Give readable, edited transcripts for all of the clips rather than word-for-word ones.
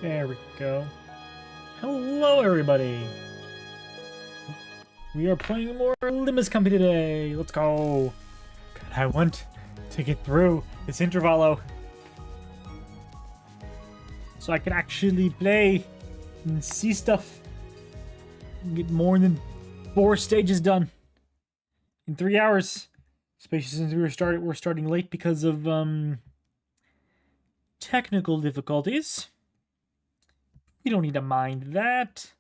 There we go. Hello, everybody. We are playing more Limbus Company today. Let's go. God, I want to get through this intervallo so I can actually play and see stuff and get more than 4 stages done in 3 hours. Especially since we're starting late because of technical difficulties. We don't need to mind that.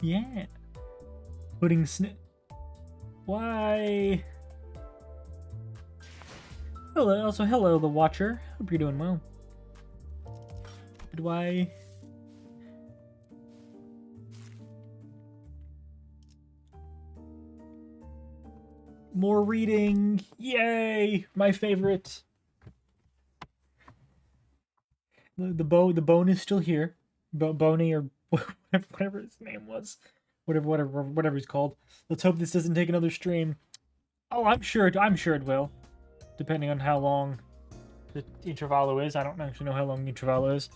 Yeah. Putting Why? Hello, also hello, the Watcher. Hope you're doing well. Do I? More reading. Yay! My favorite. The bone is still here. Boney or whatever his name was. Whatever he's called. Let's hope this doesn't take another stream. Oh, I'm sure it will. Depending on how long the intervallo is. I don't actually know how long the intervallo is.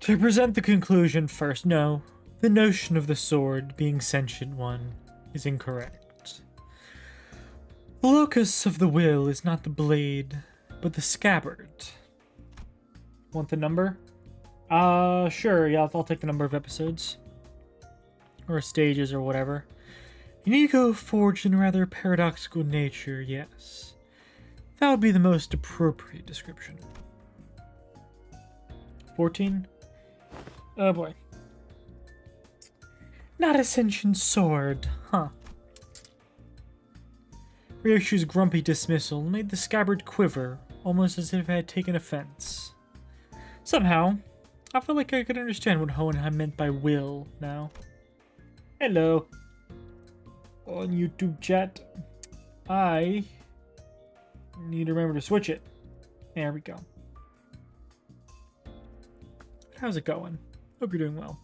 To present the conclusion first, no. The notion of the sword being sentient one is incorrect. The locus of the will is not the blade, but the scabbard. Want the number? Sure, yeah, I'll take the number of episodes. Or stages or whatever. An ego forged in rather paradoxical nature, yes. That would be the most appropriate description. 14? Oh boy. Not a sentient sword, huh? Ryoshu's grumpy dismissal made the scabbard quiver, almost as if it had taken offense. Somehow, I felt like I could understand what Hohenheim meant by will now. Hello. On YouTube chat. I need to remember to switch it. There we go. How's it going? Hope you're doing well.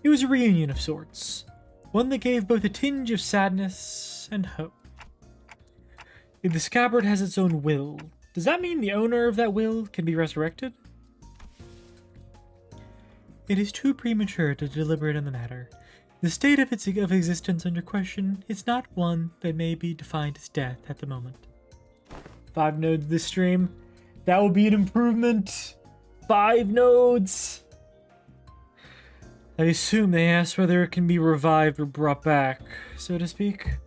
It was a reunion of sorts. One that gave both a tinge of sadness and hope. If the scabbard has its own will, does that mean the owner of that will can be resurrected? It is too premature to deliberate on the matter. The state of its existence under question is not one that may be defined as death at the moment. 5 nodes this stream. That will be an improvement. 5 nodes. I assume they asked whether it can be revived or brought back, so to speak.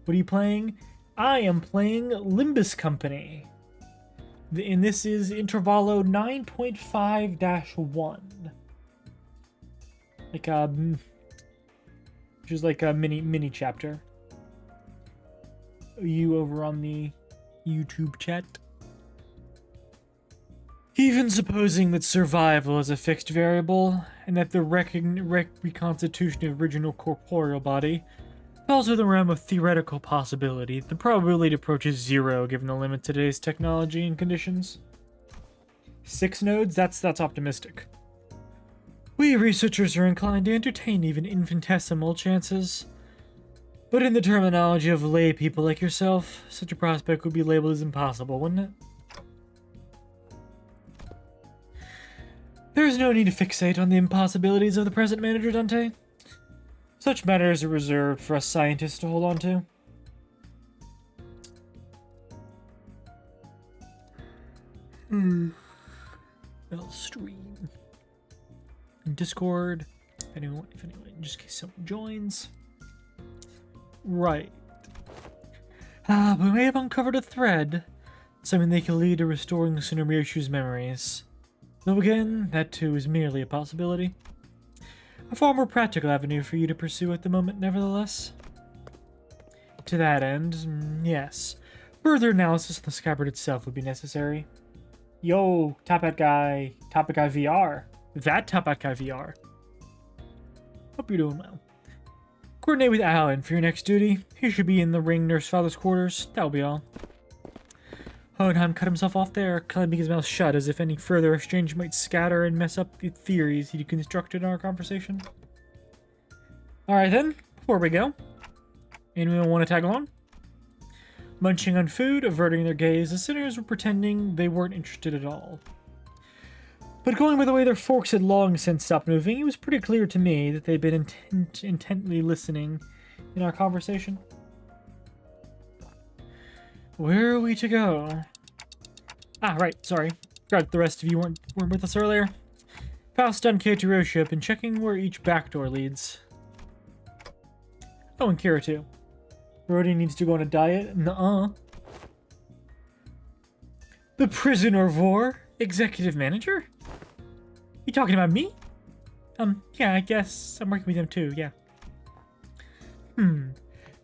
What are you playing? I am playing Limbus Company. And this is Intervallo 9.5-1. Like which is like a mini chapter. Are you over on the YouTube chat? Even supposing that survival is a fixed variable, and that the reconstitution of original corporeal body falls within the realm of theoretical possibility, the probability approaches 0 given the limit to today's technology and conditions. 6 nodes? That's optimistic. We researchers are inclined to entertain even infinitesimal chances. But in the terminology of lay people like yourself, such a prospect would be labeled as impossible, wouldn't it? There is no need to fixate on the impossibilities of the present manager, Dante. Such matters are reserved for us scientists to hold on to. Well, stream. Discord. If anyone, just in case someone joins. Right. But we may have uncovered a thread. Something that can lead to restoring Tsunomiyoshi's memories. Though again, that too is merely a possibility. A far more practical avenue for you to pursue at the moment, nevertheless. To that end, yes, further analysis of the scabbard itself would be necessary. Yo, Top Hat Guy VR. That Top Hat Guy VR. Hope you're doing well. Coordinate with Alan for your next duty. He should be in the ring nurse father's quarters. That'll be all. Hohenheim cut himself off there, clamping his mouth shut as if any further exchange might scatter and mess up the theories he constructed in our conversation. Alright then, before we go, anyone want to tag along? Munching on food, averting their gaze, the sinners were pretending they weren't interested at all. But going by the way their forks had long since stopped moving, it was pretty clear to me that they'd been intently listening in our conversation. Where are we to go? Ah, right, sorry. Forgot the rest of you weren't with us earlier. Faust and Keiichiro have been checking where each back door leads. Oh, and Kira too. Brody needs to go on a diet? Nuh-uh. The prisoner of war? Executive manager? You talking about me? Yeah, I guess I'm working with them too, yeah.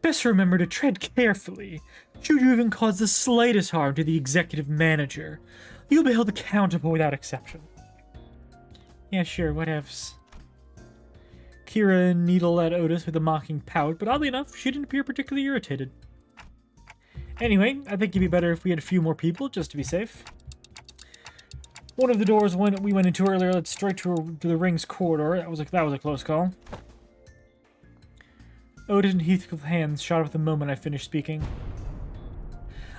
Best remember to tread carefully. Should you even cause the slightest harm to the executive manager, you'll be held accountable without exception. Yeah, sure, whatevs. Kira needled at Otis with a mocking pout, but oddly enough, she didn't appear particularly irritated. Anyway, I think it'd be better if we had a few more people, just to be safe. One of the doors we went into earlier led straight to the ring's corridor. That was a close call. Otis and Heathcliff's hands shot up at the moment I finished speaking.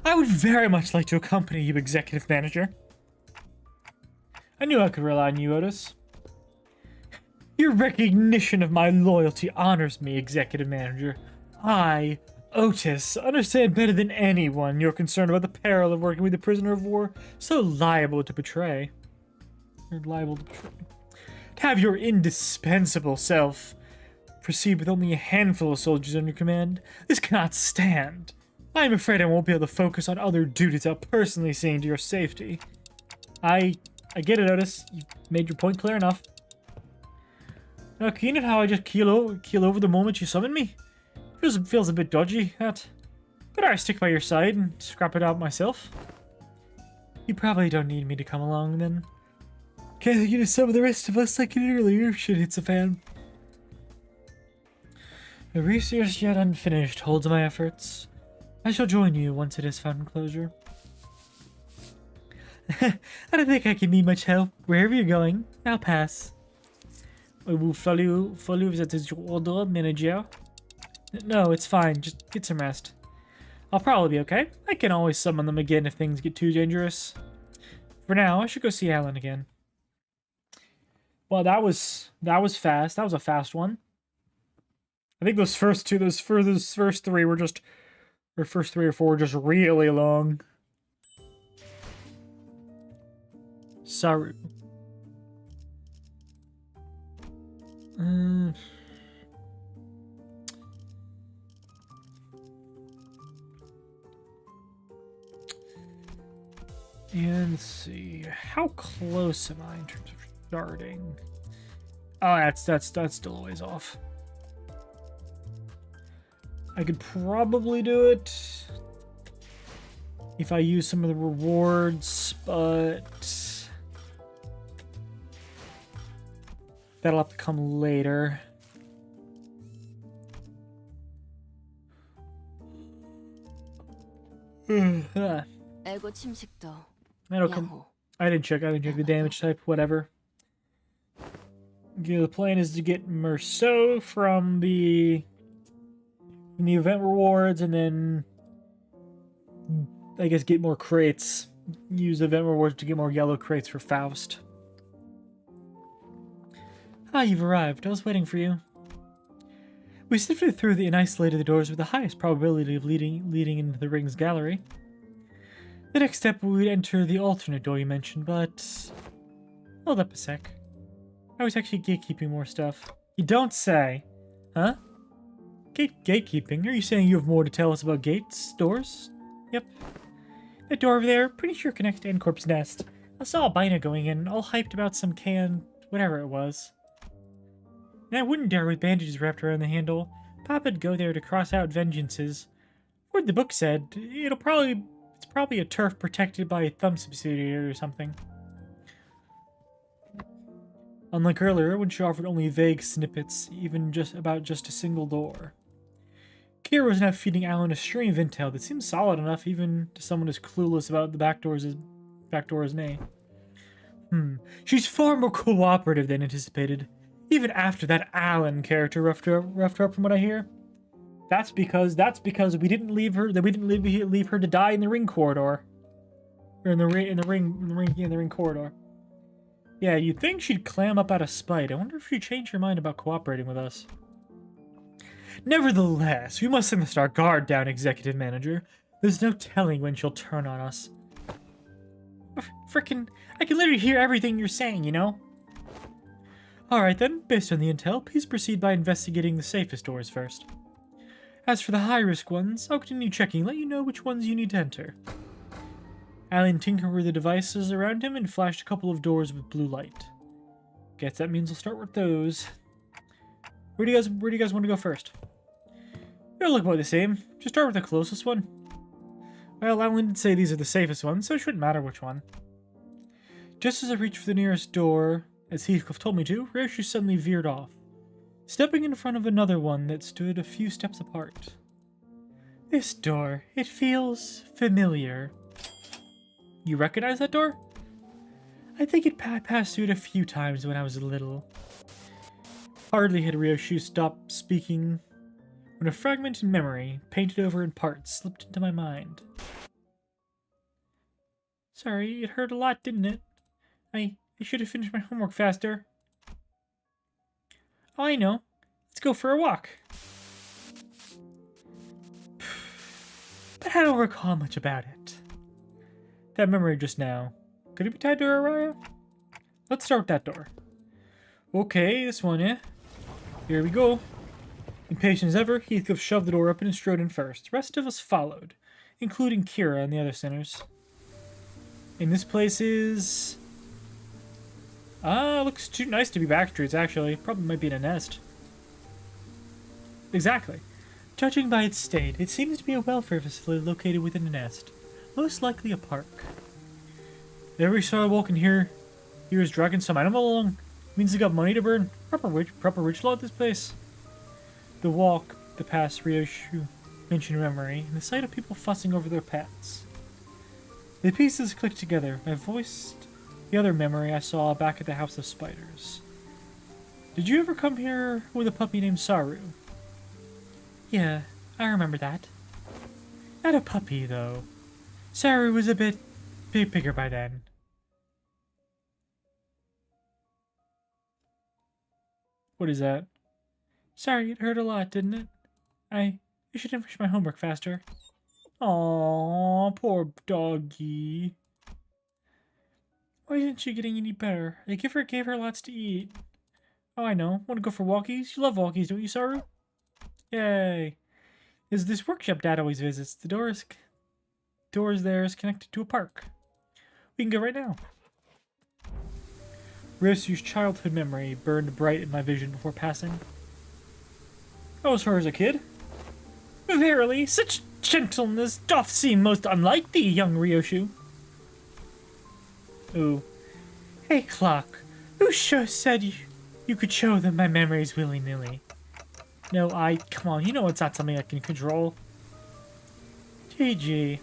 I would very much like to accompany you, Executive Manager. I knew I could rely on you, Otis. Your recognition of my loyalty honors me, Executive Manager. I, Otis, understand better than anyone your concern about the peril of working with a prisoner of war so liable to betray. To have your indispensable self proceed with only a handful of soldiers under your command, this cannot stand. I am afraid I won't be able to focus on other duties without personally seeing to your safety. I get it, Otis. You made your point clear enough. Now, keen at how I just keel over the moment you summon me? Feels a bit dodgy, that. Better I stick by your side and scrap it out myself. You probably don't need me to come along, then. Can't you do some of the rest of us like it earlier? Shit hits a fan. The research yet unfinished holds my efforts. I shall join you once it has found closure. I don't think I can be much help. Wherever you're going, I'll pass. I will follow that is your order, manager. No, it's fine. Just get some rest. I'll probably be okay. I can always summon them again if things get too dangerous. For now, I should go see Alan again. Well, that was fast. That was a fast one. I think those first three were just, or first 3 or 4 were just really long. Sorry. And let's see, how close am I in terms of starting? Oh, that's still a ways off. I could probably do it if I use some of the rewards, but that'll have to come later. 에고 침식도. That'll come. I didn't check the damage type. Whatever. Okay, the plan is to get Merceau from the event rewards, and then I guess get more crates. Use event rewards to get more yellow crates for Faust. Ah, you've arrived. I was waiting for you. We sifted through and isolated the doors with the highest probability of leading into the ring's gallery. The next step we would enter the alternate door you mentioned, but hold up a sec. I was actually gatekeeping more stuff. You don't say. Huh? Gatekeeping? Are you saying you have more to tell us about doors? Yep. That door over there, pretty sure connects to N-Corp's nest. I saw Albina going in, all hyped about some whatever it was. And I wouldn't dare with bandages wrapped around the handle. Papa'd go there to cross out vengeances. What the book said, it's probably a turf protected by a thumb subsidiary or something. Unlike earlier, when she offered only vague snippets, even about just a single door. Kira was now feeding Alan a stream of intel that seemed solid enough even to someone as clueless about the back door as me. She's far more cooperative than anticipated, even after that Alan character roughed her up from what I hear. That's because we didn't leave her to die in the ring corridor. Or in the ring corridor. Yeah, you'd think she'd clam up out of spite. I wonder if she'd change her mind about cooperating with us. Nevertheless, we mustn't our guard down, Executive Manager. There's no telling when she'll turn on us. Frickin', I can literally hear everything you're saying, you know? Alright then, based on the intel, please proceed by investigating the safest doors first. As for the high-risk ones, I'll continue checking and let you know which ones you need to enter. Alan tinkered with the devices around him and flashed a couple of doors with blue light. Guess that means we'll start with those. Where do you guys want to go first? They look about the same. Just start with the closest one. Well, Alan did say these are the safest ones, so it shouldn't matter which one. Just as I reached for the nearest door, as Heathcliff told me to, Ryoshu suddenly veered off, stepping in front of another one that stood a few steps apart. This door, it feels familiar. You recognize that door? I think I passed through it a few times when I was little. Hardly had Ryoshu stopped speaking when a fragmented memory, painted over in parts, slipped into my mind. Sorry, it hurt a lot, didn't it? I should have finished my homework faster. Oh, I know. Let's go for a walk. But I don't recall much about it. That memory just now. Could it be tied to Araya? Let's start with that door. Okay, this one, yeah? Here we go. Impatient as ever, Heathcliff shoved the door open and strode in first. The rest of us followed, including Kira and the other sinners. And this place is... looks too nice to be back streets, actually. Probably might be in a nest. Exactly. Judging by its state, it seems to be a welfare facility located within a nest. Most likely a park. Every sidewalk in here is dragging some animal along. Means they got money to burn. Proper rich lot, this place. The walk, the past Ryoshu mentioned memory, and the sight of people fussing over their pets. The pieces clicked together. I voiced the other memory I saw back at the House of Spiders. Did you ever come here with a puppy named Saru? Yeah, I remember that. Not a puppy, though. Saru was a bit bigger by then. What is that? Sorry, it hurt a lot, didn't it? I should finish my homework faster. Aww, poor doggy. Why isn't she getting any better? I gave her lots to eat. Oh, I know. Want to go for walkies? You love walkies, don't you, Saru? Yay. There's this workshop Dad always visits. The doors there is connected to a park. We can go right now. Ryosu's childhood memory burned bright in my vision before passing. I was her as a kid. Verily, such gentleness doth seem most unlike thee, young Ryoshu. Ooh. Hey, clock. Who sure said you could show them my memories willy-nilly? No, come on, you know it's not something I can control. GG.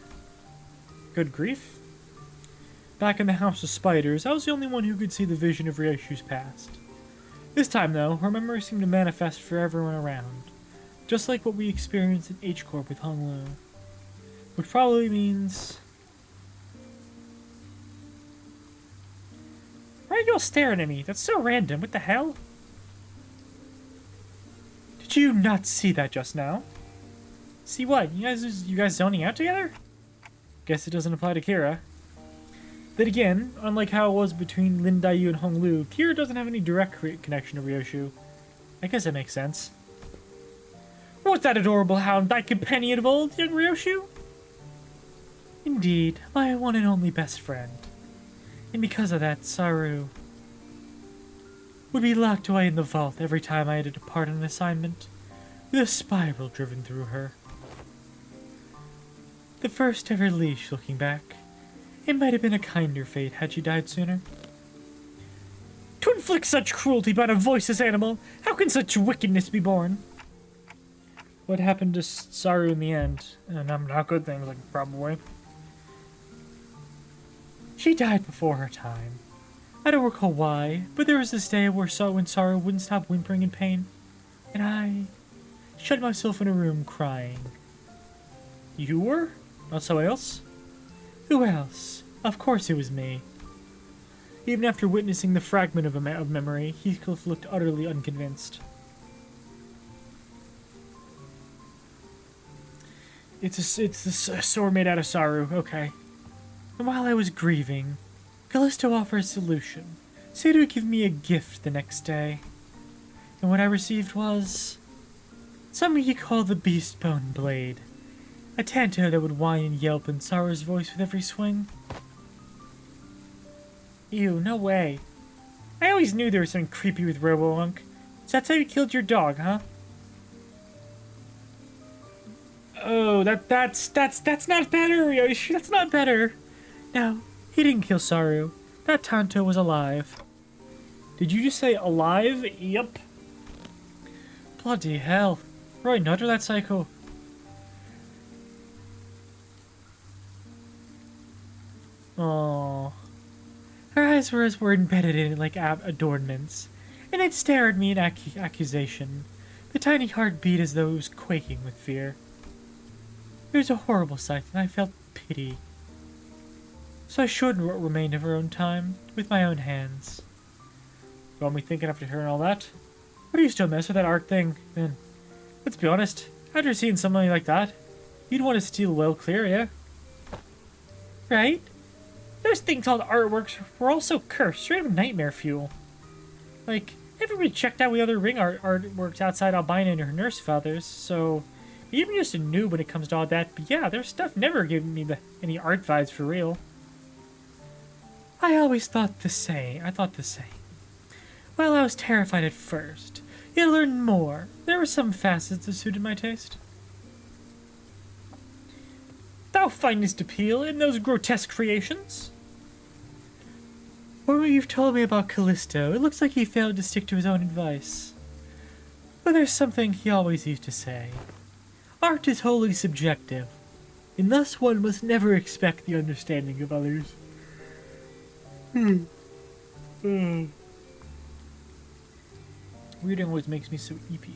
Good grief. Back in the House of Spiders, I was the only one who could see the vision of Ryoshu's past. This time, though, her memory seemed to manifest for everyone around. Just like what we experienced in H-Corp with Hung Lu. Which probably means... Why are you all staring at me? That's so random. What the hell? Did you not see that just now? See what? You guys zoning out together? Guess it doesn't apply to Kira. Then again, unlike how it was between Lin Daiyu and Hong Lu, Kira doesn't have any direct connection to Ryoshu. I guess that makes sense. Was that adorable hound thy companion of old, young Ryoshu? Indeed, my one and only best friend. And because of that, Saru would be locked away in the vault every time I had to depart on an assignment, with a spiral driven through her. The first ever leash, looking back. It might have been a kinder fate had she died sooner. To inflict such cruelty upon a voiceless animal, how can such wickedness be borne? What happened to Saru in the end? Not good things, like, probably. She died before her time. I don't recall why, but there was this day when Saru wouldn't stop whimpering in pain, and I shut myself in a room crying. You were? Not someone else? Who else? Of course it was me. Even after witnessing the fragment of memory, Heathcliff looked utterly unconvinced. It's a sword made out of Saru, okay. And while I was grieving, Callisto offered a solution. Said he would give me a gift the next day. And what I received was something he called the Beastbone Blade. A tanto that would whine and yelp in Saru's voice with every swing. Ew, no way. I always knew there was something creepy with Robo-Monk. So that's how you killed your dog, huh? Oh, that's not better, Ryoshi. That's not better. No, he didn't kill Saru. That Tanto was alive. Did you just say alive? Yep. Bloody hell. Right, nudger that psycho. Oh. Her eyes were embedded in it like adornments, and they'd stare at me in accusation. The tiny heart beat as though it was quaking with fear. It was a horrible sight, and I felt pity. So I shortened what remained of her own time with my own hands. You want me thinking after hearing all that? Why do you still mess with that art thing, then? Let's be honest, after seeing something like that, you'd want to steal well clear, yeah? Right? Those things called artworks were also cursed, straight up nightmare fuel. Like, everybody checked out the other ring artworks outside Albina and her nurse fathers, so even just a noob when it comes to all that, but yeah, their stuff never gave me any art vibes for real. I always thought the same. Well, I was terrified at first. Yet I learned more. There were some facets that suited my taste. Thou findest appeal in those grotesque creations? From what you've told me about Callisto, it looks like he failed to stick to his own advice. But there's something he always used to say. Art is wholly subjective, and thus one must never expect the understanding of others. Reading always makes me so eepy.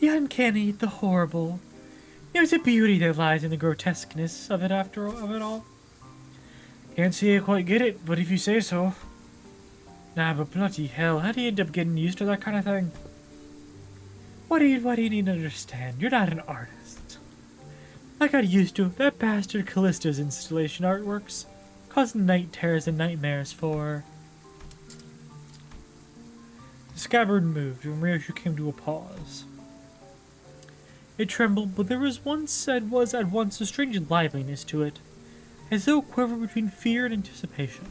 The uncanny, the horrible. There's a beauty that lies in the grotesqueness of it of it all. Can't say I quite get it, but if you say so. Nah, but bloody hell, how do you end up getting used to that kind of thing? What do you need to understand? You're not an artist. I got used to that bastard Callisto's installation artworks, causing night terrors and nightmares for... The scabbard moved, and Ryoshi came to a pause. It trembled, but there was at once a strange liveliness to it, as though it quivered between fear and anticipation.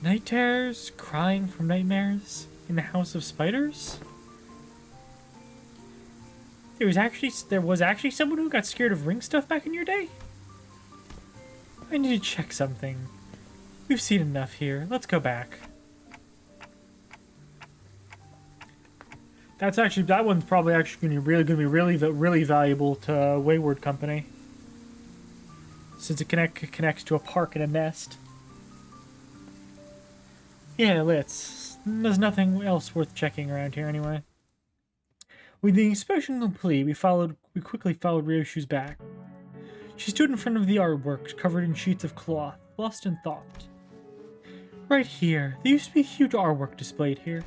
Night terrors, crying from nightmares, in the House of Spiders? There was actually someone who got scared of ring stuff back in your day? I need to check something. We've seen enough here. Let's go back. That one's probably actually going to be really valuable to Wayward Company, since it connects to a park and a nest. Yeah, there's nothing else worth checking around here anyway. With the inspection complete, we quickly followed Ryoshi's back. She stood in front of the artwork, covered in sheets of cloth, lost in thought. Right here, there used to be a huge artwork displayed here.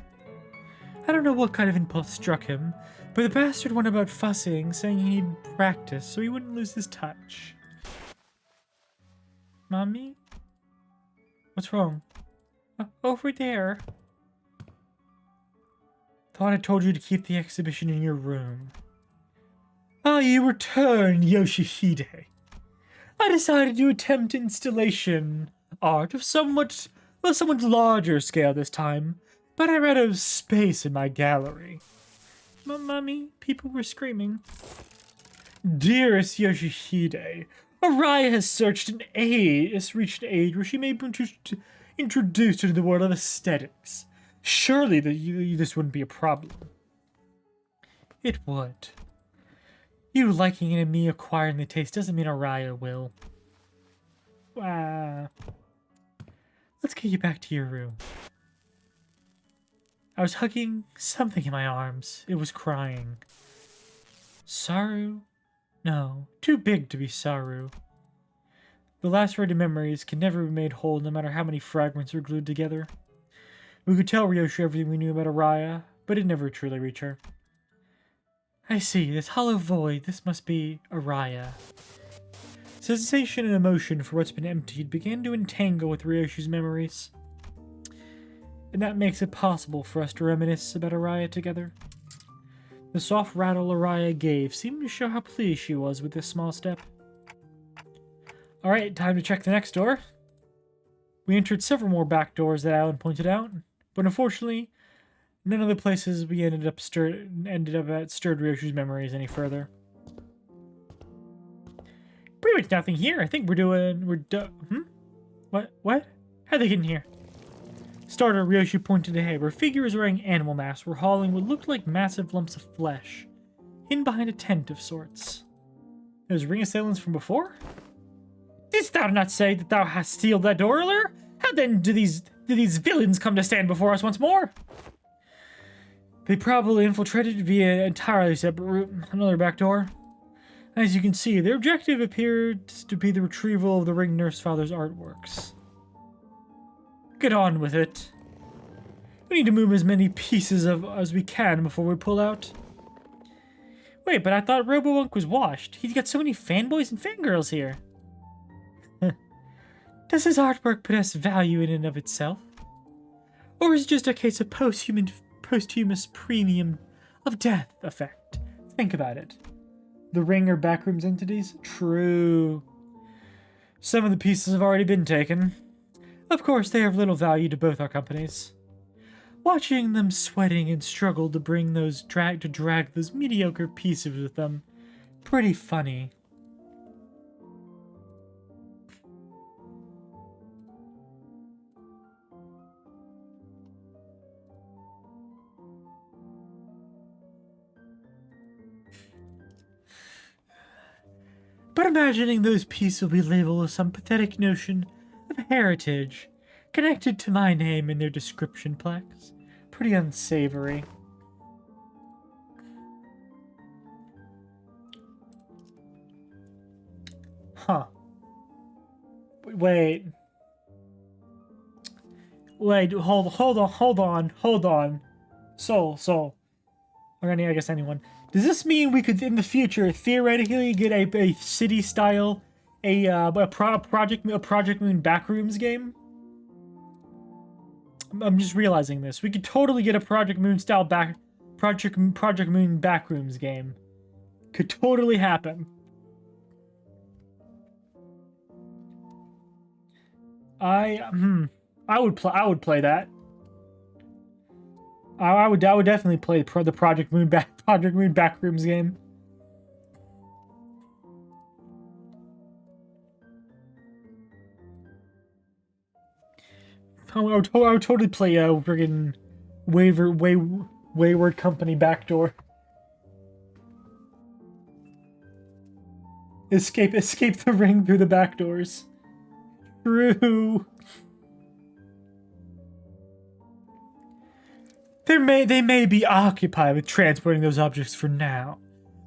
I don't know what kind of impulse struck him, but the bastard went about fussing, saying he'd practice so he wouldn't lose his touch. Mommy? What's wrong? Over there. Thought I told you to keep the exhibition in your room. Ah, you returned, Yoshihide. I decided to attempt installation art of somewhat larger scale this time, but I ran out of space in my gallery. Mommy, people were screaming. Dearest Yoshihide, Araya has reached an age where she may be introduced into the world of aesthetics. Surely this wouldn't be a problem. It would. You liking it and me acquiring the taste doesn't mean Araya will. Let's get you back to your room. I was hugging something in my arms. It was crying. Saru? No, too big to be Saru. The lacerated memories can never be made whole no matter how many fragments are glued together. We could tell Ryoshi everything we knew about Araya, but it never truly reached her. I see, this hollow void, this must be Araya. Sensation and emotion for what's been emptied began to entangle with Ryoshi's memories. And that makes it possible for us to reminisce about Araya together. The soft rattle Araya gave seemed to show how pleased she was with this small step. Alright, time to check the next door. We entered several more back doors that Alan pointed out, but unfortunately, none of the places we ended up at stirred Ryoshu's memories any further. Pretty much nothing here. I think What? How'd they get in here? Starter, Ryoshu pointed ahead, where figures wearing animal masks were hauling what looked like massive lumps of flesh, hidden behind a tent of sorts. Those ring assailants from before? Didst thou not say that thou hast sealed that door earlier? How then do these villains come to stand before us once more? They probably infiltrated via an entirely separate route, another back door. As you can see, their objective appeared to be the retrieval of the ring nurse father's artworks. Get on with it. We need to move as many pieces as we can before we pull out. Wait, but I thought Robowunk was washed. He's got so many fanboys and fangirls here. Does his artwork possess value in and of itself? Or is it just a case of posthumous premium of death effect? Think about it. The ring are backrooms entities? True. Some of the pieces have already been taken. Of course, they have little value to both our companies. Watching them sweating and struggle to drag those mediocre pieces with them, pretty funny. But imagining those pieces will be labeled with some pathetic notion of heritage connected to my name in their description plaques. Pretty unsavory. Huh. Wait. Hold on. Soul. Or I guess anyone. Does this mean we could, in the future, theoretically get a city-style, Project Moon Backrooms game? I'm just realizing this. We could totally get a Project Moon Backrooms game. Could totally happen. I would play that. I would definitely play the Project Moon Backrooms game. I would totally play a friggin' Wayward Company backdoor. Escape the ring through the back doors. True. They may be occupied with transporting those objects for now.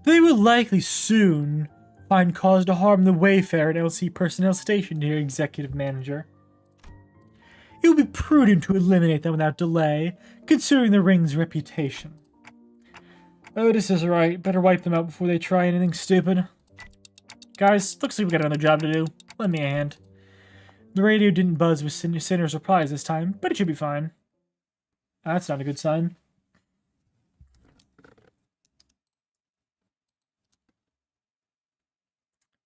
They will likely soon find cause to harm the Wayfarer and LC personnel stationed here, Executive Manager. It would be prudent to eliminate them without delay, considering the ring's reputation. This is right. Better wipe them out before they try anything stupid. Guys, looks like we got another job to do. Lend me a hand. The radio didn't buzz with Sinner's replies this time, but it should be fine. That's not a good sign.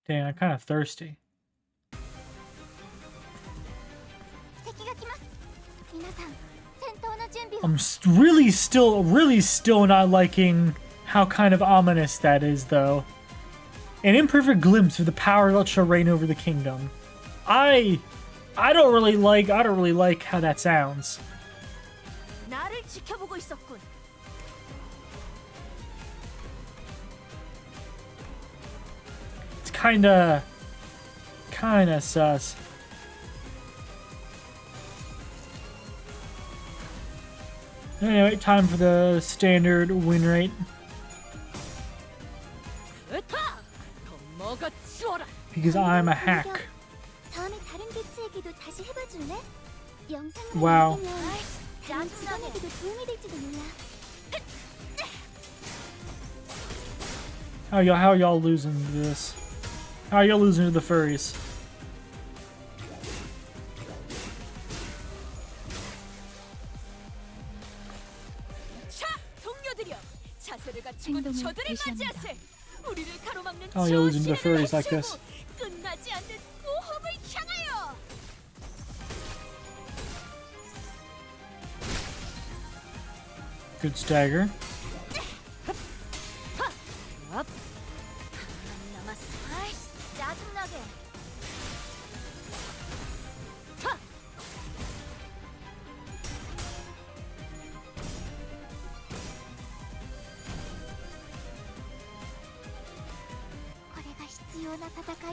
Dang, I'm kind of thirsty. I'm really still not liking how kind of ominous that is, though. An imperfect glimpse of the power that shall reign over the kingdom. I don't really like how that sounds. It's kinda sus. Anyway, time for the standard win rate. Because I'm a hack. Wow. How y'all losing to this? How y'all losing to the furries? Oh, you're losing to the furries like this. Good stagger.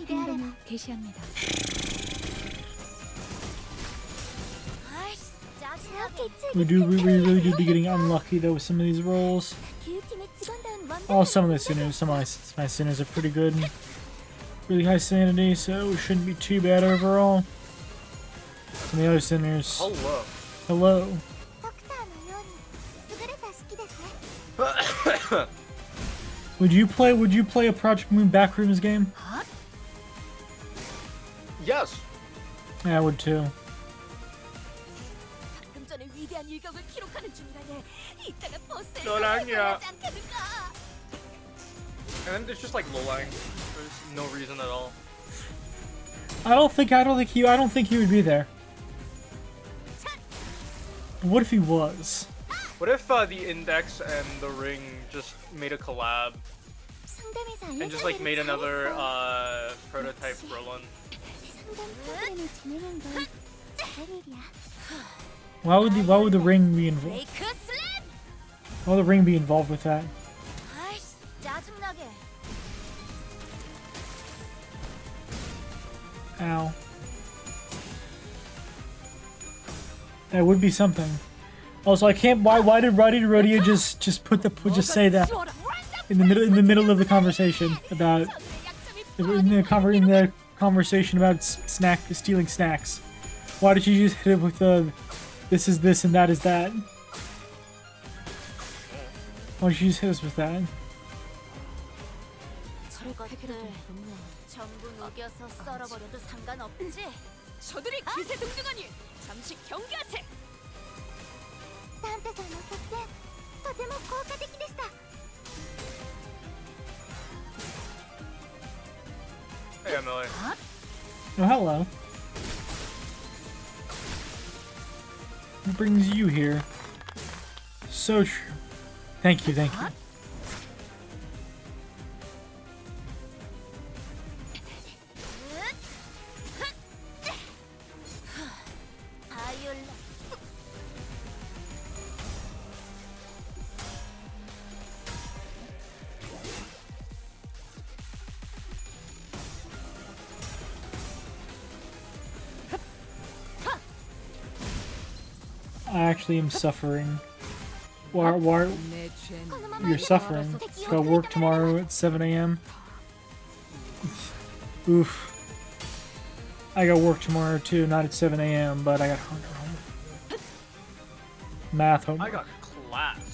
행동을 개시합니다. We really do be getting unlucky though with some of these rolls. Oh, some of the sinners, some of my sinners are pretty good. Really high sanity, so it shouldn't be too bad overall. Some of the other sinners. Hello. Hello. Would you play a Project Moon Backrooms game? Yes. Yeah, I would too. 너랑이야. And then there's just like lowline. There's no reason at all. I don't think he would be there. What if he was? What if the Index and the Ring just made a collab and just like made another prototype Roland? Why would the ring be involved? Why would the ring be involved with that? Ow. That would be something. Also, I can't. Why did Rodeo just say that in the middle of the conversation about in the conversation about stealing snacks? Why did you just hit it with the this is this and that is that? Why did you just hit us with that? Hey, Emily. Oh, hello. What brings you here? So true. Thank you, thank you. I actually am suffering. Why you're suffering? Got work tomorrow at 7 a.m. Oof. I got work tomorrow too, not at 7 a.m., but I got homework. Math homework. I got class.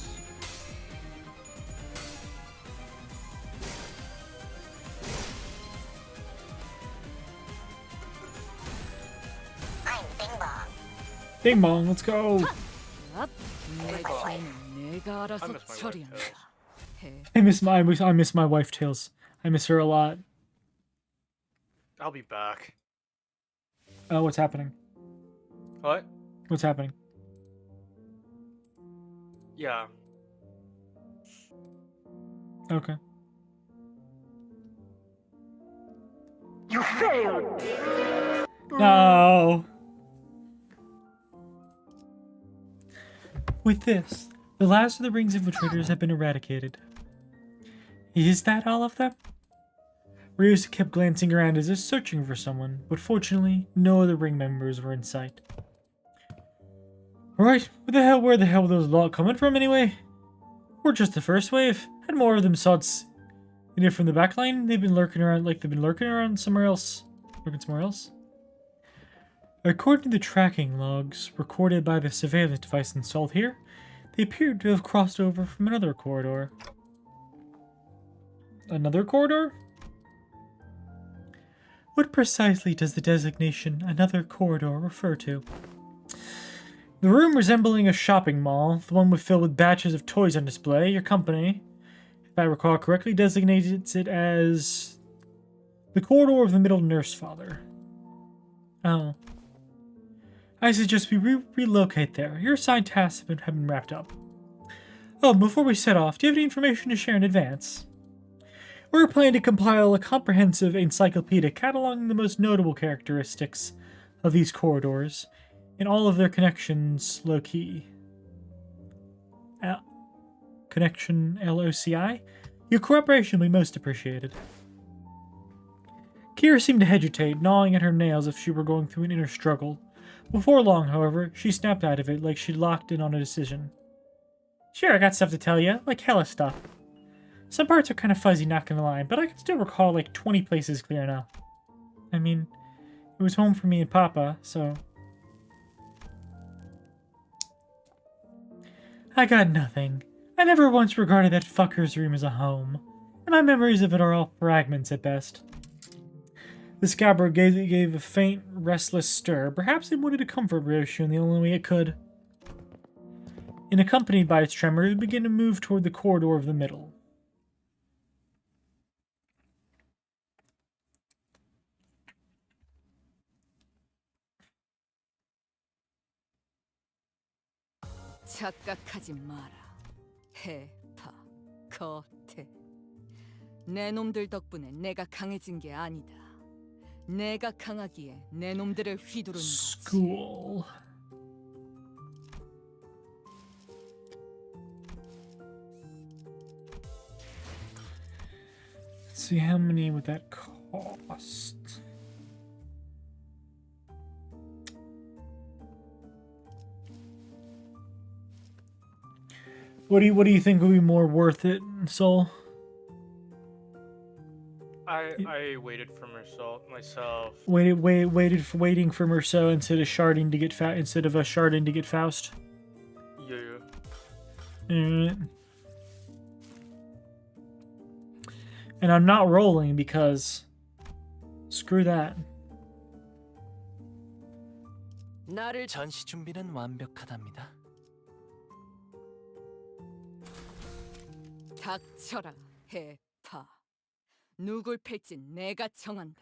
Ding bong, let's go. I I miss my wife Tails. I miss her a lot. I'll be back. Oh, what's happening? What? What's happening? Yeah. Okay. You failed. No. With this, the last of the Ring's infiltrators have been eradicated. Is that all of them? Ryusa kept glancing around as if searching for someone, but fortunately, no other Ring members were in sight. Alright, where the hell were those lot coming from anyway? We're just the first wave, and more of them sods in it from the back line. They've been lurking around somewhere else. Looking somewhere else? According to the tracking logs recorded by the surveillance device installed here, they appeared to have crossed over from another corridor. Another corridor? What precisely does the designation "another corridor" refer to? The room resembling a shopping mall, the one filled with batches of toys on display, your company, if I recall correctly, designates it as the corridor of the middle nurse father. Oh. I suggest we relocate there. Your assigned tasks have been wrapped up. Oh, before we set off, do you have any information to share in advance? We're planning to compile a comprehensive encyclopedia cataloging the most notable characteristics of these corridors and all of their connections low-key. Connection LOCI? Your cooperation will be most appreciated. Kira seemed to hesitate, gnawing at her nails if she were going through an inner struggle. Before long, however, she snapped out of it like she'd locked in on a decision. Sure, I got stuff to tell you, like hella stuff. Some parts are kind of fuzzy, not gonna lie, but I can still recall like 20 places clear enough. I mean, it was home for me and Papa, so... I got nothing. I never once regarded that fucker's room as a home, and my memories of it are all fragments at best. The scabbard gave a faint, restless stir. Perhaps it wanted a comfort brochure in the only way it could. And accompanied by its tremor, it began to move toward the corridor of the middle. 착각하지 마라. 해파, 거태. 내 놈들 덕분에 내가 강해진 게 아니다. 내가 강하기에 내 놈들을 휘두르는 거지. School. Let's see how many would that cost. What do you think would be more worth it, Soul? I waited for myself. Waiting for Merceau instead of sharding to get sharding to get Faust. Yeah. Alright. And I'm not rolling because screw that. 나를 전시 준비는 완벽하답니다. 닥쳐라, 해파. 누굴 팰지 내가 정한다.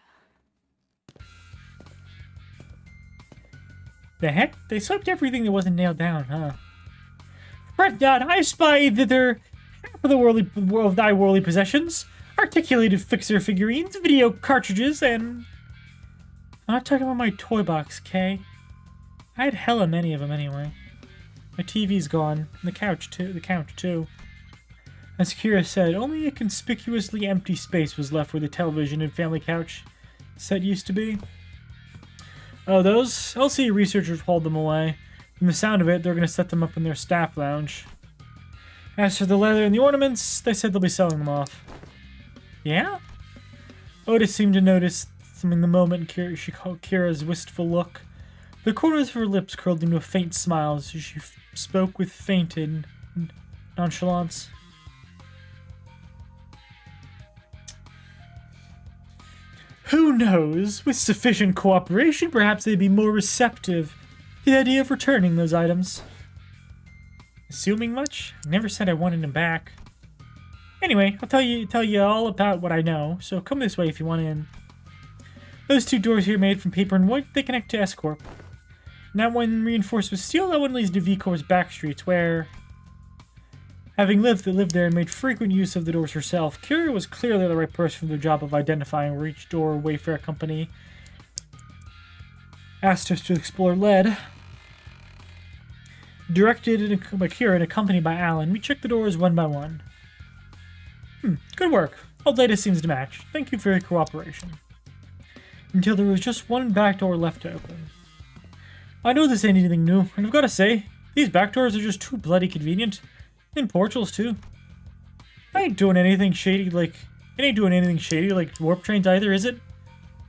The heck? They swept everything that wasn't nailed down, huh? Fret not, I spy thither half of thy worldly possessions, articulated fixer figurines, video cartridges, and... I'm not talking about my toy box, Kay. I had hella many of them anyway. My TV's gone, and the couch too. As Kira said, only a conspicuously empty space was left where the television and family couch set used to be. Oh, those LCE researchers hauled them away. From the sound of it, they're going to set them up in their staff lounge. As for the leather and the ornaments, they said they'll be selling them off. Yeah? Otis seemed to notice something the moment she caught Kira's wistful look. The corners of her lips curled into a faint smile as she spoke with feinted nonchalance. Who knows? With sufficient cooperation, perhaps they'd be more receptive to the idea of returning those items. Assuming much? I never said I wanted them back. Anyway, I'll tell you all about what I know, so come this way if you want in. Those two doors here made from paper and wood, they connect to S-Corp. And that one reinforced with steel, that one leads to V-Corp's back streets, where... Having lived there and made frequent use of the doors herself, Kira was clearly the right person for the job of identifying where each door Wayfarer Company asked us to explore led. Directed by Kira and accompanied by Alan, we checked the doors one by one. Good work. All data seems to match. Thank you for your cooperation. Until there was just one back door left to open. I know this ain't anything new, and I've got to say, these back doors are just too bloody convenient. And portals too. I ain't doing anything shady like warp trains either, is it?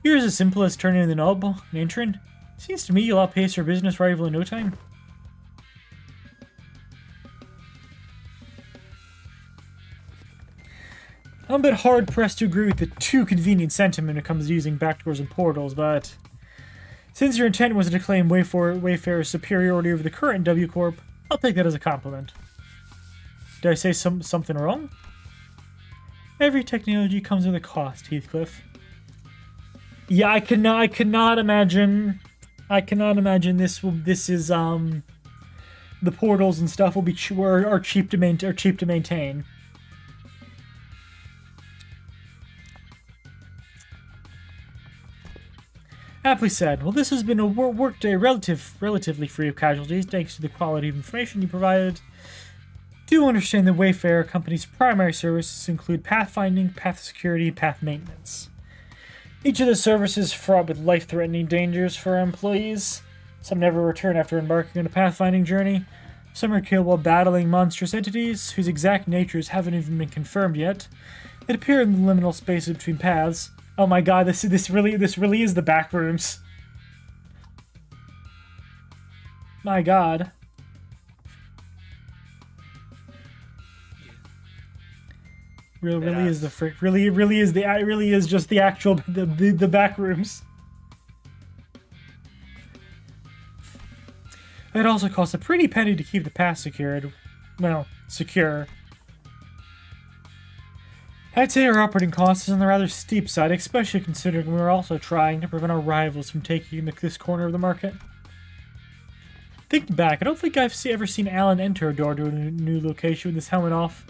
Yours as simple as turning the knob and entering. Seems to me you'll outpace your business rival in no time. I'm a bit hard pressed to agree with the too convenient sentiment when it comes to using backdoors and portals, but since your intent was to claim Wayfarer's superiority over the current W Corp, I'll take that as a compliment. Did I say something wrong? Every technology comes with a cost, Heathcliff. Yeah, I cannot imagine. I cannot imagine this is the portals and stuff will be are cheap to maintain. Aptly said. Well, this has been a workday relatively free of casualties, thanks to the quality of information you provided. Do understand the Wayfarer company's primary services include pathfinding, path security, and path maintenance. Each of the services is fraught with life-threatening dangers for our employees. Some never return after embarking on a pathfinding journey. Some are killed while battling monstrous entities whose exact natures haven't even been confirmed yet. They appear in the liminal spaces between paths. Oh my god, this really is the back rooms. My god. Really is the frick. Really is just the actual the back rooms. It also costs a pretty penny to keep the pass secured. Well, secure. I'd say our operating cost is on the rather steep side, especially considering we're also trying to prevent our rivals from taking this corner of the market. Thinking back, I don't think I've ever seen Alan enter a door to a new location with his helmet off.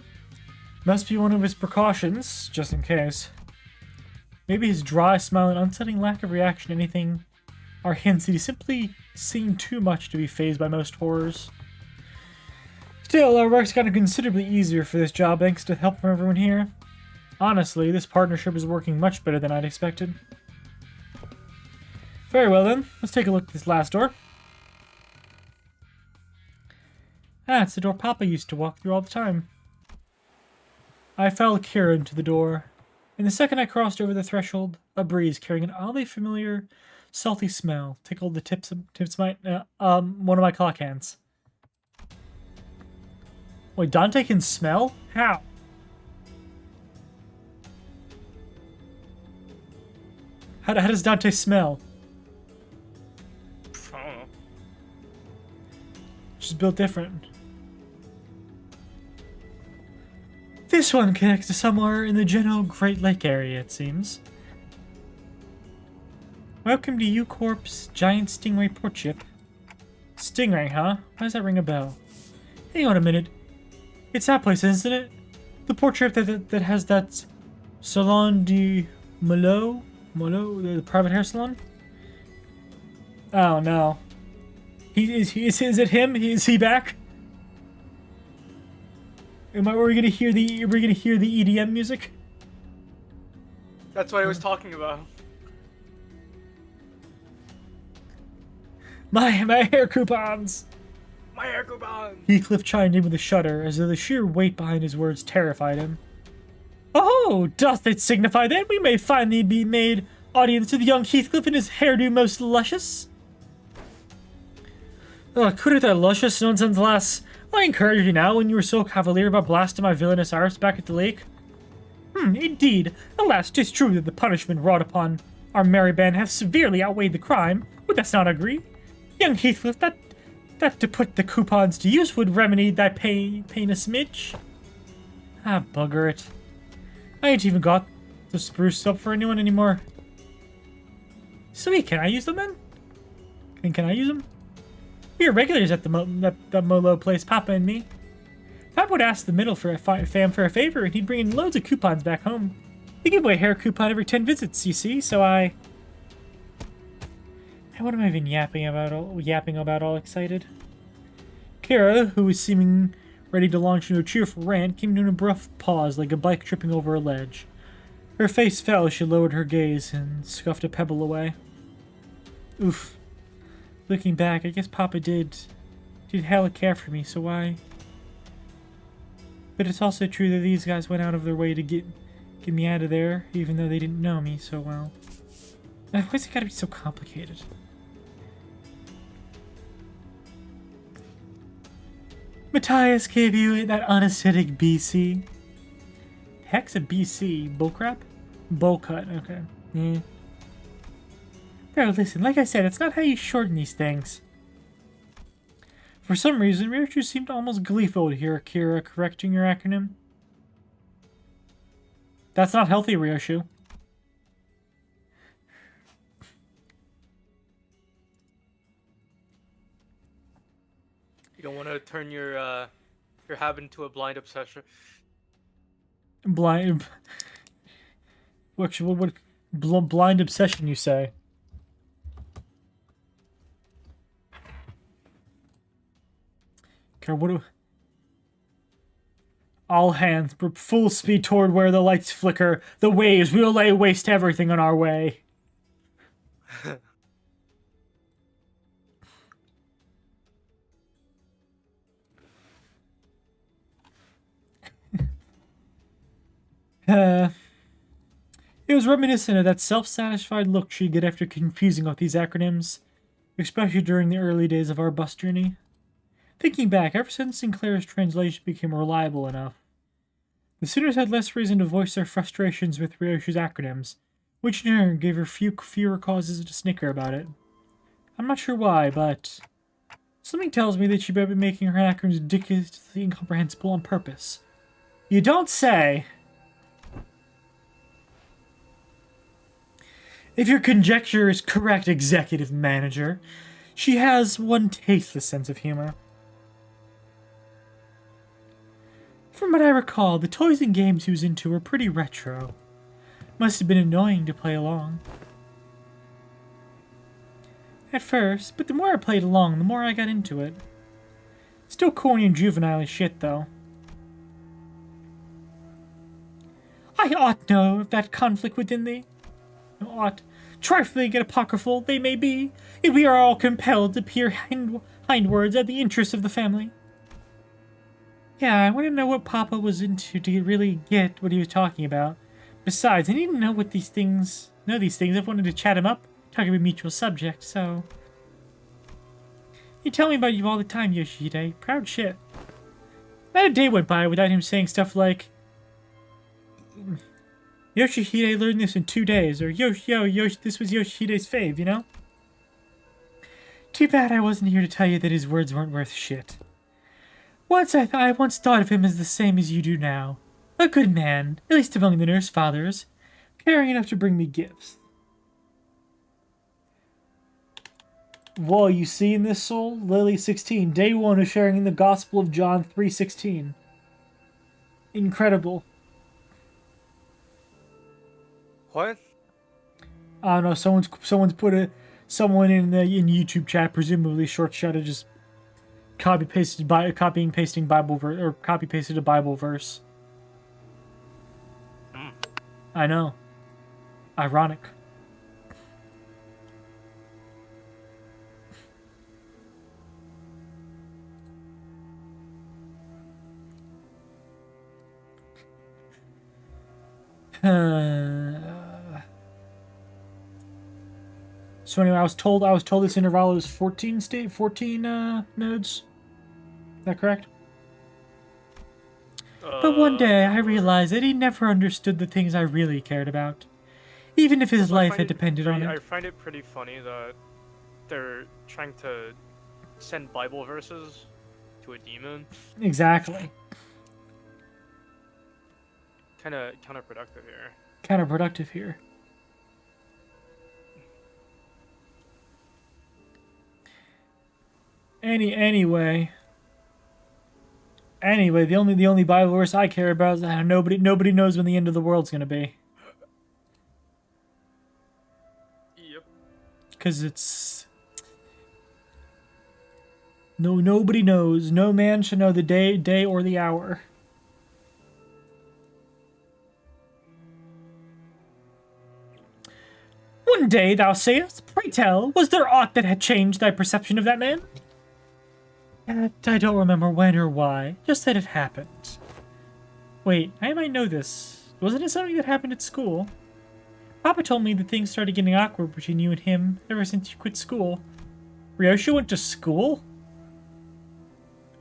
Must be one of his precautions, just in case. Maybe his dry smile and unsettling lack of reaction to anything are hints that he's simply seen too much to be fazed by most horrors. Still, our work's gotten considerably easier for this job thanks to the help from everyone here. Honestly, this partnership is working much better than I'd expected. Very well then, let's take a look at this last door. Ah, it's the door Papa used to walk through all the time. I followed Kira into the door, and the second I crossed over the threshold, a breeze carrying an oddly familiar, salty smell tickled the tips of one of my clock hands. Wait, Dante can smell? How? How does Dante smell? I don't know. She's built different. This one connects to somewhere in the general Great Lake area, it seems. Welcome to U-Corp's Giant Stingray port ship. Stingray, huh? Why does that ring a bell? Hang on a minute. It's that place, isn't it? The port ship that has that Salon de Molo, the private hair salon? Oh no. Is it him? Is he back? Are we gonna hear the EDM music? That's what I was talking about. My hair coupons! My hair coupon! Heathcliff chimed in with a shudder, as though the sheer weight behind his words terrified him. Oh, doth it signify then we may finally be made audience to the young Heathcliff and his hairdo most luscious? Could it that luscious nonsense, lass? I encourage you now, when you were so cavalier about blasting my villainous arse back at the lake. Indeed. Alas, 'tis true that the punishment wrought upon our merry band hath severely outweighed the crime. Would thou not agree? Young Heathcliff, that to put the coupons to use would remedy thy pain a smidge. Ah, bugger it. I ain't even got the spruce up for anyone anymore. Sweet, can I use them then? Can I use them? We are regulars at the Molo place, Papa and me. Papa would ask the middle for a fam for a favor, and he'd bring in loads of coupons back home. They give away a hair coupon every 10 visits, you see, so I... What am I even yapping about all excited? Kara, who was seeming ready to launch into a cheerful rant, came to an abrupt pause like a bike tripping over a ledge. Her face fell as she lowered her gaze and scuffed a pebble away. Oof. Looking back, I guess Papa did hella care for me, so why? But it's also true that these guys went out of their way to get me out of there, even though they didn't know me so well. Why's it gotta be so complicated? Matthias gave you that unacidic BC. Heck's a BC? Bullcrap? Bullcut, okay. Yeah. Bro, listen, like I said, it's not how you shorten these things. For some reason, Ryuchu seemed almost gleeful to hear Akira correcting your acronym. That's not healthy, Ryoshu. you're having to a blind obsession. Blind. What blind obsession, you say? Okay, what do... All hands, full speed toward where the lights flicker. The waves, we'll lay waste to everything on our way. It was reminiscent of that self-satisfied look she'd get after confusing all these acronyms, especially during the early days of our bus journey. Thinking back, ever since Sinclair's translation became reliable enough, the students had less reason to voice their frustrations with Ryoshi's acronyms, which in turn gave her fewer causes to snicker about it. I'm not sure why, but something tells me that she better be making her acronyms ridiculously incomprehensible on purpose. You don't say! If your conjecture is correct, executive manager, she has one tasteless sense of humor. From what I recall, the toys and games he was into were pretty retro. Must have been annoying to play along. At first, but the more I played along, the more I got into it. Still corny and juvenile as shit, though. I ought know of that conflict within thee. Ought, trifling and apocryphal they may be, yet we are all compelled to peer hindwards at the interests of the family. Yeah, I want to know what Papa was into to really get what he was talking about. Besides, I need to know these things. I've wanted to chat him up, talk about mutual subjects, so... You tell me about you all the time, Yoshihide. Proud shit. Not a day went by without him saying stuff like... Yoshihide learned this in 2 days, or this was Yoshihide's fave, you know? Too bad I wasn't here to tell you that his words weren't worth shit. I once thought of him as the same as you do now. A good man, at least among the nurse fathers, caring enough to bring me gifts. Whoa, you see in this soul? Lily 16, day 1 of sharing in the Gospel of John 3:16. Incredible. What? I don't know, someone's put someone in YouTube chat, presumably short shot of just copying pasting Bible verse, or copy pasted a Bible verse. I know. Ironic. So anyway, I was told this interval is 14 nodes. Is that correct? But one day I realized that he never understood the things I really cared about, even if his life had depended on it. I find it pretty funny that they're trying to send Bible verses to a demon. Exactly. Kind of counterproductive here. Counterproductive here. Anyway, the only Bible verse I care about is that nobody knows when the end of the world's gonna be. Yep. Because it's nobody knows. No man shall know the day or the hour. One day, thou sayest, pray tell, was there aught that had changed thy perception of that man? I don't remember when or why, just that it happened. Wait, I might know this. Wasn't it something that happened at school? Papa told me that things started getting awkward between you and him ever since you quit school. Ryoshu went to school?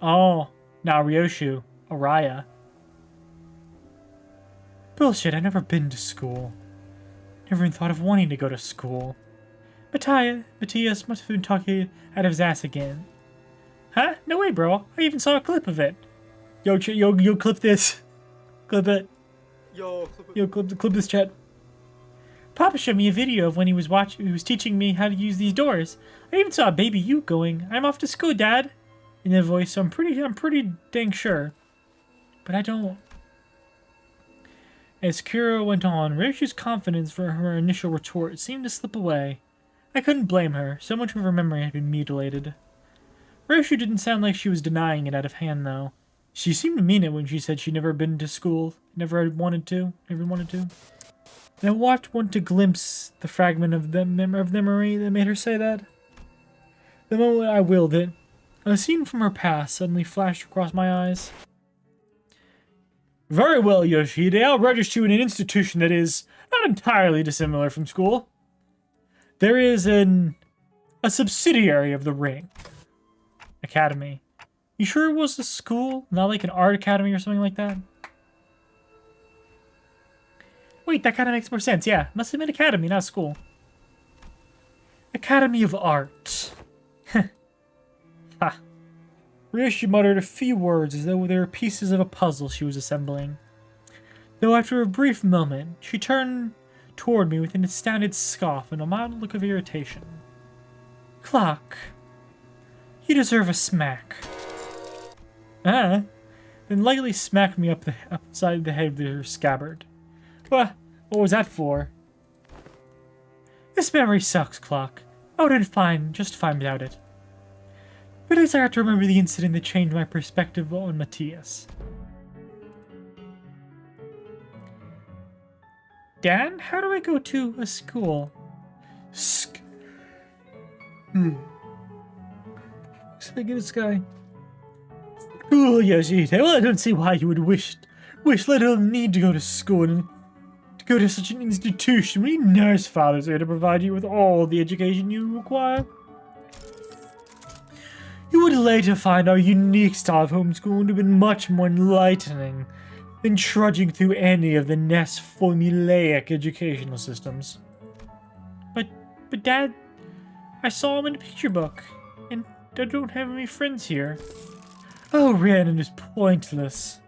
Oh, not Ryoshu. Araya. Bullshit, I've never been to school. Never even thought of wanting to go to school. Matthias must have been talking out of his ass again. Huh? No way, bro. I even saw a clip of it. Yo, clip this. Clip it. Yo, clip it. Yo, clip this chat. Papa showed me a video of when he was teaching me how to use these doors. I even saw a baby you going, "I'm off to school, Dad," in that voice, so I'm pretty dang sure. but I don't... As Kira went on, Reishi's confidence for her initial retort seemed to slip away. I couldn't blame her. So much of her memory had been mutilated. Reishi didn't sound like she was denying it out of hand, though. She seemed to mean it when she said she'd never been to school, never wanted to. And I want to glimpse the fragment of the memory that made her say that. The moment I willed it, a scene from her past suddenly flashed across my eyes. Very well, Yoshihide. I'll register you in an institution that is not entirely dissimilar from school. There is a subsidiary of the Ring. Academy. You sure it was a school? Not like an art academy or something like that? Wait, that kind of makes more sense. Yeah, must have been academy, not school. Academy of Art. Ha. Rishi muttered a few words as though they were pieces of a puzzle she was assembling. Though after a brief moment, she turned toward me with an astounded scoff and a mild look of irritation. Clock. You deserve a smack. Then lightly smacked me upside the head with her scabbard. What was that for? This memory sucks, Clock. I would have been just fine without it. But at least I got to remember the incident that changed my perspective on Matthias. Dan, how do I go to a school? Looks like this guy. Cool, Yoshihide. Well, I don't see why you would wish, let alone need to go to school and to go to such an institution. We nurse fathers are here to provide you with all the education you require. You would later find our unique style of homeschooling to have been much more enlightening than trudging through any of the nest formulaic educational systems. But Dad, I saw him in a picture book, and I don't have any friends here. Oh, Rhiannon is pointless.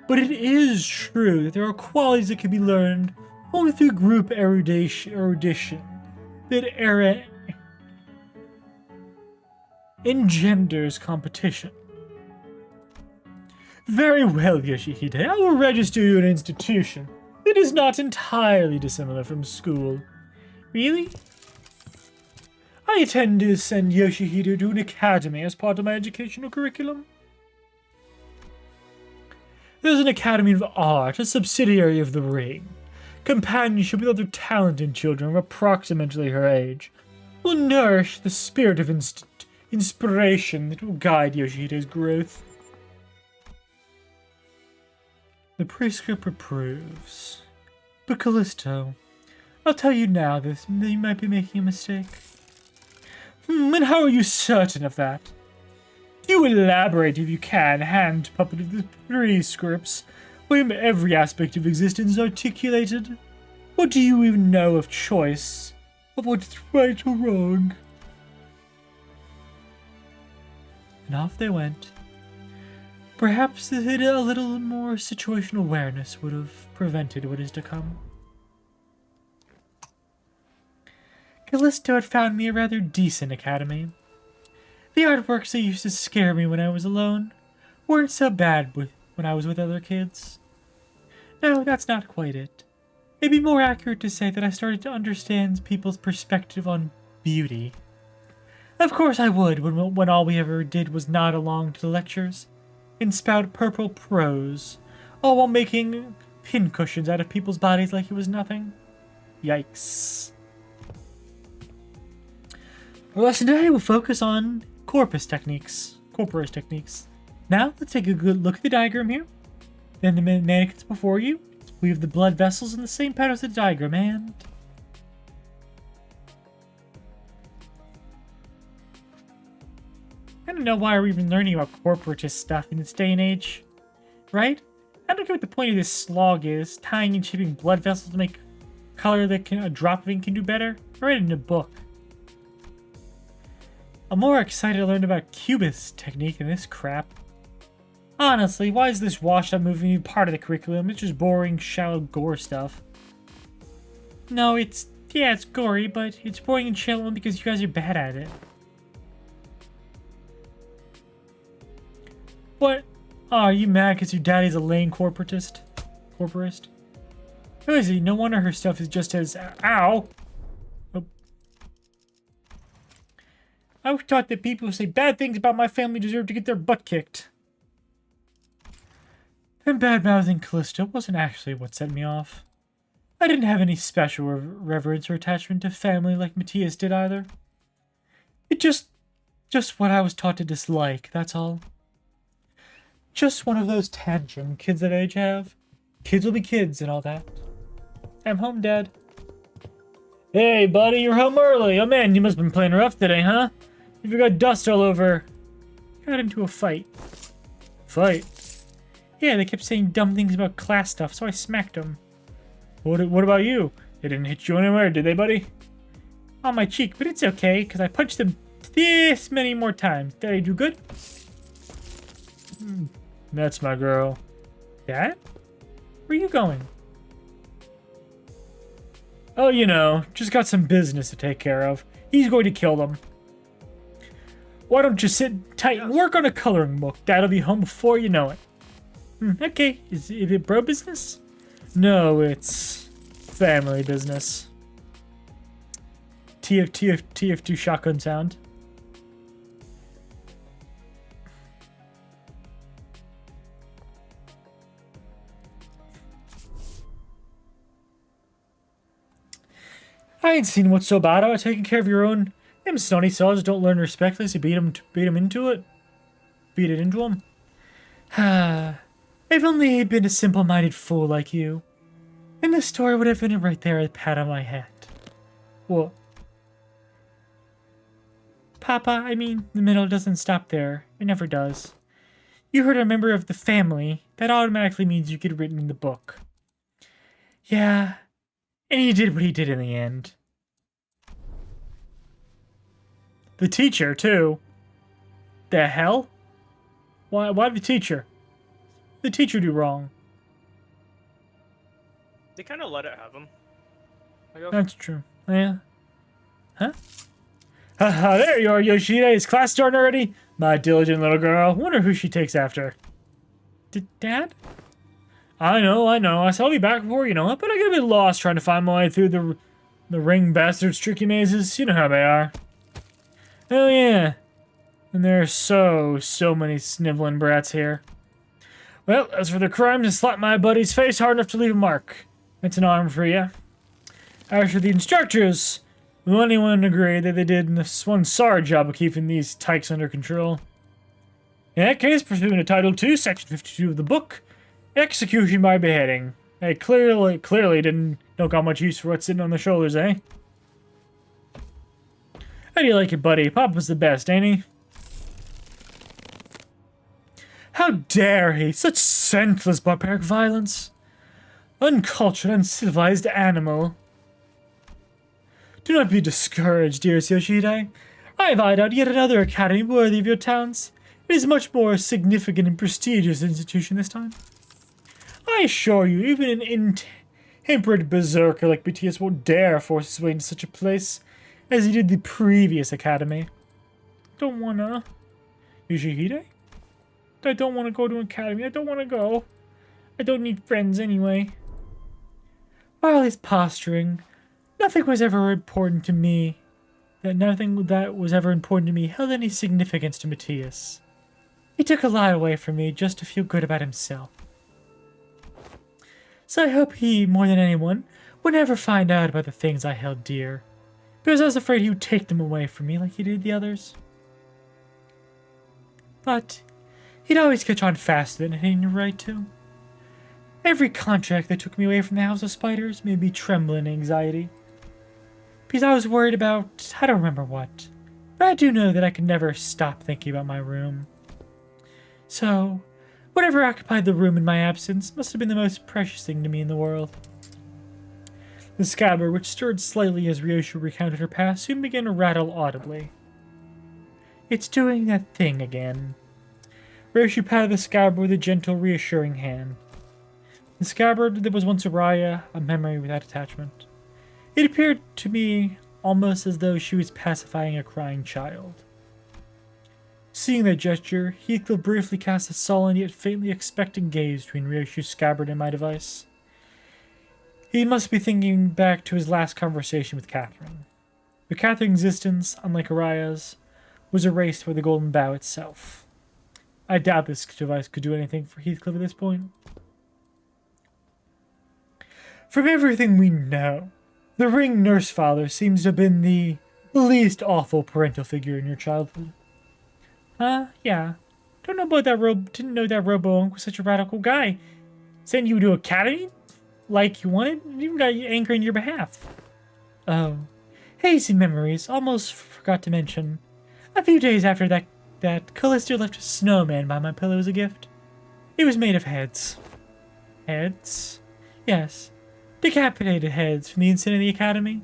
But it is true that there are qualities that can be learned only through group erudition that engenders competition. Very well, Yoshihide. I will register you in an institution that is not entirely dissimilar from school. Really? I intend to send Yoshihide to an academy as part of my educational curriculum. There's an Academy of Art, a subsidiary of the Ring. Companionship with other talented children of approximately her age will nourish the spirit of inspiration that will guide Yoshihide's growth. The prescript approves. But Callisto, I'll tell you now that you might be making a mistake. And how are you certain of that? Do elaborate if you can, hand puppet of the prescripts, wherein every aspect of existence is articulated. What do you even know of choice, of what's right or wrong? And off they went. Perhaps a little more situational awareness would have prevented what is to come. Callisto had found me a rather decent academy. The artworks that used to scare me when I was alone weren't so bad when I was with other kids. No, that's not quite it. It'd be more accurate to say that I started to understand people's perspective on beauty. Of course I would when all we ever did was nod along to the lectures and spout purple prose, all while making pincushions out of people's bodies like it was nothing. Yikes. Our lesson today will focus on corpus techniques. Now, let's take a good look at the diagram here. Then the mannequins before you. We have the blood vessels in the same pattern as the diagram, and... I don't know why we're even learning about corporatist stuff in this day and age. Right? I don't get what the point of this slog is. Tying and shipping blood vessels to make color that a drop of ink can do better. I read it in a book. I'm more excited to learn about cubist technique than this crap. Honestly, why is this washed-up movie even part of the curriculum? It's just boring, shallow gore stuff. No, it's gory, but it's boring and shallow because you guys are bad at it. Oh, are you mad because your daddy's a lame corporatist? Corporist? Who is he? No wonder her stuff is just as... Ow! Oh. I was taught that people who say bad things about my family deserve to get their butt kicked. And bad-mouthing Callisto wasn't actually what set me off. I didn't have any special reverence or attachment to family like Matthias did either. It just what I was taught to dislike, that's all. Just one of those tantrum kids that age have. Kids will be kids and all that. I'm home, Dad. Hey, buddy, you're home early. Oh, man, you must have been playing rough today, huh? You got dust all over. Got into a fight. Fight? Yeah, they kept saying dumb things about class stuff, so I smacked them. What about you? They didn't hit you anywhere, did they, buddy? On my cheek, but it's okay, because I punched them this many more times. Did I do good? That's my girl. Dad? Where are you going? Oh, you know, just got some business to take care of. He's going to kill them. Why don't you sit tight and work on a coloring book? Dad'll be home before you know it. Okay, is it bro business? No, it's family business. TF2 shotgun sound. I ain't seen what's so bad about taking care of your own. Them snotty saws don't learn respect unless you beat them into it. Beat it into them. If only he'd been a simple-minded fool like you. And the story would have been right there at the pat on my head. What? Papa, I mean, the middle doesn't stop there. It never does. You heard a member of the family. That automatically means you get written in the book. Yeah. And he did what he did in the end. The teacher, too. The hell? Why the teacher? The teacher do wrong? They kind of let it have him. That's true. Yeah. Huh? Haha, there you are, Yoshida. Is class starting already? My diligent little girl. Wonder who she takes after. Dad? I know. I saw you back before, you know it, but I get a bit lost trying to find my way through the ring bastards' tricky mazes. You know how they are. Oh, yeah. And there are so many sniveling brats here. Well, as for the crime to slap my buddy's face hard enough to leave a mark, that's an honor for you. As for the instructors, will anyone agree that they did this one sorry job of keeping these tykes under control? In that case, pursuant to Title 2, Section 52 of the book, execution by beheading. They clearly don't got much use for what's sitting on their shoulders, eh? How do you like it, buddy? Papa's the best, ain't he? How dare he? Such senseless barbaric violence. Uncultured, uncivilized animal. Do not be discouraged, dearest Yoshida. I have eyed out yet another academy worthy of your talents. It is a much more significant and prestigious institution this time. I assure you, even an intemperate berserker like Matthias won't dare force his way into such a place as he did the previous academy. Don't wanna... Yoshihide? I don't want to go to an academy. I don't want to go. I don't need friends anyway. While he's posturing, nothing was ever important to me. Nothing that was ever important to me held any significance to Matthias. He took a lot away from me just to feel good about himself. So I hope he, more than anyone, would never find out about the things I held dear, because I was afraid he would take them away from me like he did the others. But he'd always catch on faster than it had any right to. Every contract that took me away from the House of Spiders made me tremble in anxiety. Because I was worried about, I don't remember what, but I do know that I could never stop thinking about my room. So, whatever occupied the room in my absence must have been the most precious thing to me in the world. The scabbard, which stirred slightly as Ryoshu recounted her past, soon began to rattle audibly. It's doing that thing again. Ryoshu patted the scabbard with a gentle, reassuring hand. The scabbard that was once Araya, a memory without attachment. It appeared to me almost as though she was pacifying a crying child. Seeing that gesture, Heathcliff briefly cast a sullen yet faintly expectant gaze between Ryoshu's scabbard and my device. He must be thinking back to his last conversation with Catherine. But Catherine's existence, unlike Araya's, was erased by the golden bow itself. I doubt this device could do anything for Heathcliff at this point. From everything we know, the ring nurse father seems to have been the least awful parental figure in your childhood. Yeah. Don't know about that didn't know that Robo-Unc was such a radical guy. Sent you to academy? Like you wanted? Even got you angry in your behalf. Oh. Hazy memories. Almost forgot to mention. A few days after that Callisto left a snowman by my pillow as a gift. It was made of heads. Heads? Yes. Decapitated heads from the incident in the academy.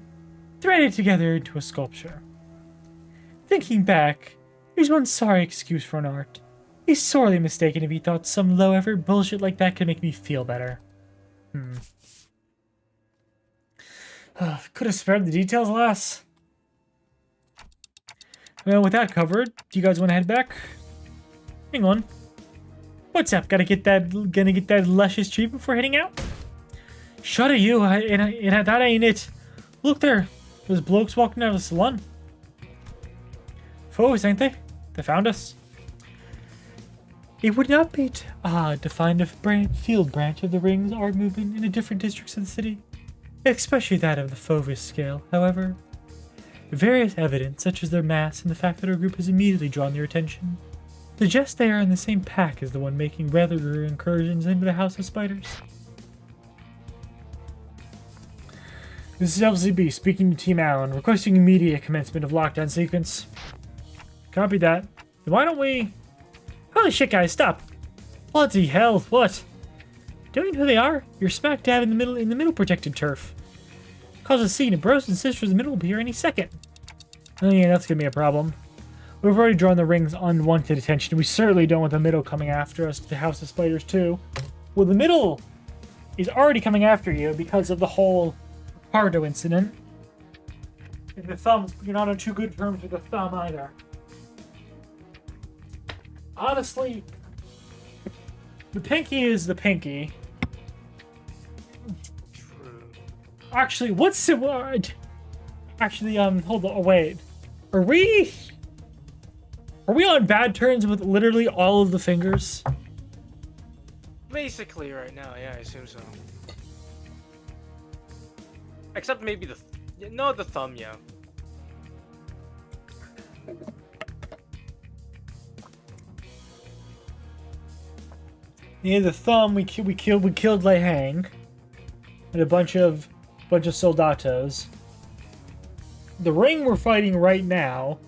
Threaded together into a sculpture. Thinking back, it was one sorry excuse for an art. He's sorely mistaken if he thought some low-effort bullshit like that could make me feel better. Could have spared the details, alas. Well, with that covered, do you guys want to head back? Hang on. What's up? Gonna get that luscious treat before heading out? Shut at you, that ain't it. Look there. Those blokes walking out of the salon. Foes, ain't they? They found us. It would not be odd to find a field branch of the Ring's art movement in a different districts of the city, especially that of the Fauvis scale. However, various evidence, such as their mass and the fact that our group has immediately drawn their attention, suggests they are in the same pack as the one making regular incursions into the House of Spiders. This is LCB speaking to Team Allen, requesting immediate commencement of lockdown sequence. Copy that. Then why don't we... Holy shit, guys, stop! Bloody hell, what? Don't you know who they are? You're smack dab in the middle protected turf. Cause a scene, and bros and sisters in the middle will be here any second. Oh yeah, that's gonna be a problem. We've already drawn the Ring's unwanted attention. We certainly don't want the middle coming after us to the House of Spiders too. Well, the middle is already coming after you because of the whole Ricardo incident. And the thumbs, you're not on too good terms with the thumb either. Honestly, the pinky is the pinky. True. Actually, what's the word? Actually, hold on, wait. Are we on bad terms with literally all of the fingers? Basically, right now, yeah, I assume so. Except maybe the thumb, yeah. Yeah, the thumb we killed Lei Hang and a bunch of soldatos. The Ring we're fighting right now.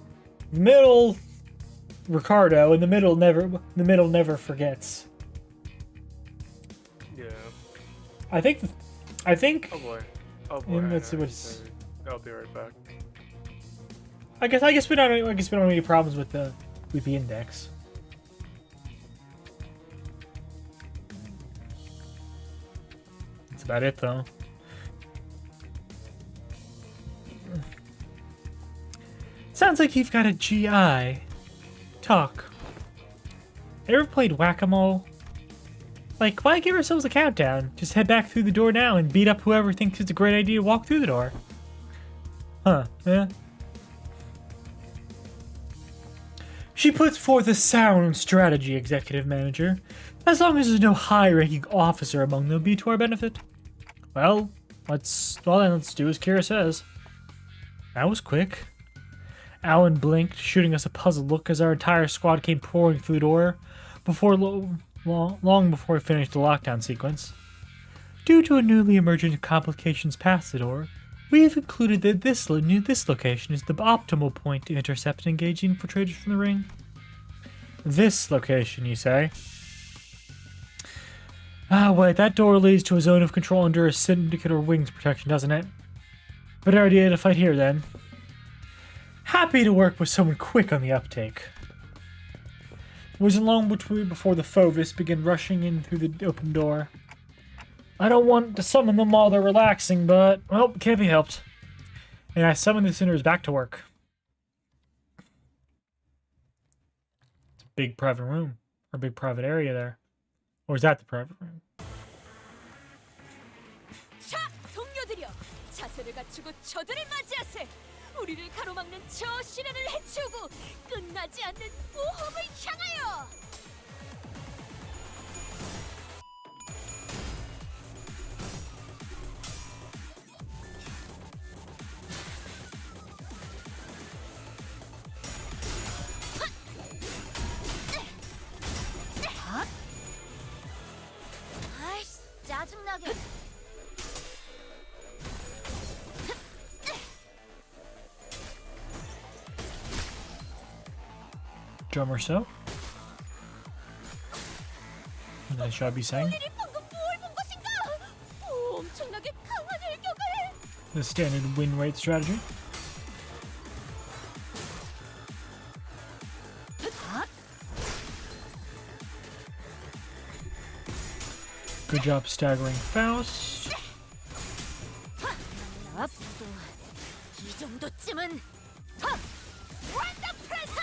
The middle, Ricardo, and the middle never forgets. Yeah. I think. Oh boy. Oh boy. Let's see what's. I'll be right back. I guess we don't have any problems with the index. That's about it, though. Sounds like you've got a GI. Talk. Ever played whack-a-mole? Like, why give ourselves a countdown? Just head back through the door now and beat up whoever thinks it's a great idea to walk through the door. Huh, yeah. She puts forth a sound strategy, Executive Manager. As long as there's no high-ranking officer among them, be to our benefit. Well, let's do as Kira says. That was quick. Alan blinked, shooting us a puzzled look as our entire squad came pouring through the door, long before we finished the lockdown sequence. Due to a newly emergent complications past the door, we have concluded that this location is the optimal point to intercept and engage infiltrators from the Ring. This location, you say? Ah, wait, that door leads to a zone of control under a syndicate or Wings protection, doesn't it? Better idea to fight here, then. Happy to work with someone quick on the uptake. It wasn't long before the Fauvis began rushing in through the open door. I don't want to summon them while they're relaxing, but, well, can't be helped. And I summoned the sinners back to work. big private room or big private area there. Or is that the private room? 자, 동료들이여, 자세를 갖추고 저들을 맞이하세. 우리를 가로막는 저 시련을 해치우고 끝나지 않는 모험을 향하여. 아이씨, 짜증나게. Drum or so. Nice job, you saying. 우리들이 방금 뭘 본 것인가? 엄청나게 강한 일격을. The standard win rate strategy. Good job staggering Faust. 이 정도쯤은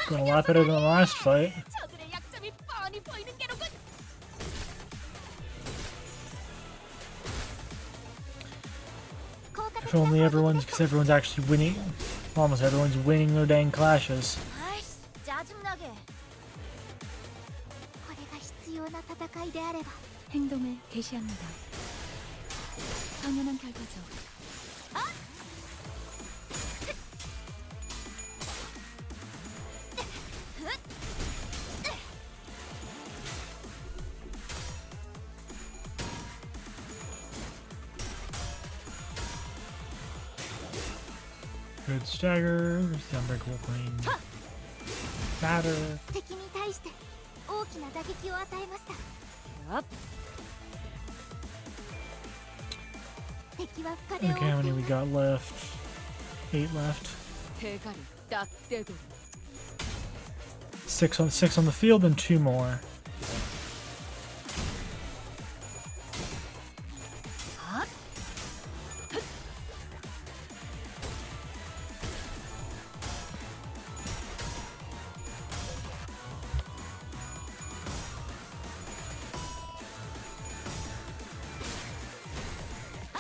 Going a lot better than the last fight. 저들의 약점이 뻔히 보이는 게로군. If only everyone's actually winning. Almost everyone's winning their dang clashes. 아이씨, 짜증나게. これが必要な戦いであれば 행동을 개시합니다. 당연한 결과죠. Good stagger. The unbreakable plane. Batter. 敵に対して大きな打撃を与えました。敵は深手を Okay, how 負って many い we ます。 got left? 8 left. 대가리 딱 떼고. 6 on the field and 2 more.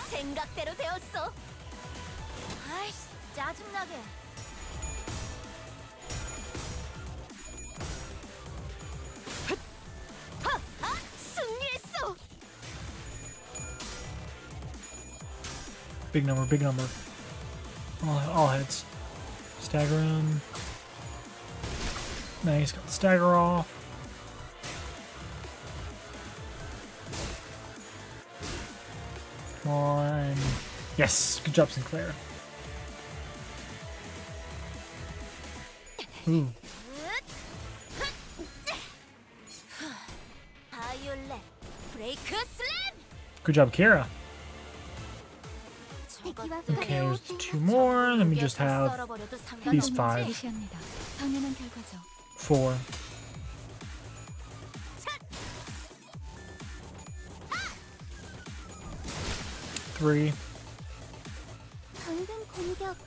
생각대로 되었어. 아이씨, 짜증나게. 승리했어. Big number, big number. All hits. Stagger him. Nice, got the stagger off. Come on. Yes, good job, Sinclair. Ooh. 바이올렛 브레이크 슬램. Good job, Kira. 敵は深 Okay, 手を負 there's ってい two ます more. Let me just have 썰어버려도 these 상관없지. five. 개시합니다. 당연한 결과죠. 4. Three. 방금 공격.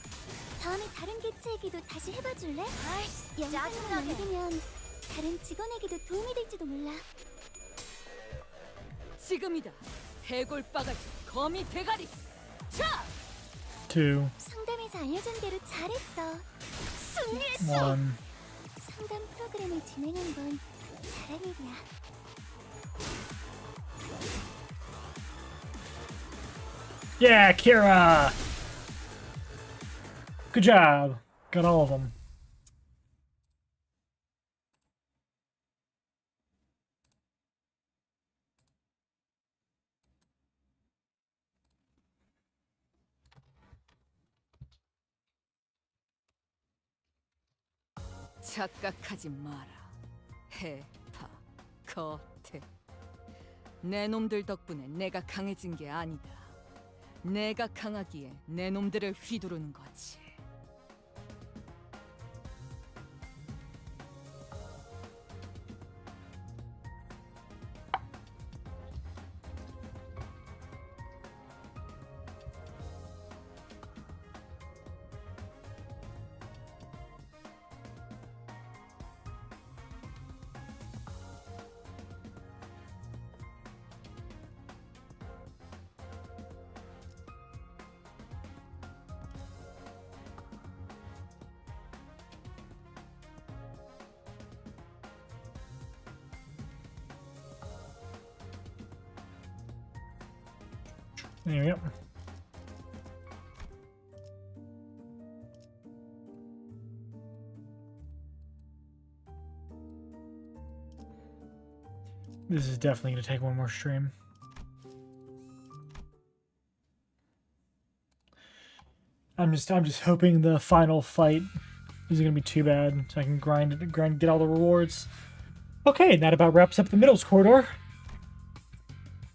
다음에 다른 개체에게도 다시 해봐줄래? 아이씨, 영상을 짜증나게. 만들면 다른 직원에게도 도움이 될지도 몰라. 지금이다. 해골바가지 거미 대가리. 자, 2. 상담에서 알려준 대로 잘했어. 승리했어. 1. 상담 프로그램을 진행한 건 잘한 일이야. Yeah, Kira! Good job. Got all of them. 착각하지 마라. 해파 거태. 내 놈들 덕분에 내가 강해진 게 아니다. 내가 강하기에 내 놈들을 휘두르는 거지. There we go. This is definitely going to take one more stream. I'm just hoping the final fight isn't going to be too bad, so I can grind, get all the rewards. Okay, that about wraps up the middles corridor.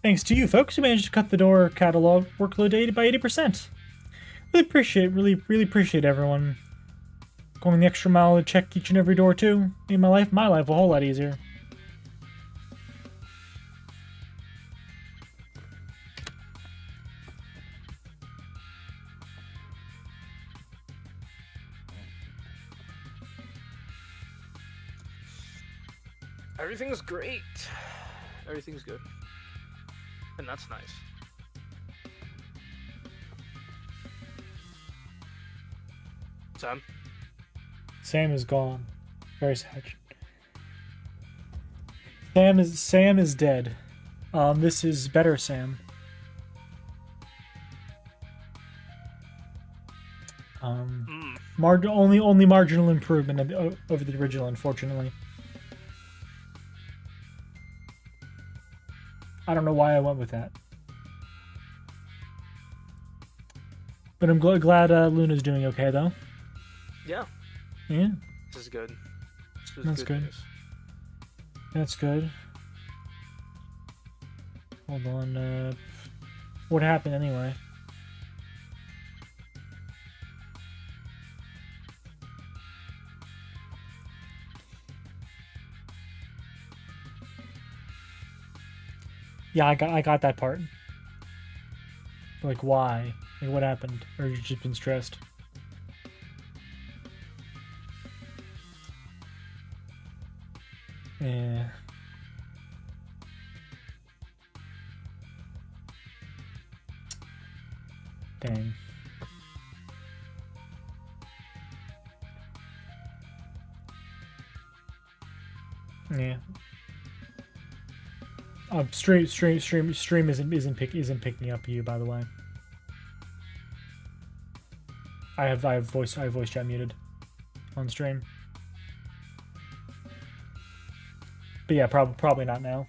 Thanks to you folks who managed to cut the door catalog workload by 80%. Really appreciate everyone going the extra mile to check each and every door too. Made my life a whole lot easier. Everything's great. Everything's good. And that's nice. Sam? Sam is gone. Very sad. Sam is dead. This is better Sam. Only marginal improvement over the original, unfortunately. I don't know why I went with that. But I'm glad Luna's doing okay, though. Yeah. Yeah. This is good. That's good. News. That's good. Hold on. What happened anyway? Yeah, I got that part. Like, why? Like, what happened? Or you just been stressed? Yeah. Dang. Yeah. Stream isn't picking up you, by the way. I have voice chat muted on stream. But yeah, probably not now.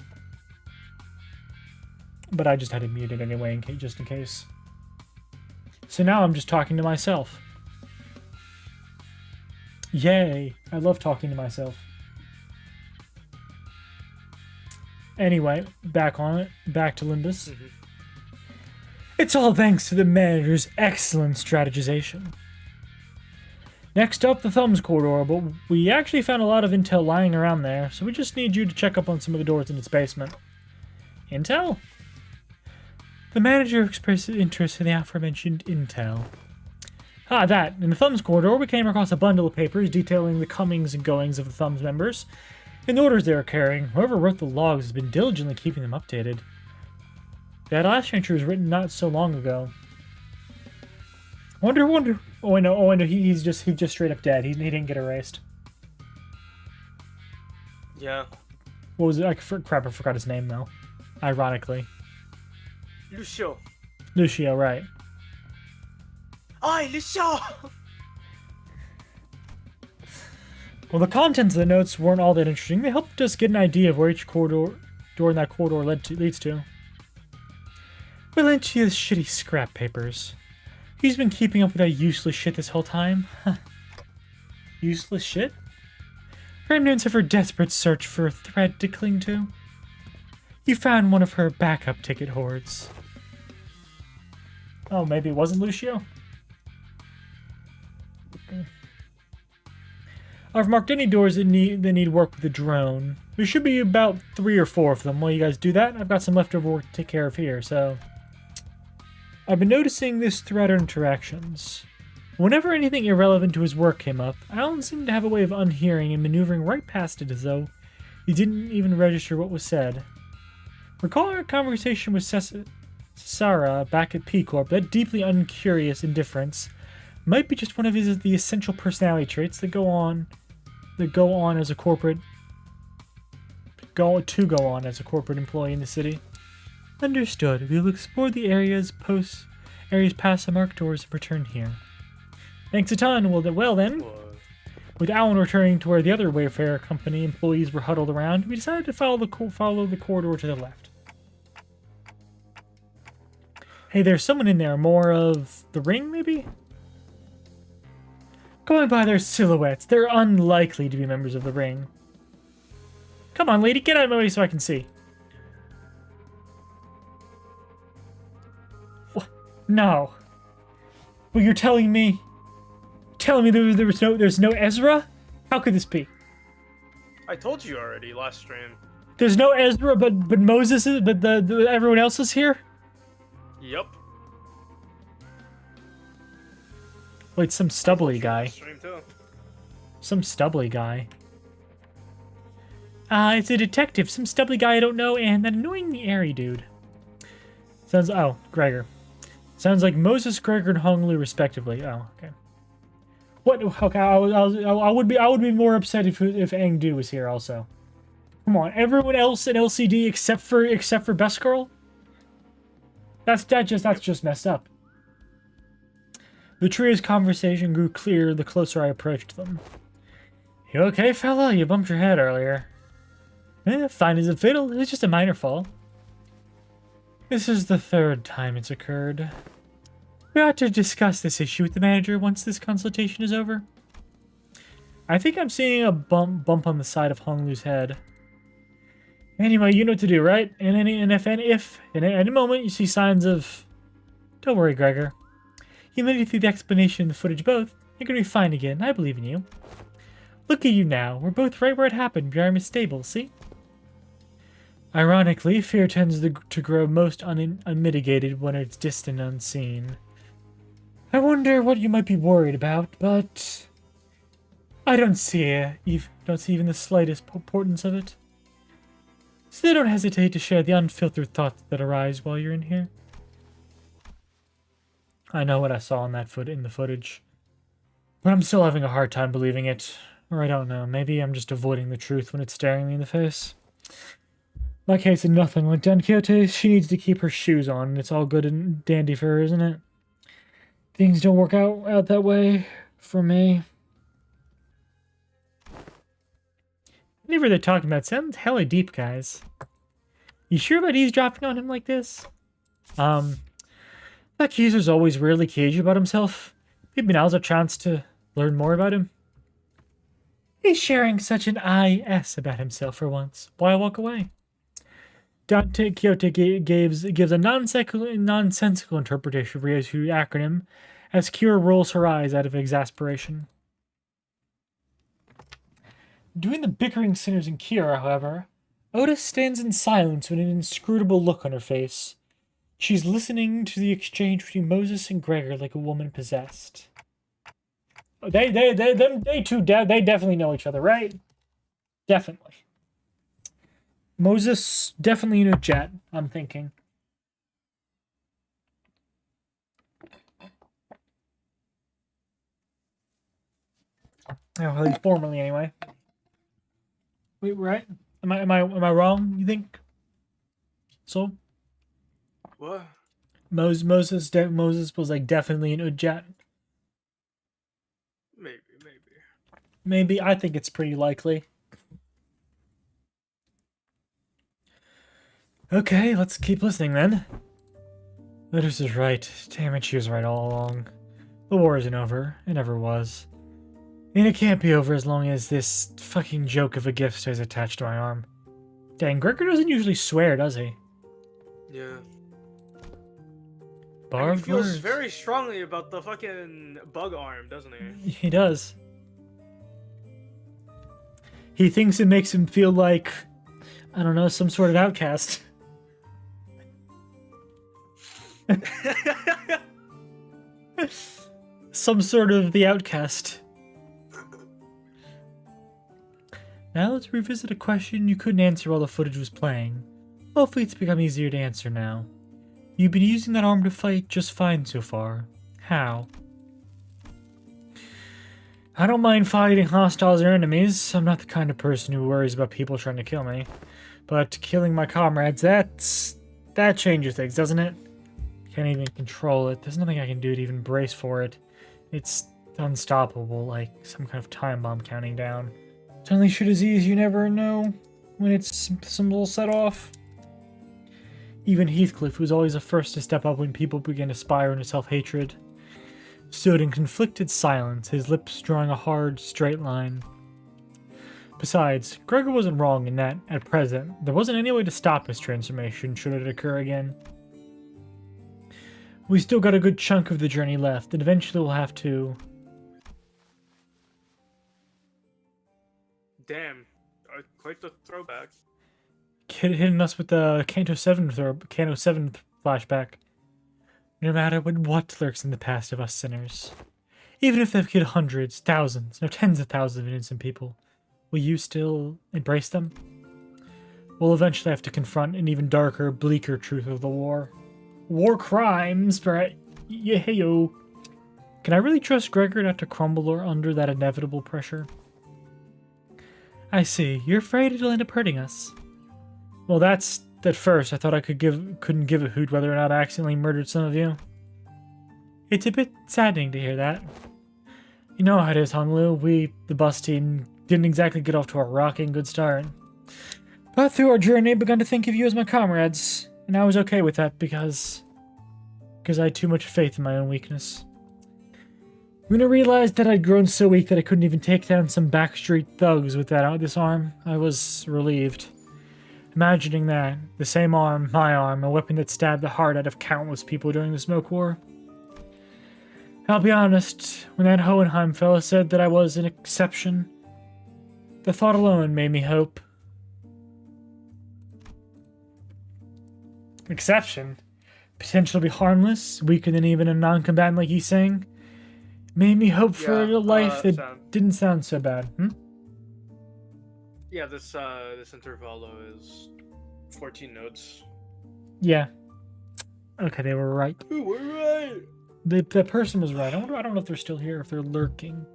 But I just had it muted anyway, just in case. So now I'm just talking to myself. Yay! I love talking to myself. Anyway, back on it. Back to Limbus. Mm-hmm. It's all thanks to the manager's excellent strategization. Next up, the Thumbs Corridor, but we actually found a lot of intel lying around there, so we just need you to check up on some of the doors in its basement. Intel? The manager expressed interest in the aforementioned intel. That. In the Thumbs Corridor, we came across a bundle of papers detailing the comings and goings of the Thumbs members, and the orders they are carrying. Whoever wrote the logs has been diligently keeping them updated. That last entry was written not so long ago. Wonder. Oh, I know. He's just straight up dead. He didn't get erased. Yeah. What was it? Crap, I forgot his name though. Ironically. Lucio, right. Aye, Lucio! Well, the contents of the notes weren't all that interesting. They helped us get an idea of where each door in that corridor leads to. We'll lend you his shitty scrap papers. He's been keeping up with that useless shit this whole time. Huh. Useless shit? Remnants of her desperate search for a thread to cling to. You found one of her backup ticket hoards. Oh, maybe it wasn't Lucio? Okay. I've marked any doors that need work with the drone. There should be about 3 or 4 of them. While you guys do that, I've got some leftover work to take care of here, so... I've been noticing this throughout our interactions. Whenever anything irrelevant to his work came up, Alan seemed to have a way of unhearing and maneuvering right past it as though he didn't even register what was said. Recalling our conversation with Sarah back at P-Corp, that deeply uncurious indifference might be just one of the essential personality traits that go on as a corporate employee in the city. Understood. We will explore the areas past the marked doors and return here. Thanks a ton. Well then, with Alan returning to where the other Wayfarer Company employees were huddled around, we decided to follow the corridor to the left. Hey, there's someone in there. More of the ring, maybe? Going by their silhouettes, they're unlikely to be members of the ring. Come on, lady, get out of my way so I can see. What? No. Well, you're telling me there's no Ezra? How could this be? I told you already last stream. There's no Ezra, but Moses is, but everyone else is here? Yep. Wait, some stubbly guy. Stream too. Some stubbly guy. It's a detective. Some stubbly guy I don't know, and that annoying Airy dude. Oh, Gregor. Sounds like Moses, Gregor, and Honglu respectively. Oh, okay. What? Okay, I would be more upset if Angdu was here also. Come on, everyone else in LCD except for Best Girl. That's just messed up. The trio's conversation grew clearer the closer I approached them. You okay, fella? You bumped your head earlier. Fine as a fiddle. It was just a minor fall. This is the third time it's occurred. We ought to discuss this issue with the manager once this consultation is over. I think I'm seeing a bump on the side of Honglu's head. Anyway, you know what to do, right? And if in any moment you see signs of... Don't worry, Gregor. You made it through the explanation and the footage both. You're gonna be fine again. I believe in you. Look at you now. We're both right where it happened. Behind is stable, see? Ironically, fear tends to grow most unmitigated when it's distant and unseen. I wonder what you might be worried about, but... I don't see even the slightest importance of it. So don't hesitate to share the unfiltered thoughts that arise while you're in here. I know what I saw in the footage, but I'm still having a hard time believing it. Or I don't know, maybe I'm just avoiding the truth when it's staring me in the face. My case is nothing like Don Quixote's. She needs to keep her shoes on, and it's all good and dandy for her, isn't it? Things don't work out that way for me. Whatever they're talking about sounds hella deep, guys. You sure about eavesdropping on him like this? That accuser's always weirdly cagey about himself. Maybe now's a chance to learn more about him. He's sharing such an IS about himself for once. Why walk away? Dante Quixote gives a nonsensical interpretation of Rio's acronym as Kira rolls her eyes out of exasperation. Between the bickering sinners and Kira, however, Otis stands in silence with an inscrutable look on her face. She's listening to the exchange between Moses and Gregor like a woman possessed. They definitely know each other, right? Definitely. Moses definitely in a jet, I'm thinking. Oh, at least formally, anyway. Wait, right? Am I wrong? You think? So? What? Moses was like definitely in Ujjat. Maybe. I think it's pretty likely. Okay, let's keep listening then. Otis is right. Damn it, she was right all along. The war isn't over. It never was. And it can't be over as long as this fucking joke of a gift stays attached to my arm. Dang, Gregor doesn't usually swear, does he? Yeah. Barbed he feels words. very strongly about the fucking bug arm, doesn't he? He does. He thinks it makes him feel like, I don't know, some sort of outcast. Some sort of the outcast. Now let's revisit a question you couldn't answer while the footage was playing. Hopefully it's become easier to answer now. You've been using that arm to fight just fine so far. How? I don't mind fighting hostiles or enemies. I'm not the kind of person who worries about people trying to kill me. But killing my comrades, that's That changes things, doesn't it? Can't even control it. There's nothing I can do to even brace for it. It's unstoppable, like some kind of time bomb counting down. Suddenly shit is easy, you never know when it's some little set off. Even Heathcliff, who was always the first to step up when people began to spiral into self-hatred, stood in conflicted silence, his lips drawing a hard, straight line. Besides, Gregor wasn't wrong in that, at present, there wasn't any way to stop his transformation should it occur again. We still got a good chunk of the journey left, and eventually we'll have to... Damn, quite the throwback. Hitting us with the Canto 7 flashback. No matter what lurks in the past of us sinners. Even if they've killed hundreds, thousands, no tens of thousands of innocent people, will you still embrace them? We'll eventually have to confront an even darker, bleaker truth of the war. War crimes, perhaps. Yeah, yo. Can I really trust Gregor not to crumble or under that inevitable pressure? I see. You're afraid it'll end up hurting us. Well, that's... At first, I thought I couldn't give a hoot whether or not I accidentally murdered some of you. It's a bit saddening to hear that. You know how it is, Honglu. We, the bus team, didn't exactly get off to a rocking good start. But through our journey, I began to think of you as my comrades, and I was okay with that because I had too much faith in my own weakness. When I realized that I'd grown so weak that I couldn't even take down some backstreet thugs with this arm, I was relieved. Imagining that, the same arm, my arm, a weapon that stabbed the heart out of countless people during the Smoke War. I'll be honest, when that Hohenheim fella said that I was an exception, the thought alone made me hope. Exception? Potentially be harmless, weaker than even a non-combatant like you saying? Made me hope for a life that didn't sound so bad, Yeah, this intervallo is 14 notes. Yeah. Okay, they were right. Ooh, we're right. The person was right. I don't know if they're still here, if they're lurking.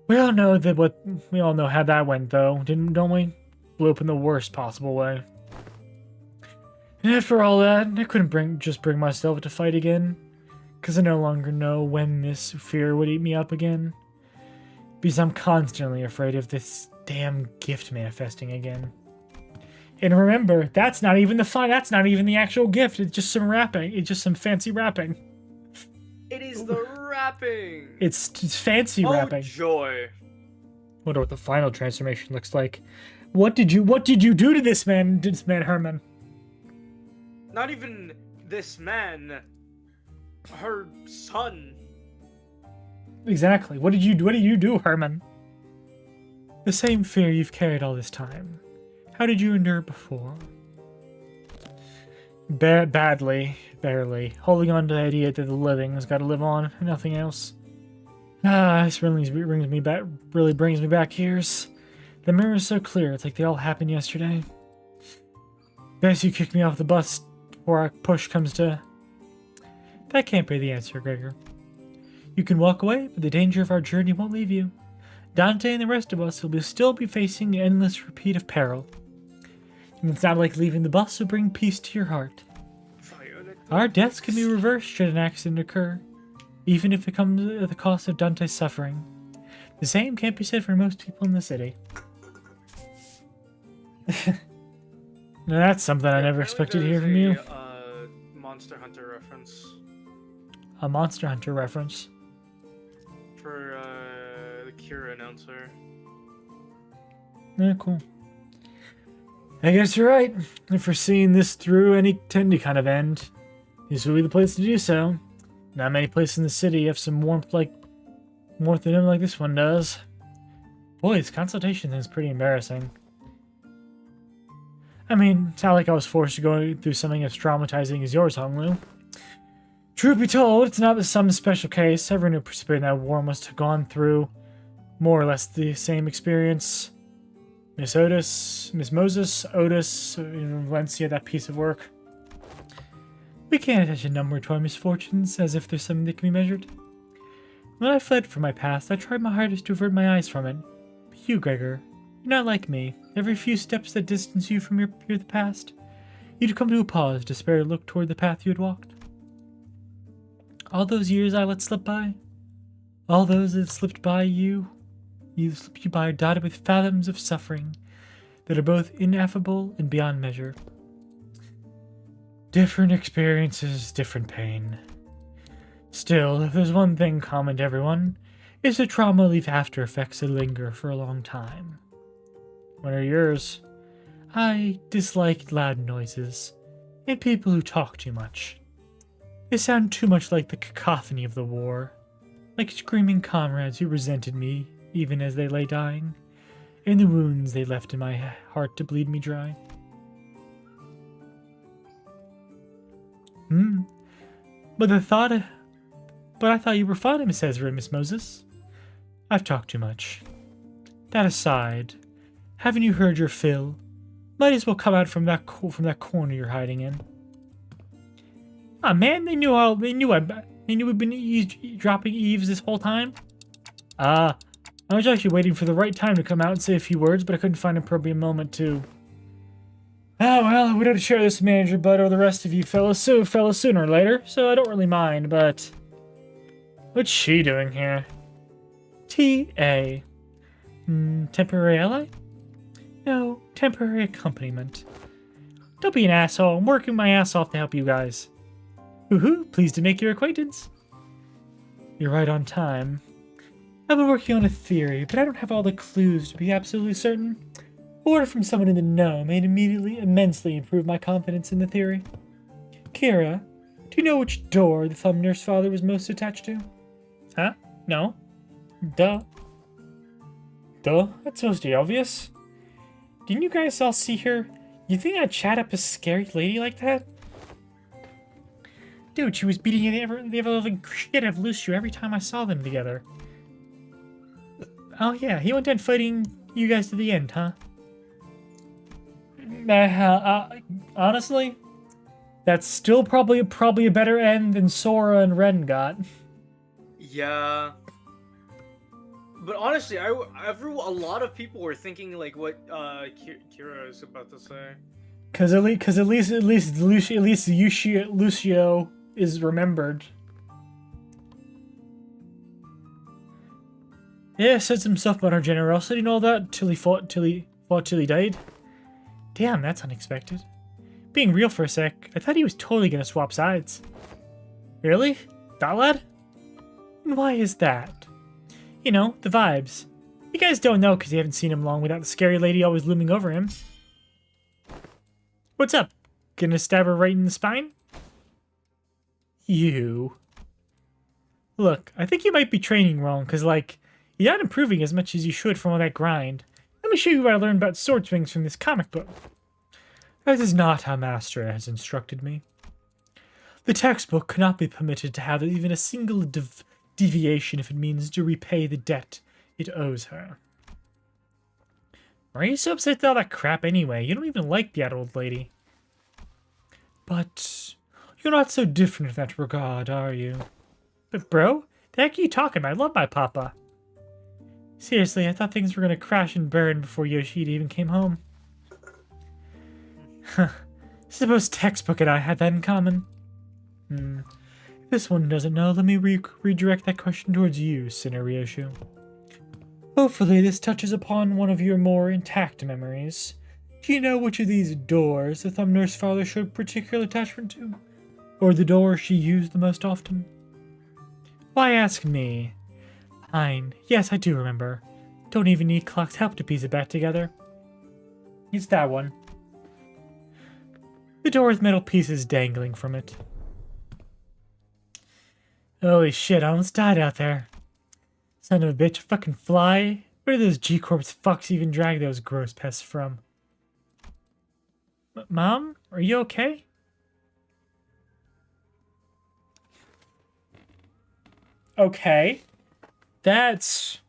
We all know how that went, though, don't we? Blew up in the worst possible way. And after all that, I couldn't just bring myself to fight again, because I no longer know when this fear would eat me up again. Because I'm constantly afraid of this damn gift manifesting again. And remember, that's not even that's not even the actual gift. It's just some wrapping. It's just some fancy wrapping. It is the wrapping. It's fancy wrapping. Oh joy! Wonder what the final transformation looks like. What did you do to this man, Herman? Not even this man. Her son. Exactly. What did you do, Herman? The same fear you've carried all this time. How did you endure before? Badly. Barely. Holding on to the idea that the living has got to live on, and nothing else. This really brings me back years. The mirror is so clear, it's like they all happened yesterday. Best you kick me off the bus before our push comes to... That can't be the answer, Gregor. You can walk away, but the danger of our journey won't leave you. Dante and the rest of us will still be facing an endless repeat of peril. And it's not like leaving the bus will bring peace to your heart. Our deaths can be reversed should an accident occur, even if it comes at the cost of Dante's suffering. The same can't be said for most people in the city. Now that's something I never expected to hear from you. Monster Hunter reference. A Monster Hunter reference. For the Kira announcer. Yeah, cool. I guess you're right. If we're seeing this through any kind of end, this will be the place to do so. Not many places in the city have some warmth in them like this one does. Boy, this consultation is pretty embarrassing. I mean, it's not like I was forced to go through something as traumatizing as yours, Honglu. Truth be told, it's not some special case. Everyone who participated in that war must have gone through more or less the same experience. Miss Moses, Otis, Valencia, that piece of work. We can't attach a number to our misfortunes as if there's something that can be measured. When I fled from my past, I tried my hardest to avert my eyes from it. But you, Gregor, you're not like me. Every few steps that distance you from the past, You'd come to a pause, despair look toward the path you had walked. All those years I let slip by, all those that slipped by you slipped you by dotted with fathoms of suffering that are both ineffable and beyond measure. Different experiences, different pain. Still, if there's one thing common to everyone, it's that trauma leave after effects that linger for a long time. What are yours? I dislike loud noises and people who talk too much. They sound too much like the cacophony of the war, like screaming comrades who resented me even as they lay dying, and the wounds they left in my heart to bleed me dry. But I thought you were fond of Miss Ezra, Miss Moses. I've talked too much. That aside, haven't you heard your fill? Might as well come out from that corner you're hiding in. Ah, man, they knew we'd been dropping eaves this whole time. I was actually waiting for the right time to come out and say a few words, but I couldn't find an appropriate moment to. Oh well, we don't share this manager, but or the rest of you fellas sooner or later, so I don't really mind. But what's she doing here? T.A. Temporary ally? No, temporary accompaniment. Don't be an asshole. I'm working my ass off to help you guys. Woohoo! Pleased to make your acquaintance. You're right on time. I've been working on a theory, but I don't have all the clues to be absolutely certain. Order from someone in the know may immensely improve my confidence in the theory. Kira, do you know which door the thumb nurse father was most attached to? Huh? No. Duh. That's mostly obvious. Didn't you guys all see her? You think I'd chat up a scary lady like that? Dude, she was beating the ever-loving shit out of Lucio every time I saw them together. Oh yeah, he went down fighting you guys to the end, huh? Honestly, that's still probably a better end than Sora and Ren got. Yeah. But honestly, a lot of people were thinking like what Kira is about to say. Cause at least Lucio is remembered. Yeah, said some stuff about her generosity and all that till he died. Damn, that's unexpected. Being real for a sec, I thought he was totally gonna swap sides. Really? That lad? And why is that? You know, the vibes. You guys don't know because you haven't seen him long without the scary lady always looming over him. What's up? Gonna stab her right in the spine? You. Look, I think you might be training wrong, because, like, you're not improving as much as you should from all that grind. Let me show you what I learned about sword swings from this comic book. That is not how Master has instructed me. The textbook cannot be permitted to have even a single deviation if it means to repay the debt it owes her. Why are you so upset with all that crap anyway? You don't even like the old lady. But you're not so different in that regard, are you? But bro, the heck are you talking about? I love my papa. Seriously, I thought things were gonna crash and burn before Yoshida even came home. Huh. Suppose textbook and I had that in common. If this one doesn't know, let me redirect that question towards you, Sinner Ryoshu. Hopefully this touches upon one of your more intact memories. Do you know which of these doors the Thumb Nurse father showed particular attachment to? Or the door she used the most often? Why ask me? Fine. Yes, I do remember. Don't even need Clock's help to piece it back together. It's that one. The door with metal pieces dangling from it. Holy shit, I almost died out there. Son of a bitch, a fucking fly? Where do those G-Corps fucks even drag those gross pests from? Mom? Are you okay? Okay. That's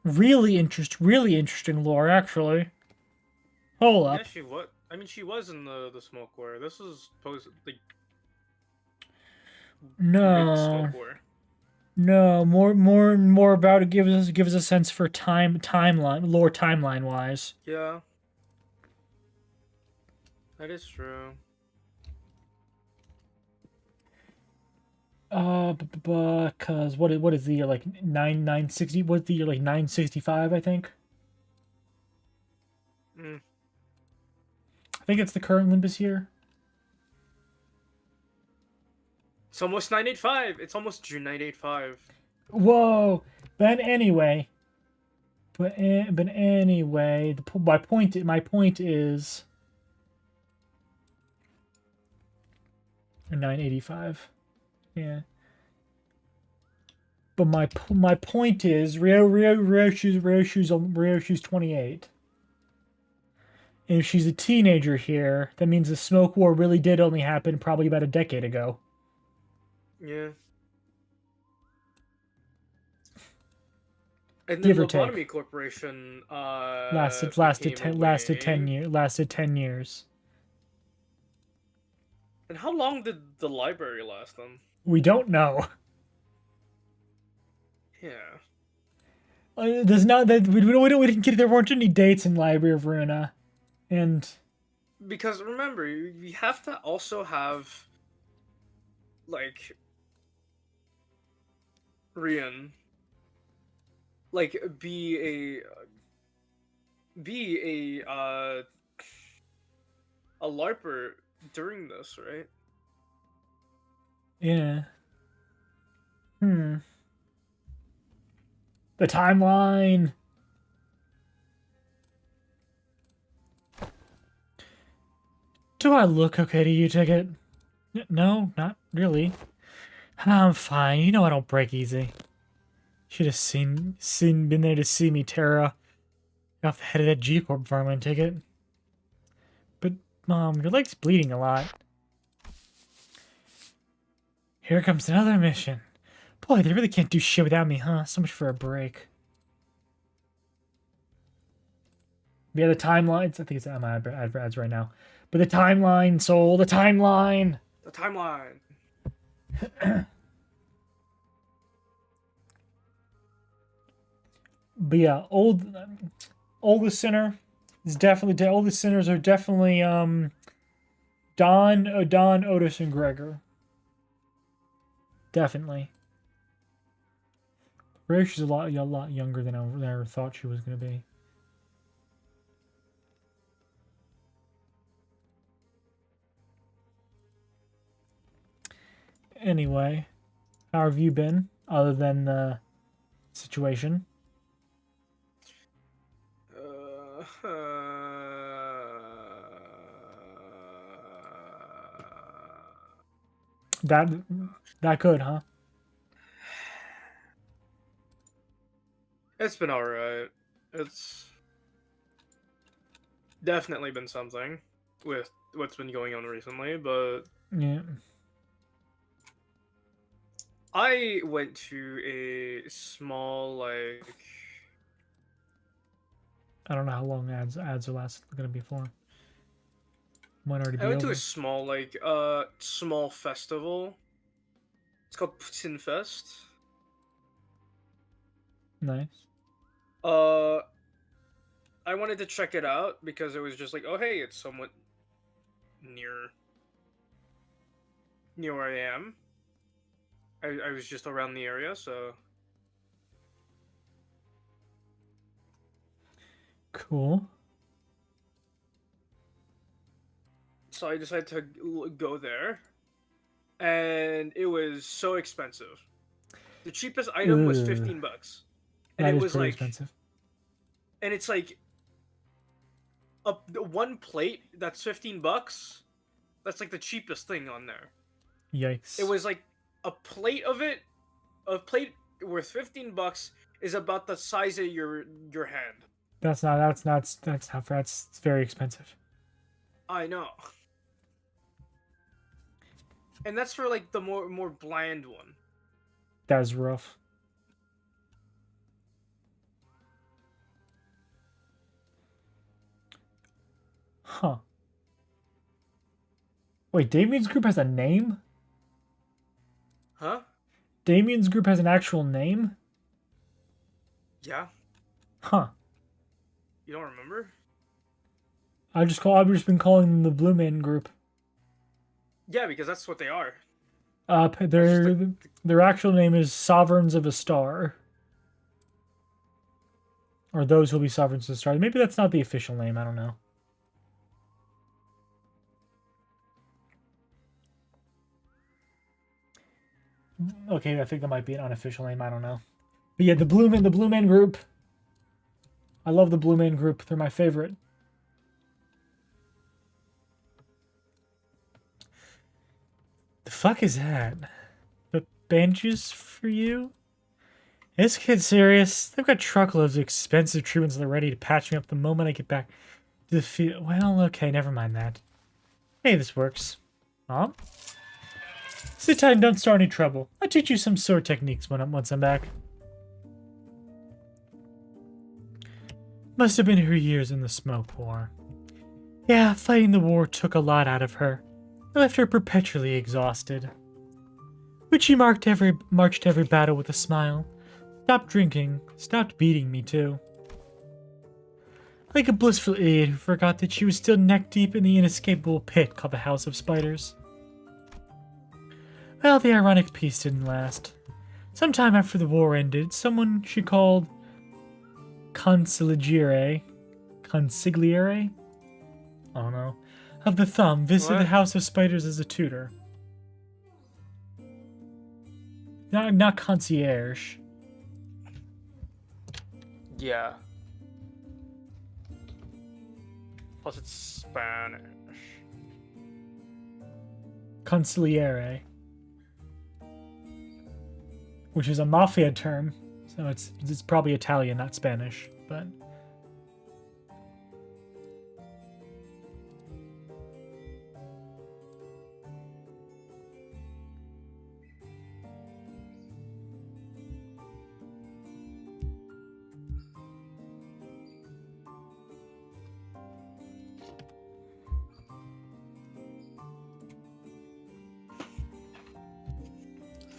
really interesting lore, actually. Hold up. Yeah, she was. I mean, she was in the smoke war. This is supposed like no, smoke war. no. More about it gives us a sense for timeline, lore timeline wise. Yeah. That is true. Because what is the year, like 960? What's the year, like 965? I think. Mm. I think it's the current Limbus year. It's almost 985. It's almost June 985. Whoa! But anyway, but anyway, my point is 985. Yeah. But my point is Ryoshu's 28. And if she's a teenager here, that means the smoke war really did only happen probably about a decade ago. Yeah. And then Give or Lobotomy take. Corporation Lasted became a 10 years. And how long did the library last them? We don't know. Yeah. There's not that we didn't get, there weren't any dates in Library of Runa, and Because remember, we have to also have like Rian like be a LARPer during this, right? yeah. The timeline. Do I look okay to you, Ticket? No, not really. I'm fine. You know I don't break easy. Should have been there to see me tear off the head of that G Corp farmland Ticket. But Mom, your leg's bleeding a lot. Here comes another mission. Boy, they really can't do shit without me, huh? So much for a break. Yeah, the timelines. I think it's on my ads right now. But the timeline, Soul, the timeline. The timeline. But yeah, oldest sinner is definitely oldest sinners are definitely Don, Otis, and Gregor. Definitely. Rare, she's a lot younger than I ever thought she was gonna be. Anyway, how have you been, other than the situation? That good, huh? It's been alright. It's definitely been something with what's been going on recently, but Yeah. I went to a small, like, I don't know how long ads are gonna be for. Might already be I went over. to a small, like, small festival. It's called Putin Fest. Nice. I wanted to check it out because it was just like, oh hey, it's somewhat near where I am. I was just around the area, so Cool. I decided to go there, and it was so expensive. The cheapest item was Ugh. $15, and That it is was pretty like, expensive. and it's like one plate that's $15. That's like the cheapest thing on there. Yikes. It was like a plate of it. A plate worth $15 is about the size of your hand. That's very expensive. I know. And that's for like the more bland one. That was rough. Huh. Wait, Damien's group has a name? Huh? Damien's group has an actual name? Yeah. Huh. You don't remember? I've just been calling them the Blue Man Group. Yeah, because that's what they are. Their actual name is Sovereigns of a Star. Or those who'll be Sovereigns of the Star. Maybe that's not the official name, I don't know. Okay, I think that might be an unofficial name, I don't know. But yeah, the Blue Man Group. I love the Blue Man Group. They're my favorite. The fuck is that? The benches for you? This kid's serious. They've got truckloads of expensive treatments and they're ready to patch me up the moment I get back to the field. Well, okay, never mind that. Hey, this works. Mom? Sit tight and don't start any trouble. I'll teach you some sword techniques once I'm back. Must have been her years in the smoke war. Yeah, fighting the war took a lot out of her. It left her perpetually exhausted. But she marched every battle with a smile. Stopped drinking, stopped beating me too. Like a blissful idiot who forgot that she was still neck-deep in the inescapable pit called the House of Spiders. Well, the ironic peace didn't last. Sometime after the war ended, someone she called Consigliere? I don't know. Of the Thumb visited the House of Spiders as a tutor. Not concierge. Yeah. Plus it's Spanish. Consigliere. Which is a mafia term. So it's probably Italian, not Spanish, but...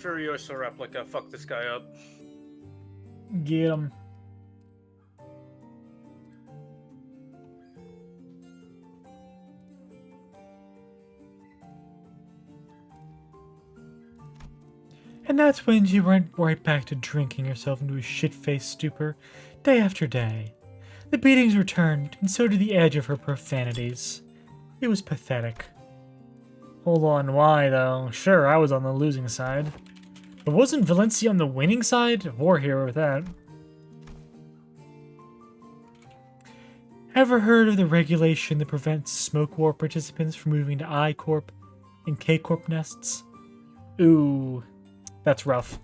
Furioso replica, fuck this guy up. Get him. And that's when she went right back to drinking herself into a shit-faced stupor, day after day. The beatings returned, and so did the edge of her profanities. It was pathetic. Hold on, why though? Sure, I was on the losing side. But wasn't Valencia on the winning side? War hero with that. Ever heard of the regulation that prevents Smoke War participants from moving to I Corp and K Corp nests? Ooh, that's rough.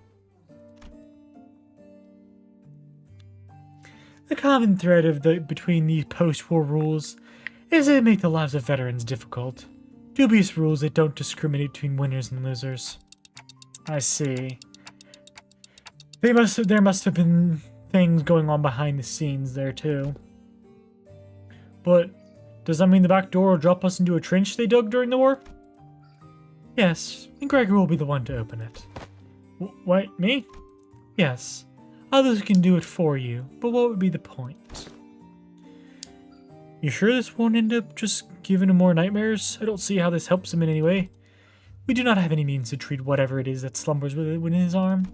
The common thread between these post-war rules is that they make the lives of veterans difficult. Dubious rules that don't discriminate between winners and losers. I see. There must have been things going on behind the scenes there too. But does that mean the back door will drop us into a trench they dug during the war? Yes, and Gregor will be the one to open it. Wait, me? Yes. Others can do it for you, but what would be the point? You sure this won't end up just giving him more nightmares? I don't see how this helps him in any way. We do not have any means to treat whatever it is that slumbers within his arm.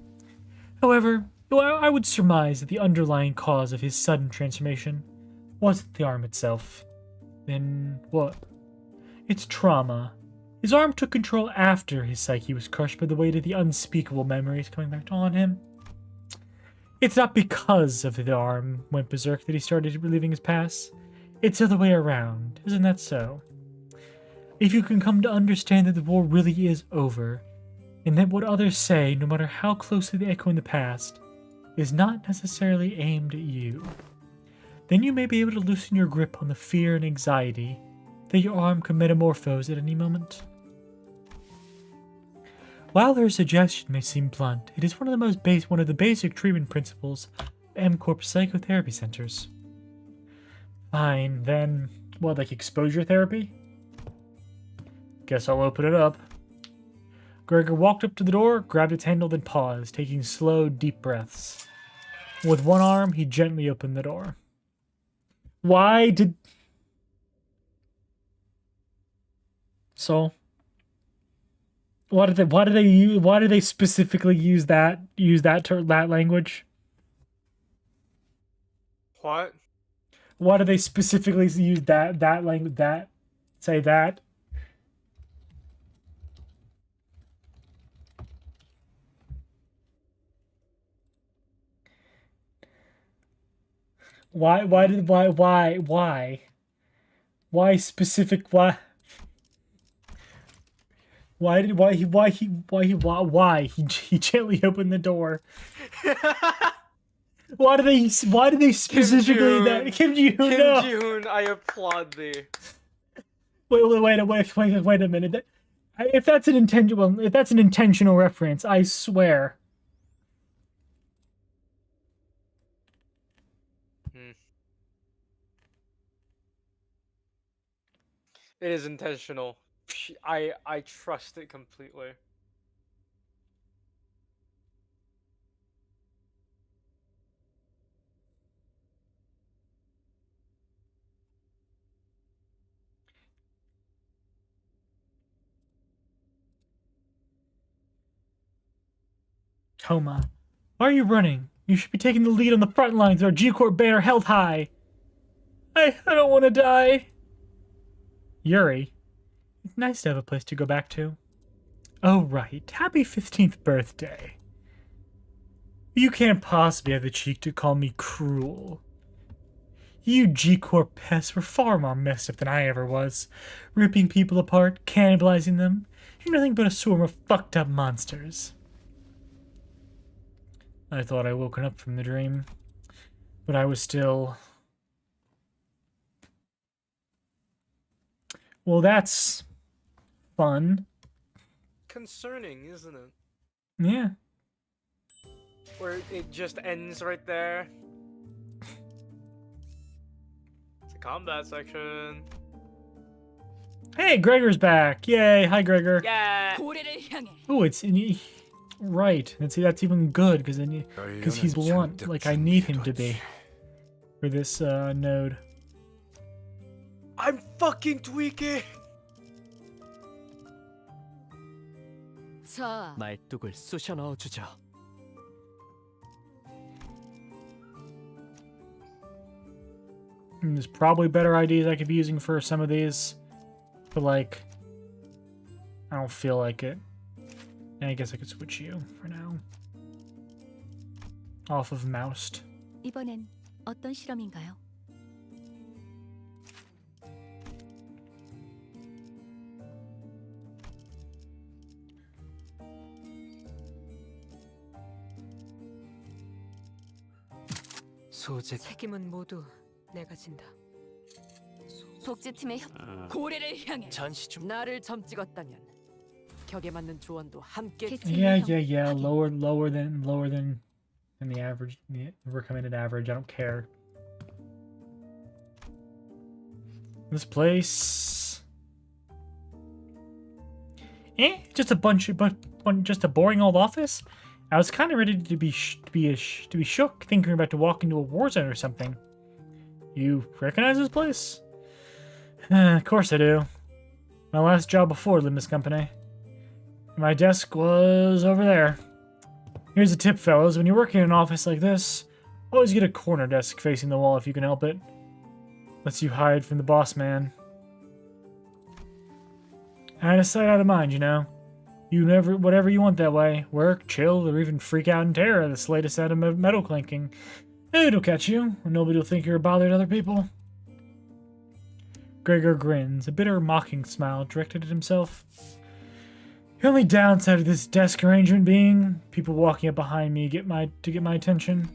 However, I would surmise that the underlying cause of his sudden transformation wasn't the arm itself. Then what? It's trauma. His arm took control after his psyche was crushed by the weight of the unspeakable memories coming back to haunt him. It's not because of the arm went berserk that he started reliving his past. It's the other way around. Isn't that so? If you can come to understand that the war really is over, and that what others say, no matter how closely they echo in the past, is not necessarily aimed at you, then you may be able to loosen your grip on the fear and anxiety that your arm could metamorphose at any moment. While her suggestion may seem blunt, it is one of the basic treatment principles of M-Corp psychotherapy centers. Fine, then, what, like exposure therapy? Guess I'll open it up. Gregor walked up to the door, grabbed its handle, then paused, taking slow, deep breaths. With one arm, he gently opened the door. Why did... So why do they specifically use that language? What? Why do they specifically use that language, say that? Why specific why he gently opened the door? Why do they specifically that Kim Ji-hoon? Kim No. Ji-hoon, I applaud thee. Wait a minute. If that's an intentional reference, I swear. It is intentional. I trust it completely. Toma, why are you running? You should be taking the lead on the front lines, our G-Corp banner held high. I don't want to die. Yuri, it's nice to have a place to go back to. Oh, right. Happy 15th birthday. You can't possibly have the cheek to call me cruel. You G-Corp pests were far more messed up than I ever was. Ripping people apart, cannibalizing them. You're nothing but a swarm of fucked up monsters. I thought I'd woken up from the dream, but I was still... Well, that's fun. Concerning, isn't it? Yeah. Where it just ends right there. It's a combat section. Hey, Gregor's back. Yay. Hi, Gregor. Yeah. Oh, it's... Right. And see, that's even good, because he's blunt, like I need him to be for this node. I'm fucking tweaking. 자, 말뚝을 쑤셔 넣어주죠. And there's probably better ideas I could be using for some of these, but like, I don't feel like it. And I guess I could switch you for now. Off of Moused. 이번엔 어떤 실험인가요? 소재 책임은 모두 내가 진다. 복지팀의 고래를 향해 전시 중 나를 점 찍었다면 격에 맞는 조언도 함께. Yeah. Lower than the average, the recommended average. I don't care. This place, just a boring old office. I was kind of ready to be shook, thinking about to walk into a war zone or something. You recognize this place? Of course I do. My last job before Limbus Company. My desk was over there. Here's a tip, fellas. When you're working in an office like this, always get a corner desk facing the wall if you can help it. Lets you hide from the boss man. Out of sight, out of mind, you know. Whatever you want that way. Work, chill, or even freak out in terror at the slightest sound of metal clinking. It'll catch you, and nobody will think you're a bother to other people. Gregor grins, a bitter, mocking smile directed at himself. The only downside of this desk arrangement being people walking up behind me to get my attention.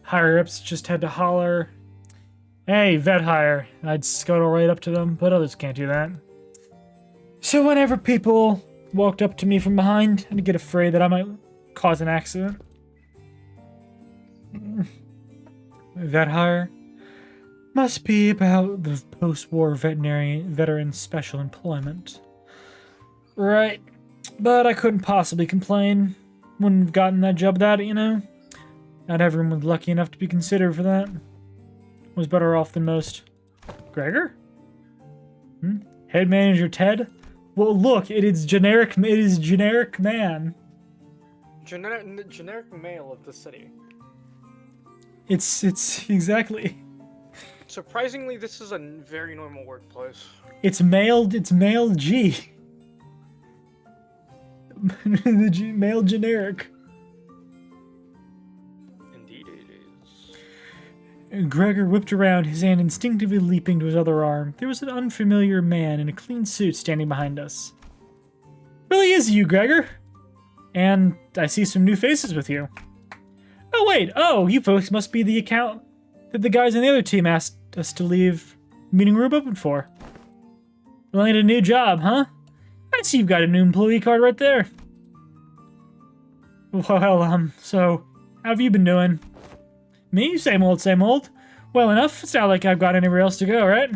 Higher-ups just had to holler, "Hey, vet hire," and I'd scuttle right up to them, but others can't do that. So whenever people walked up to me from behind, I'd get afraid that I might cause an accident. Vet hire must be about the post-war veteran special employment. Right, but I couldn't possibly complain. Wouldn't have gotten that job without it, you know? Not everyone was lucky enough to be considered for that. Was better off than most. Gregor? Head manager Ted? Well, look, it is generic man. Generic male of the city. It's exactly. Surprisingly, this is a very normal workplace. It's male G. Male generic. Indeed it is. Gregor whipped around, his hand instinctively leaping to his other arm. There was an unfamiliar man in a clean suit standing behind us. Really is you, Gregor. And I see some new faces with you. Oh, wait. Oh, you folks must be the account that the guys on the other team asked us to leave meeting room open for. Landed a new job, huh? I see you've got a new employee card right there. Well, so, how have you been doing? Me? Same old, same old. Well enough. It's not like I've got anywhere else to go, right?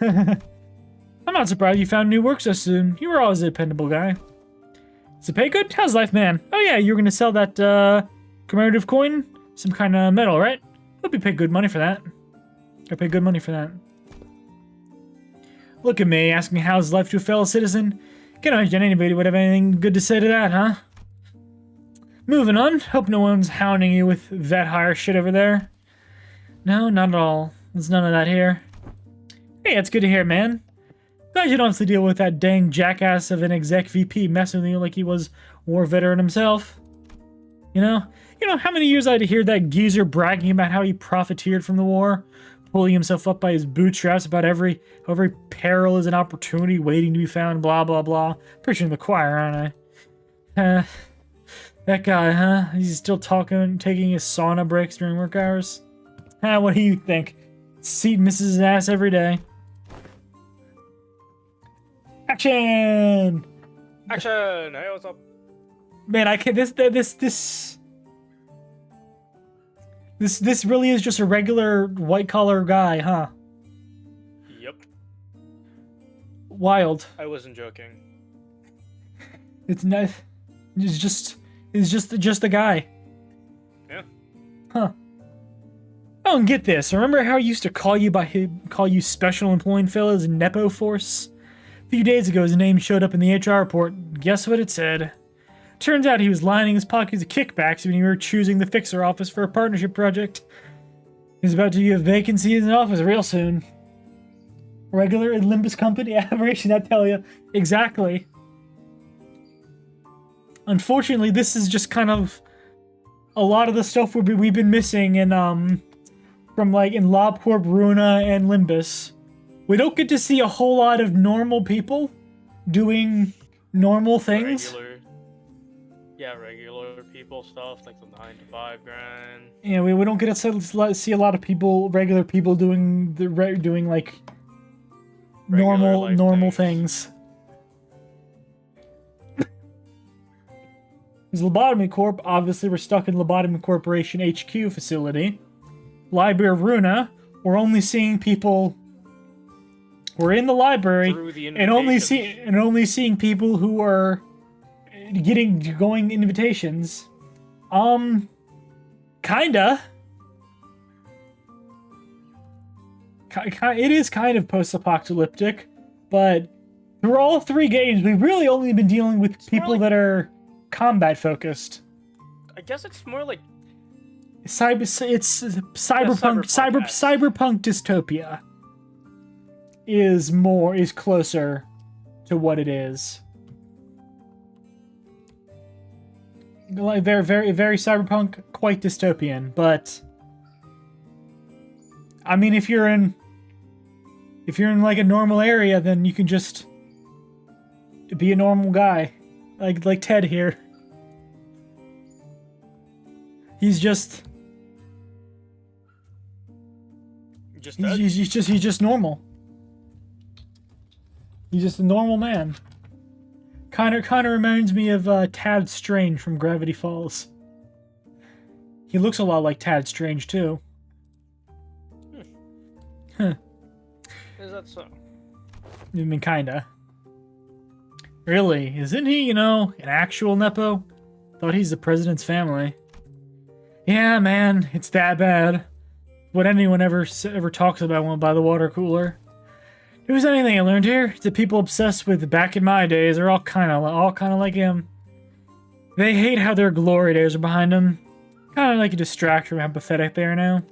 I'm not surprised you found new work so soon. You were always a dependable guy. Is it pay good? How's life, man? Oh yeah, you were gonna sell that, commemorative coin? Some kind of metal, right? Hope you paid good money for that. I paid good money for that. Look at me, asking how's life to a fellow citizen. Can't imagine anybody would have anything good to say to that, huh? Moving on. Hope no one's hounding you with vet hire shit over there. No, not at all. There's none of that here. Hey, it's good to hear, man. Glad you don't have to deal with that dang jackass of an exec VP messing with you like he was war veteran himself. You know how many years I had to hear that geezer bragging about how he profiteered from the war? Pulling himself up by his bootstraps about every peril is an opportunity waiting to be found, blah, blah, blah. Preaching to the choir, aren't I? That guy, huh? He's still talking, taking his sauna breaks during work hours? What do you think? Seat misses his ass every day. Action! Action! Hey, what's up? Man, I can't. This really is just a regular white collar guy, huh? Yep. Wild. I wasn't joking. It's not. It's just a guy. Yeah. Huh. I don't get this. Remember how I used to call you special employee fellas Nepo Force? A few days ago, his name showed up in the HR report. Guess what it said? Turns out he was lining his pockets of kickbacks when you were choosing the fixer office for a partnership project. He's about to be a vacancy in the office real soon. Regular Limbus Company aberration, I tell you. Exactly. Unfortunately, this is just kind of a lot of the stuff we've been missing in from like in LobCorp, Runa, and Limbus. We don't get to see a whole lot of normal people doing normal things. Regular people stuff, like the 9 to 5 grind. Yeah, we don't get to see a lot of people, regular people doing like normal things. There's Lobotomy Corp. Obviously, we're stuck in Lobotomy Corporation HQ facility. Library of Runa. We're only seeing people. We're in the library and only seeing people who are going invitations. Kinda. It is kind of post-apocalyptic, but through all 3 games, we've really only been dealing with people that are combat focused. I guess it's more like cyberpunk dystopia is closer to what it is. Like very very cyberpunk, quite dystopian, but I mean if you're in like a normal area, then you can just be a normal guy. Like Ted here. He's just he's just normal. He's just a normal man. Kind of reminds me of Tad Strange from Gravity Falls. He looks a lot like Tad Strange too. Huh. Is that so? I mean, kinda. Really? Isn't he, an actual Nepo? Thought he's the president's family. Yeah, man, it's that bad. What anyone ever talks about one by the water cooler. If there's anything I learned here, it's that people obsessed with back in my days are all kind of like him. They hate how their glory days are behind them. Kind of like a distraction from how pathetic they are now.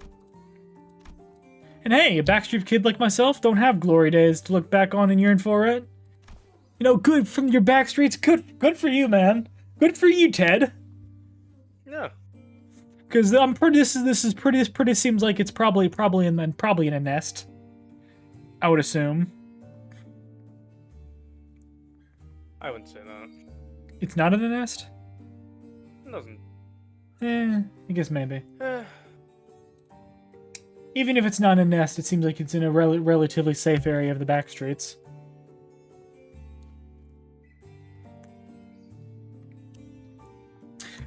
And hey, a Backstreet kid like myself don't have glory days to look back on and yearn for it. You know, good from your Backstreets. Good for you, man. Good for you, Ted. Yeah. Because I'm pretty. This seems like it's probably in a nest. I would assume. I wouldn't say that. It's not in a nest? It doesn't. I guess maybe. Even if it's not in a nest, it seems like it's in a relatively safe area of the back streets.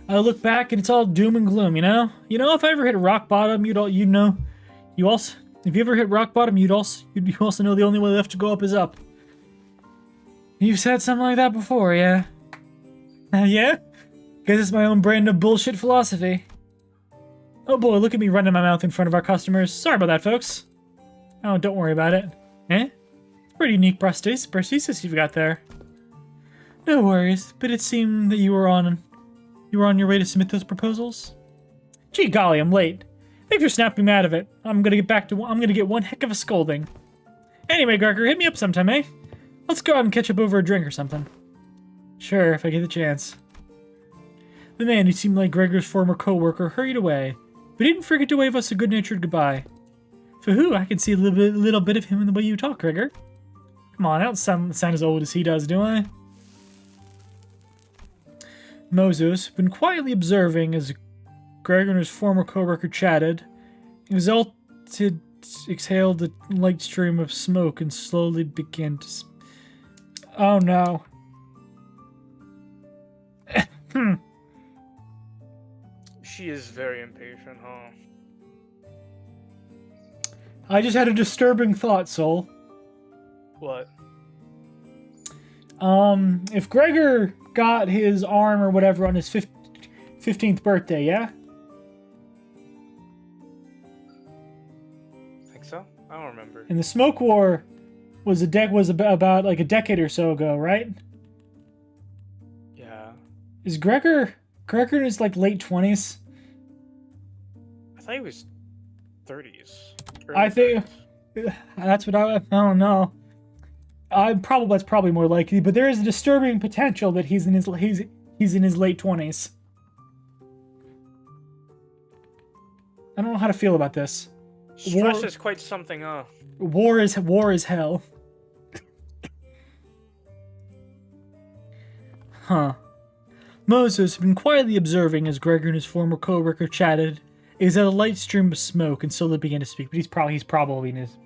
I look back and it's all doom and gloom, you know? You know, if I ever hit rock bottom, if you ever hit rock bottom, you'd also know the only way left to go up is up. You've said something like that before, yeah? Yeah? Guess it's my own brand of bullshit philosophy. Oh boy, look at me running my mouth in front of our customers. Sorry about that, folks. Oh, don't worry about it. Eh? It's pretty unique prosthesis you've got there. No worries, but it seemed that you were on your way to submit those proposals? Gee golly, I'm late. Thanks for snapping me out of it. I'm gonna get one heck of a scolding. Anyway, Gregor, hit me up sometime, eh? Let's go out and catch up over a drink or something. Sure, if I get the chance. The man who seemed like Gregor's former co-worker hurried away, but didn't forget to wave us a good-natured goodbye. For who? I can see a little bit of him in the way you talk, Gregor. Come on, I don't sound as old as he does, do I? Moses, been quietly observing as Gregor and his former co-worker chatted, exhaled a light stream of smoke and slowly began to... Oh no. She is very impatient, huh? I just had a disturbing thought, Soul. What? If Gregor got his arm or whatever on his 15th birthday, yeah? Think so? I don't remember. And the Smoke War was about like a decade or so ago, right? Yeah. Is Gregor in his like late 20s? I thought he was 30s. I think 30s. that's what I don't know. That's probably more likely, but there is a disturbing potential that he's in his late 20s. I don't know how to feel about this. Stress is quite something, huh? War is hell. Huh. Moses had been quietly observing as Gregor and his former co-worker chatted. He was at a light stream of smoke and slowly began to speak, but he's probably in his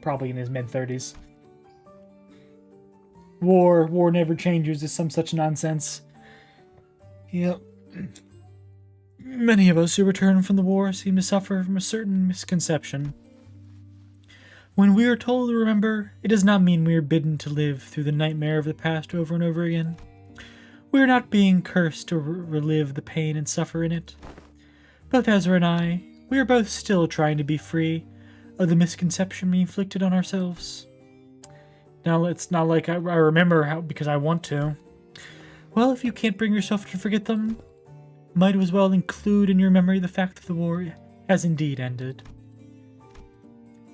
mid-30s. War never changes is some such nonsense. Yep. Many of us who return from the war seem to suffer from a certain misconception. When we are told to remember, it does not mean we are bidden to live through the nightmare of the past over and over again. We are not being cursed to relive the pain and suffer in it. Both Ezra and I, we are both still trying to be free of the misconception we inflicted on ourselves. Now, it's not like I remember how because I want to. Well, if you can't bring yourself to forget them, might as well include in your memory the fact that the war has indeed ended.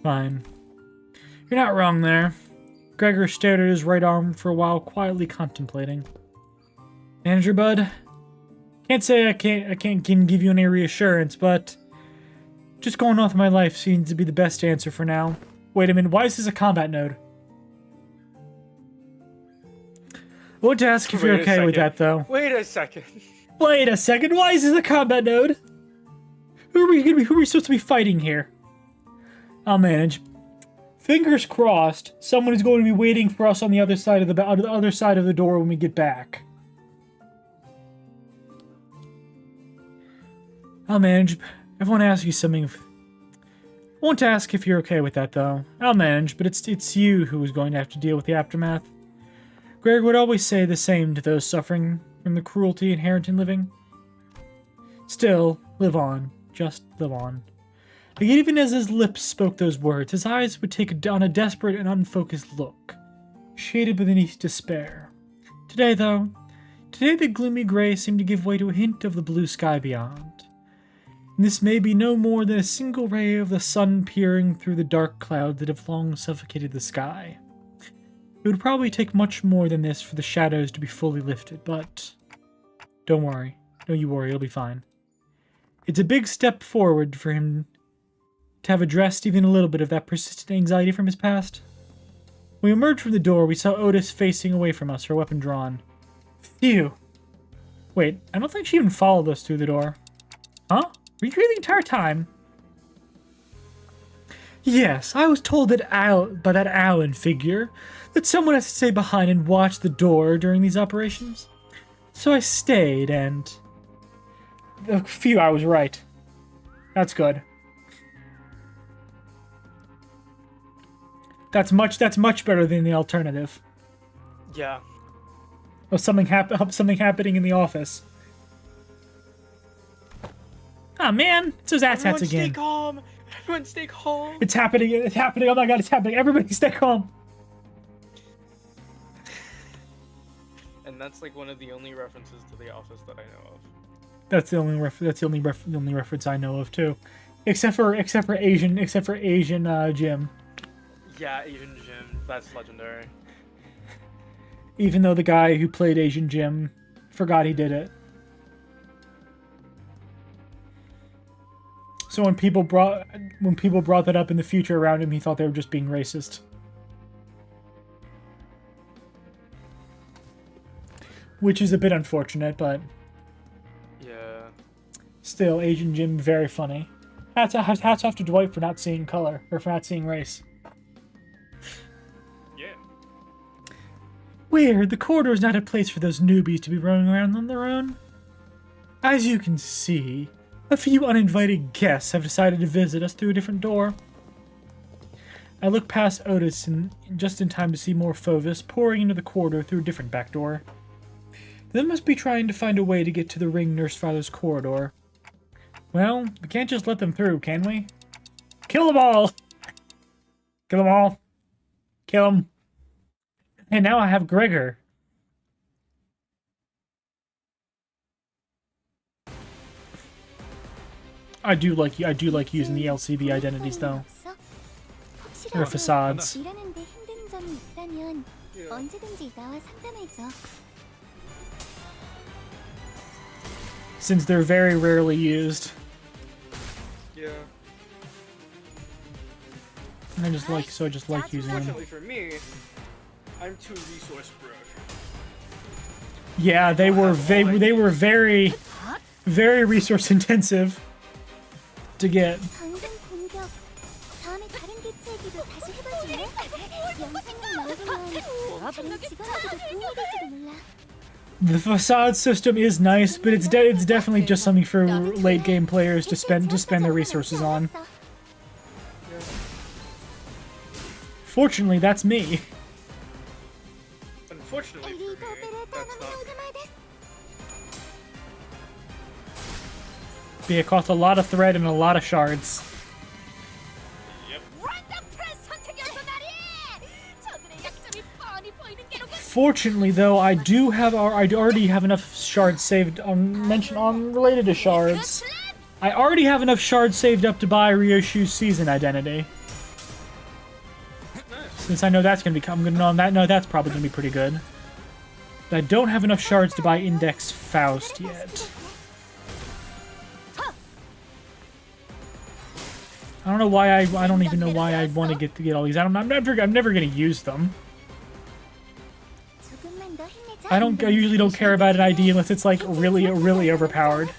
Fine. You're not wrong there. Gregor stared at his right arm for a while, quietly contemplating. Manager Bud, can't say I can't give you any reassurance, but just going off my life seems to be the best answer for now. Wait a minute, why is this a combat node? I want to ask if you're okay with that, though. Wait a second. Wait a second, why is this a combat node? Who are we supposed to be fighting here? I'll manage. Fingers crossed, someone is going to be waiting for us on the other side of the door when we get back. I'll manage. I want to ask you something. I want to ask if you're okay with that, though. I'll manage, but it's you who is going to have to deal with the aftermath. Greg would always say the same to those suffering from the cruelty inherent in living. Still, live on. Just live on. Like, even as his lips spoke those words, his eyes would take on a desperate and unfocused look, shaded beneath despair. Today the gloomy gray seemed to give way to a hint of the blue sky beyond. And this may be no more than a single ray of the sun peering through the dark clouds that have long suffocated the sky. It would probably take much more than this for the shadows to be fully lifted, but don't worry. Don't you worry, it'll be fine. It's a big step forward for him to have addressed even a little bit of that persistent anxiety from his past. When we emerged from the door, we saw Otis facing away from us, her weapon drawn. Phew. Wait, I don't think she even followed us through the door. Huh? Were you here the entire time? Yes, I was told by that Allen figure that someone has to stay behind and watch the door during these operations. So I stayed, and... Phew, I was right. That's good. That's much better than the alternative. Yeah. Of something happening in the office. Ah, man, it's those asshats again. Stay calm. Everyone stay calm. It's happening. It's happening. Oh my god, it's happening. Everybody stay calm. And that's like one of the only references to The Office that I know of. That's the only reference I know of too, except for Asian Jim. Yeah, Asian Jim. That's legendary. Even though the guy who played Asian Jim forgot he did it. So when people brought that up in the future around him, he thought they were just being racist. Which is a bit unfortunate, but yeah. Still, Asian Jim, very funny. Hats off to Dwight for not seeing color, or for not seeing race. Yeah. Weird, the corridor is not a place for those newbies to be roaming around on their own. As you can see, a few uninvited guests have decided to visit us through a different door. I look past Otis just in time to see more Fovis pouring into the corridor through a different back door. They must be trying to find a way to get to the ring Nurse Father's corridor. Well, we can't just let them through, can we? Kill them all! Kill them all. Kill them. And now I have Gregor. I do like using the LCB identities though. Or facades. 일하는데 힘든 점이 있다면 언제든지 나와 상담해줘. Since they're very rarely used. Yeah. I just like using them. Fortunately for me, I'm too resource broke. Yeah, they were very resource intensive to get. 방금 공격. 다음에 다른 대체기도 다시 해봐줄래? 영상을 넣어두면 다른 직원에게도 도움이 될지도 몰라. The facade system is nice, but it's definitely just something for late game players to spend their resources on. Fortunately, that's me. Unfortunately for me, that's not. But it costs a lot of thread and a lot of shards. Fortunately, though, I already have enough shards saved. Related to shards, I already have enough shards saved up to buy Ryoshu's season identity. Since I know that's gonna be, that's probably gonna be pretty good. But I don't have enough shards to buy Index Faust yet. I don't know why I don't even know why I want to get all these. I'm never gonna use them. I usually don't care about an ID unless it's like really overpowered.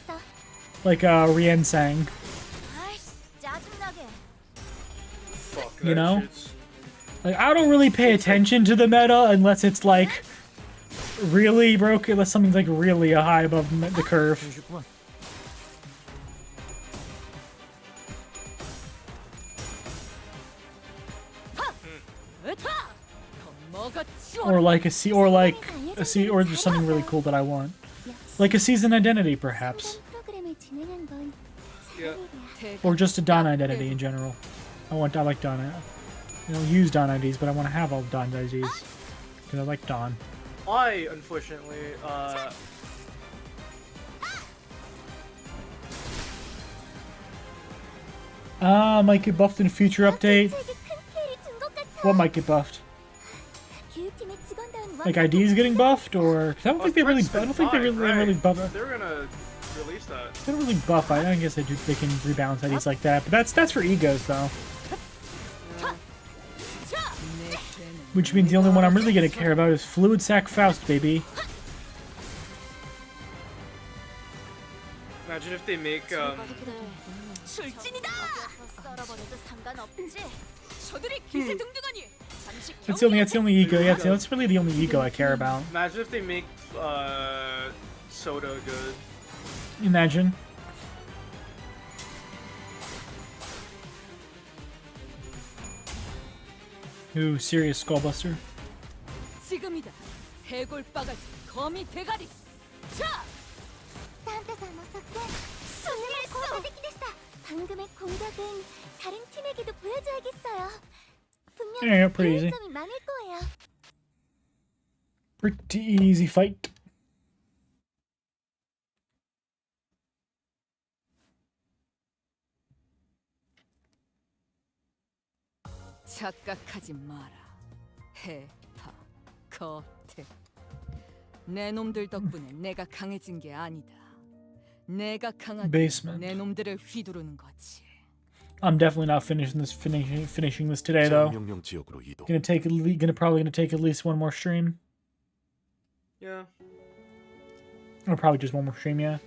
Like Riensang. You know? Like I don't really pay attention to the meta unless it's like really broken, unless something's like really high above the curve. Or just something really cool that I want. Like a season identity, perhaps. Yeah. Or just a Dawn identity in general. I like Dawn. I don't use Dawn IDs, but I want to have all Dawn IDs. because I like Dawn. I unfortunately Might get buffed in a future update. 책에 큰 피해를 준 것 같아. What might get buffed? 교육팀의 직원다운 Like 완벽한 IDs getting buffed, or 'cause I don't think they really. I don't think they Fine, really buff. They're gonna release that. They don't really buff. I guess they do. They can rebalance IDs like that, but that's for egos though. 내 죄는 Which means the only one I'm really gonna care about is Fluid Sac Faust, baby. Imagine if they make 출진이다. 썰어버려도 상관없지. 저들이 기세등등하니 잠시 That's the only ego. Yeah, that's really the only ego I care about. imagine if they make soda good. Imagine. Ooh, serious skullbuster. 지금이다. 해골 바가지 거미 대가리. 자, サンタさんの作戦とても効果的でした。 방금의 공격은 다른 팀에게도 보여줘야겠어요. 분명 Yeah, pretty easy. 점이 많을 거예요. Pretty easy fight. 착각하지 마라. 해파 거태. 내 놈들 덕분에 내가 강해진 게 아니다. 내가 강하게 Basement. 내 놈들을 휘두르는 거지. I'm definitely not finishing this today though. 명령 지역으로 이동. Probably gonna take at least one more stream. Yeah. Or probably just one more stream, yeah.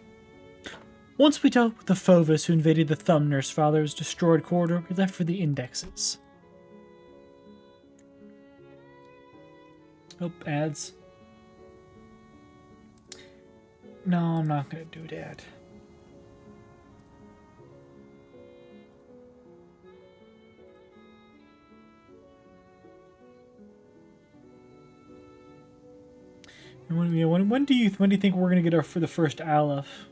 Once we dealt with the Fovus who invaded the Thumb Nurse Father's destroyed corridor, we left for the indexes. Oh, ads. No, I'm not gonna do that. When do you think we're gonna get for the first Aleph?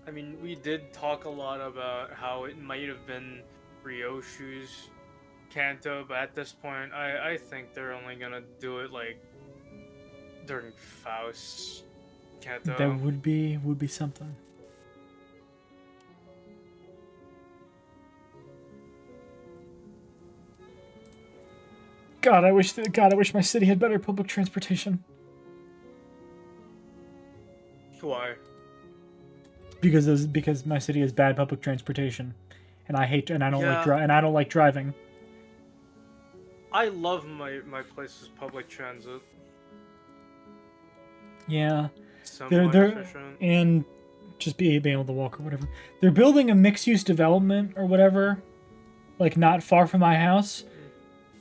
I mean, we did talk a lot about how it might have been Ryoshu's Kanto, but at this point, I think they're only gonna do it like during Faust's Kanto. That would be something. God, I wish my city had better public transportation. Why? Because my city has bad public transportation, and I don't like driving. I love my place's public transit. Yeah, They're efficient. and just being able to walk or whatever. They're building a mixed-use development or whatever, like not far from my house.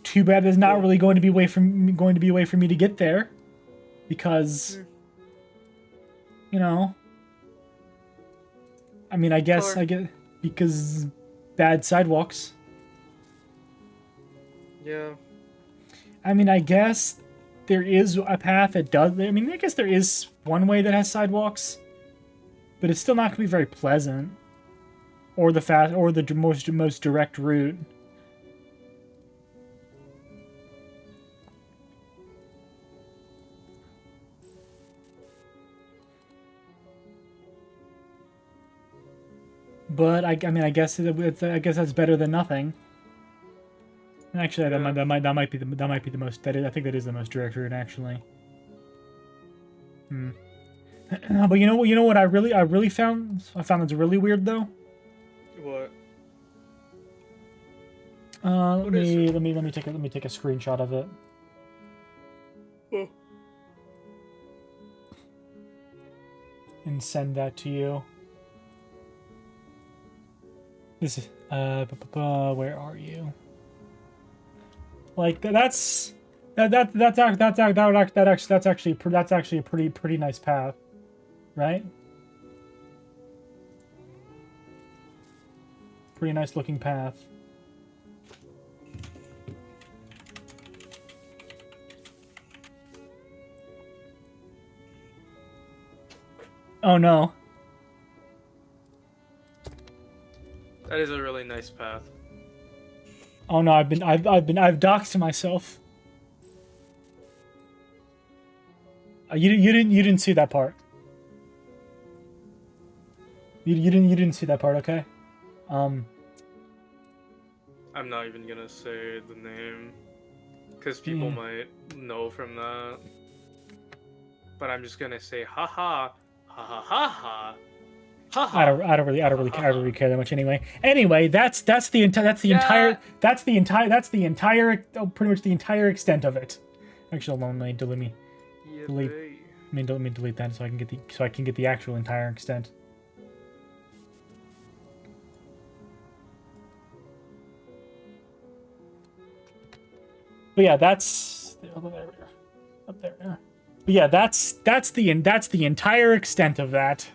Too bad there's not really going to be a way for me to get there, because you know. I mean, I guess Sure. I get because bad sidewalks. Yeah. I mean, I guess there is a path that does. I mean, I guess there is one way that has sidewalks, but it's still not going to be very pleasant, or the most direct route. But I mean, I guess that's better than nothing. Actually, that might be the most. I think that is the most direct route, actually. But you know what I really found that's really weird though. What? Let me take a screenshot of it. Oh. And send that to you. This is where are you? Like that's actually a pretty nice path, right? Pretty nice looking path. Oh no. That is a really nice path. Oh no, I've doxed myself. You didn't see that part. You didn't see that part, okay? I'm not even gonna say the name, because people might know from that. But I'm just gonna say, haha, ha ha ha ha. I don't really care that much anyway. Anyway, that's the entire pretty much the entire extent of it. Actually, hold on, let me delete that so I can get the actual entire extent. But yeah, that's up there. But yeah, that's the entire extent of that.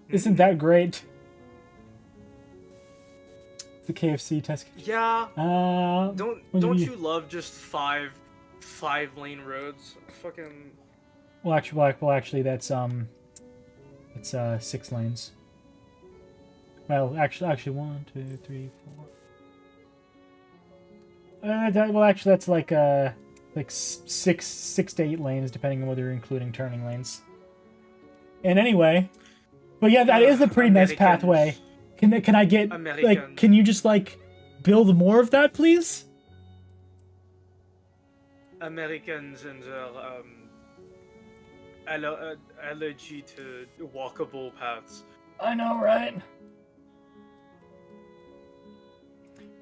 Isn't that great? The KFC test. Yeah. Don't you love just five lane roads? Fucking. Well, actually, that's 6 lanes. Well, actually, 1, 2, 3, 4. Well, actually, that's like 6 to 8 lanes, depending on whether you're including turning lanes. And anyway, but yeah, that is a pretty nice pathway. Can I get like? Can you just like build more of that, please? Americans and allergy to walkable paths. I know, right?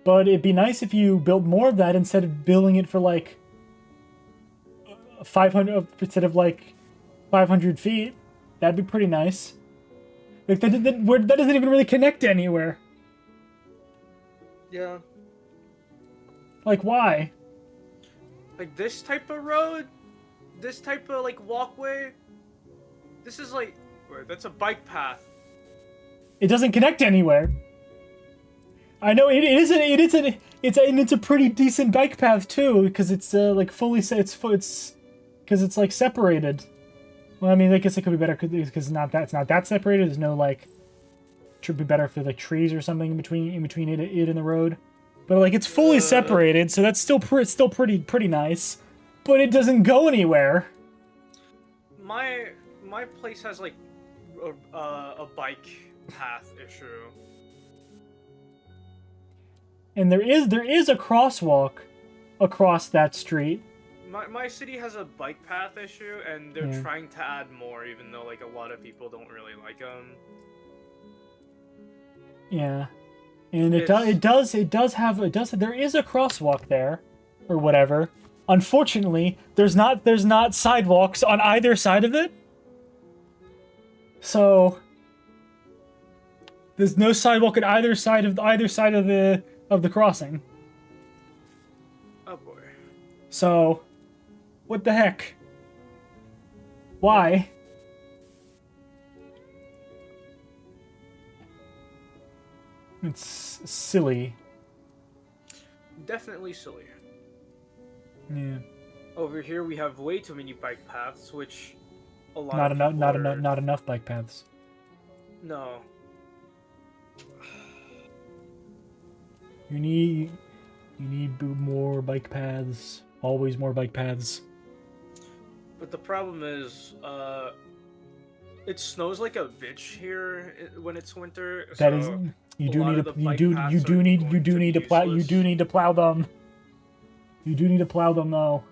But it'd be nice if you built more of that instead of building it for like 500 instead of like 500 feet. That'd be pretty nice. Like that doesn't even really connect anywhere. Yeah. Like why? Like this type of road, this type of like walkway. This is like, wait, that's a bike path. It doesn't connect anywhere. I know it's a pretty decent bike path too, because it's like fully it's because it's like separated. Well, I mean, I guess it could be better because it's not that separated. There's no like, should be better if there's like trees or something in between it and the road. But like it's fully separated, so that's still pretty nice. But it doesn't go anywhere. My place has like a bike path issue. And there is a crosswalk across that street. My city has a bike path issue, and they're trying to add more, even though like a lot of people don't really like them. Yeah, and there is a crosswalk there, or whatever. Unfortunately, there's not sidewalks on either side of it. So there's no sidewalk at either side of the crossing. Oh boy. So, what the heck? Why? It's silly. Definitely silly. Yeah. Over here we have way too many bike paths, which a lot not enough bike paths. No. You need more bike paths. Always more bike paths. But the problem is, it snows like a bitch here when it's winter. That so is, you do need to plow. You do need to plow them. You do need to plow them though.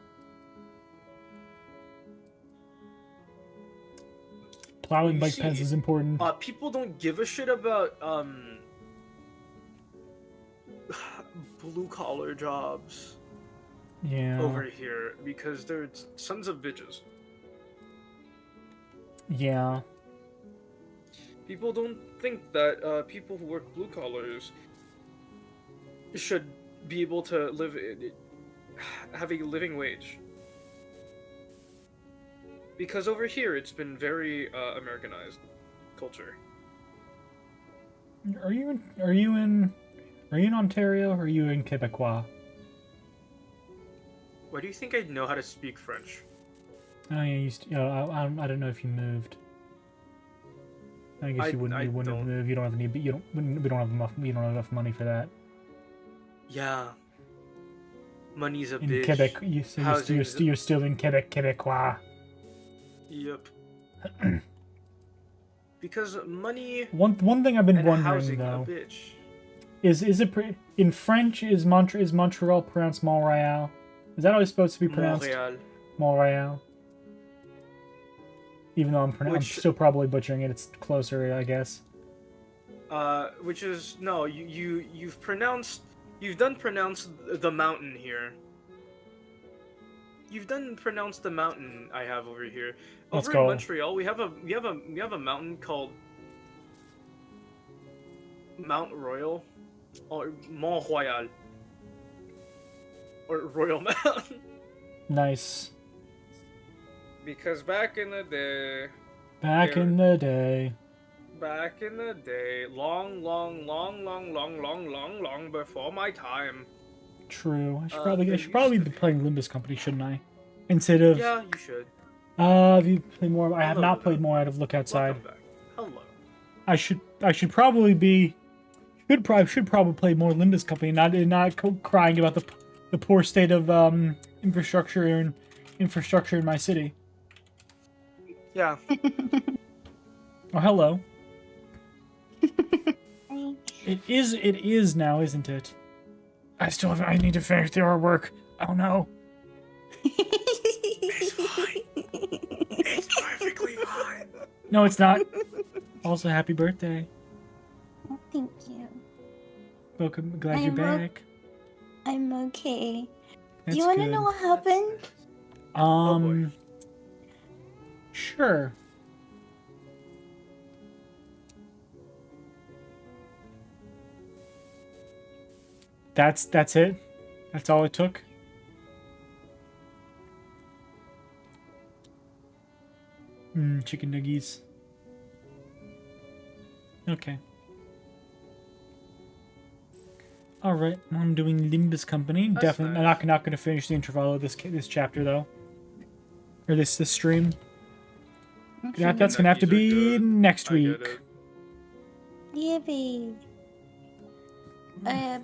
Plowing bike paths is important. People don't give a shit about blue collar jobs. Yeah. Over here because they're sons of bitches. Yeah. People don't think that people who work blue collars should be able to have a living wage. Because over here it's been very Americanized culture. Are you in Ontario or are you in Quebecois? Why do you think I know how to speak French? Oh yeah, I don't know if you moved. I guess you wouldn't. You wouldn't have. You don't have any. You don't. We don't have enough. You don't have enough money for that. Yeah. Money's a In bitch. Quebec, you're still in Quebecois. Yep. Because money One thing I've been and wondering housing though a bitch. is it in French is Montreal pronounced Montreal? Is that how it's supposed to be pronounced? Montreal. Montreal. Even though I'm still probably butchering it, it's closer, I guess. Which is no, you've done pronounced the mountain here. You've done pronounced the mountain I have over here. Let's Over go. in Montreal, we have a mountain called Mount Royal, or Mont Royal, or Royal Mountain. Nice. Because back in the day, Back in the day. long before my time. True. They I should probably be playing Limbus Company, shouldn't I? Instead of Yeah, you should. Have you played more? I have Hello, not played more out of Look Outside. Welcome back. Hello. I should probably be should probably play more Limbus Company, not crying about the poor state of infrastructure in my city. Yeah. Oh, hello. Hi. It is now, isn't it? I need to finish the artwork. Oh no. It's fine. It's perfectly fine. No, it's not. Also, happy birthday. Oh, thank you. Welcome. Glad you're back. I'm okay. That's Do you want to good. know what happened? Oh, boy. Sure. That's it. That's all it took. Chicken nuggies. Okay. All right. I'm doing Limbus Company. That's Definitely nice. not going to finish the interval of this chapter though, or this stream. That's gonna have to Nuggies are be good. next I get week. it. Yeah, babe.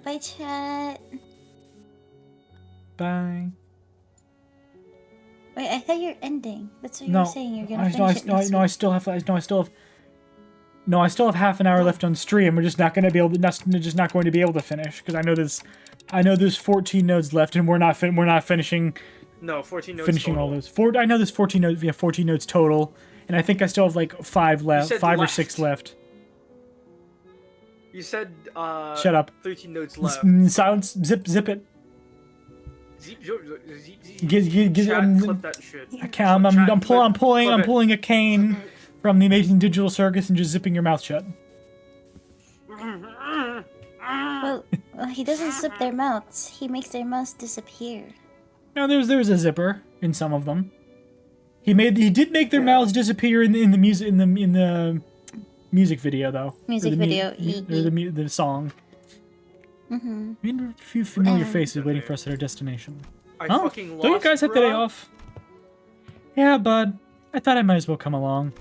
Bye, chat. Bye. Wait, I thought you're ending. That's what you No, were saying. You're gonna finish it next I week. still have half an hour left on stream. We're just not going to be able to. Just not going to be able to finish because I know there's 14 nodes left, and we're not finishing No, 14 notes finishing total. all those. I know there's 14 nodes. We have 14 nodes total, and I think I still have like 5 left, said 5 or left. 6 left. You said Shut up. 13 notes left. Silence. Zip it. Zip, zip, zip, zip. Get, Chat, clip that shit. I'm pulling a cane from the Amazing Digital Circus and just zipping your mouth shut. Well, he doesn't zip their mouths. He makes their mouths disappear. No, there's a zipper in some of them. He did make their mouths disappear in the music video though. Music Or video, the song. Mm-hmm. I mean, a few familiar And- faces waiting for us at our destination. I Oh, fucking lost, don't you guys have the day bruh. off? Yeah, bud. I thought I might as well come along.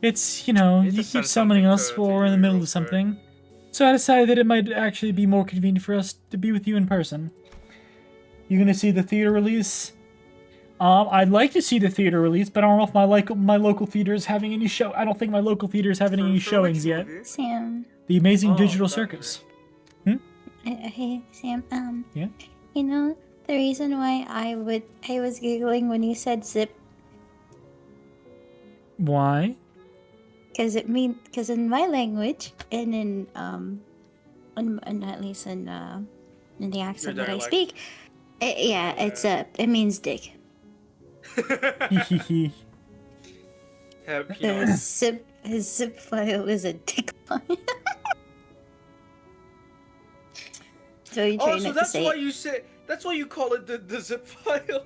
It's, you know, Need to you send keep summoning something us to while we're in the you middle real of something. So I decided that it might actually be more convenient for us to be with you in person. You gonna see the theater release? I'd like to see the theater release, but I don't know if my local theater is having any show. I don't think my local theater is having any For showings which yet. movie? Sam. The Amazing Oh, Digital that Circus. Hey, Sam. Yeah? You know the reason why I was giggling when you said zip, Why? because in my language and in at least in the accent that I dialect. speak, it means dick. Hehehe. Have The peanuts. his zip file is a dick file. So you try Oh, so not to that's say why it. you say. That's why you call it the zip file.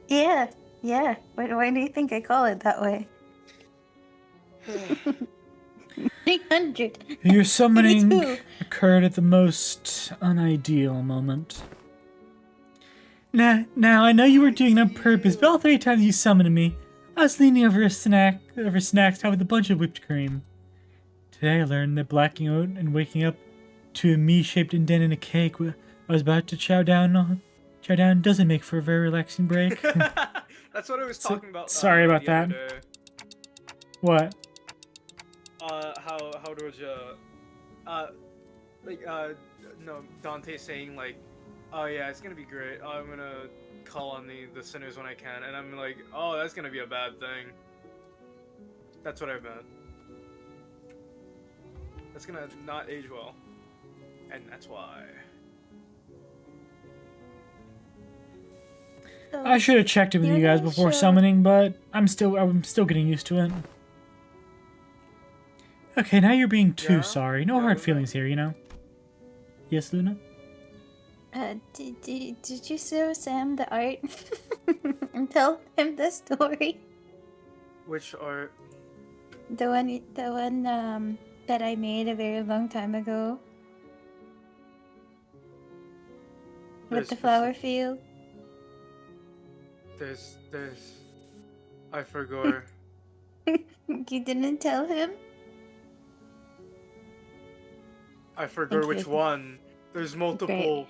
Yeah. Why do you think I call it that way? 300. Your summoning 32. occurred at the most unideal moment. Now I know you were doing it on purpose, but all 3 times you summoned me, I was leaning over snacks topped with a bunch of whipped cream. Today I learned that blacking out and waking up to a me-shaped indent in a cake I was about to chow down doesn't make for a very relaxing break. That's what I was talking about. Sorry about the other that. day. What? How does no, Dante saying like, oh yeah, it's gonna be great. I'm gonna call on the sinners when I can, and I'm like, oh, that's gonna be a bad thing. That's what I meant. That's gonna not age well, and that's why. So, I should have checked in with you guys before summoning, but I'm still getting used to it. Okay, now you're being too Yeah? sorry. No Yeah, hard Luna? feelings here, you know? Yes, Luna? did you show Sam the art and tell him the story? Which are The one that I made a very long time ago with the flower field. there's I forgot. You didn't tell him? I forgot Okay, which okay. one. There's multiple.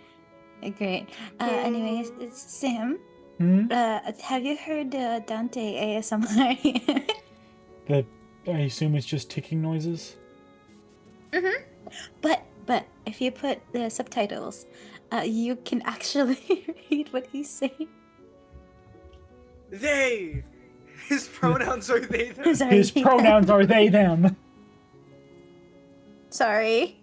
Great. Anyways, it's Sam. Hmm? Have you heard Dante ASMR? I assume it's just ticking noises? But if you put the subtitles, you can actually read what he's saying. They. His pronouns are they them. Sorry. His pronouns are they, them. Sorry.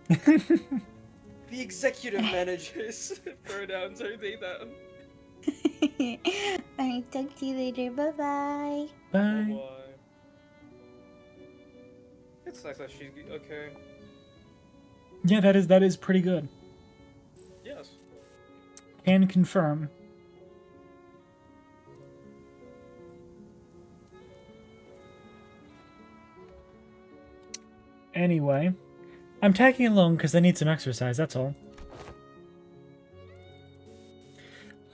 The executive manager's pronouns are they them. Alright, talk to you later. Bye-bye. Bye. Why? It's nice that she's okay. Yeah, that is pretty good. Yes. Can confirm. Anyway, I'm tagging along because I need some exercise, that's all.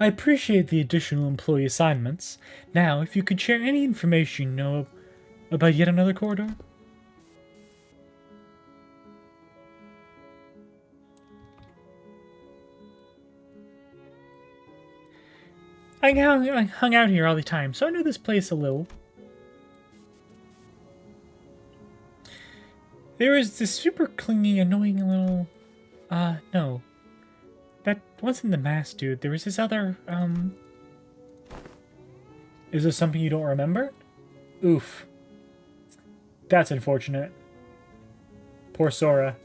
I appreciate the additional employee assignments. Now, if you could share any information you know about yet another corridor? I hung out here all the time, so I know this place a little. There was this super clingy, annoying little... no. That wasn't the mask dude. There was this other, Is this something you don't remember? Oof. That's unfortunate. Poor Sora.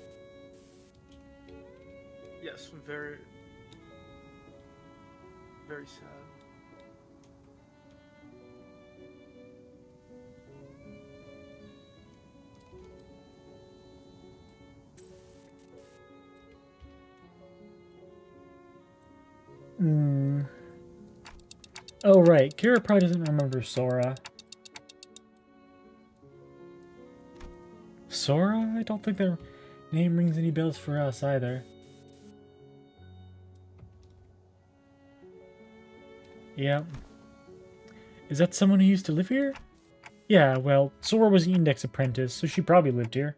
Yes, very, very sad. Oh, right. Kira probably doesn't remember Sora. Sora? I don't think their name rings any bells for us either. Yep. Is that someone who used to live here? Yeah, well, Sora was the Index apprentice, so she probably lived here.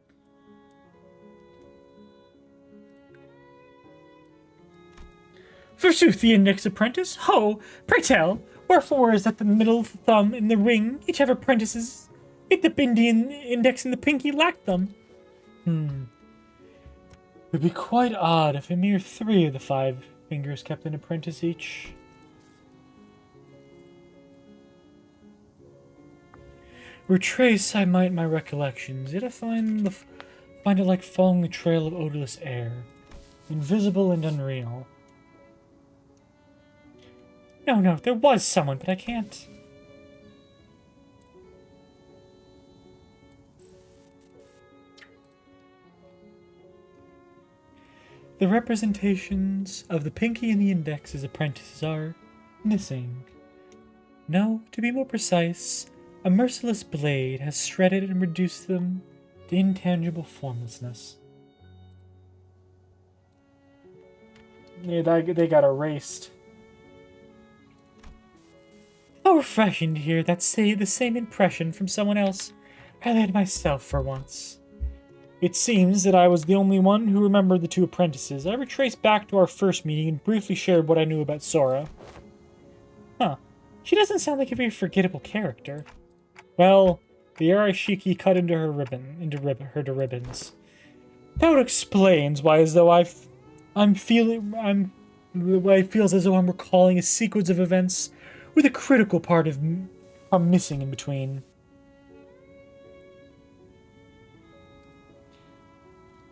Forsooth, the Index apprentice? Ho! Pray tell, wherefore is that the middle thumb and the ring each have apprentices, yet the Indian index and the pinky lack them? It would be quite odd if a mere 3 of the 5 fingers kept an apprentice each. Retrace I might my recollections, yet I find it like following the trail of odorless air, invisible and unreal. No, there was someone, but I can't. The representations of the Pinky and the Index as apprentices are missing. No, to be more precise, a merciless blade has shredded and reduced them to intangible formlessness. Yeah, they got erased. How refreshing to hear that say the same impression from someone else, rather than myself for once. It seems that I was the only one who remembered the two apprentices. I retraced back to our first meeting and briefly shared what I knew about Sora. Huh. She doesn't sound like a very forgettable character. Well, the Arashiki cut into her ribbons. That explains why it feels as though I'm recalling a sequence of events with a critical part of I'm missing in between.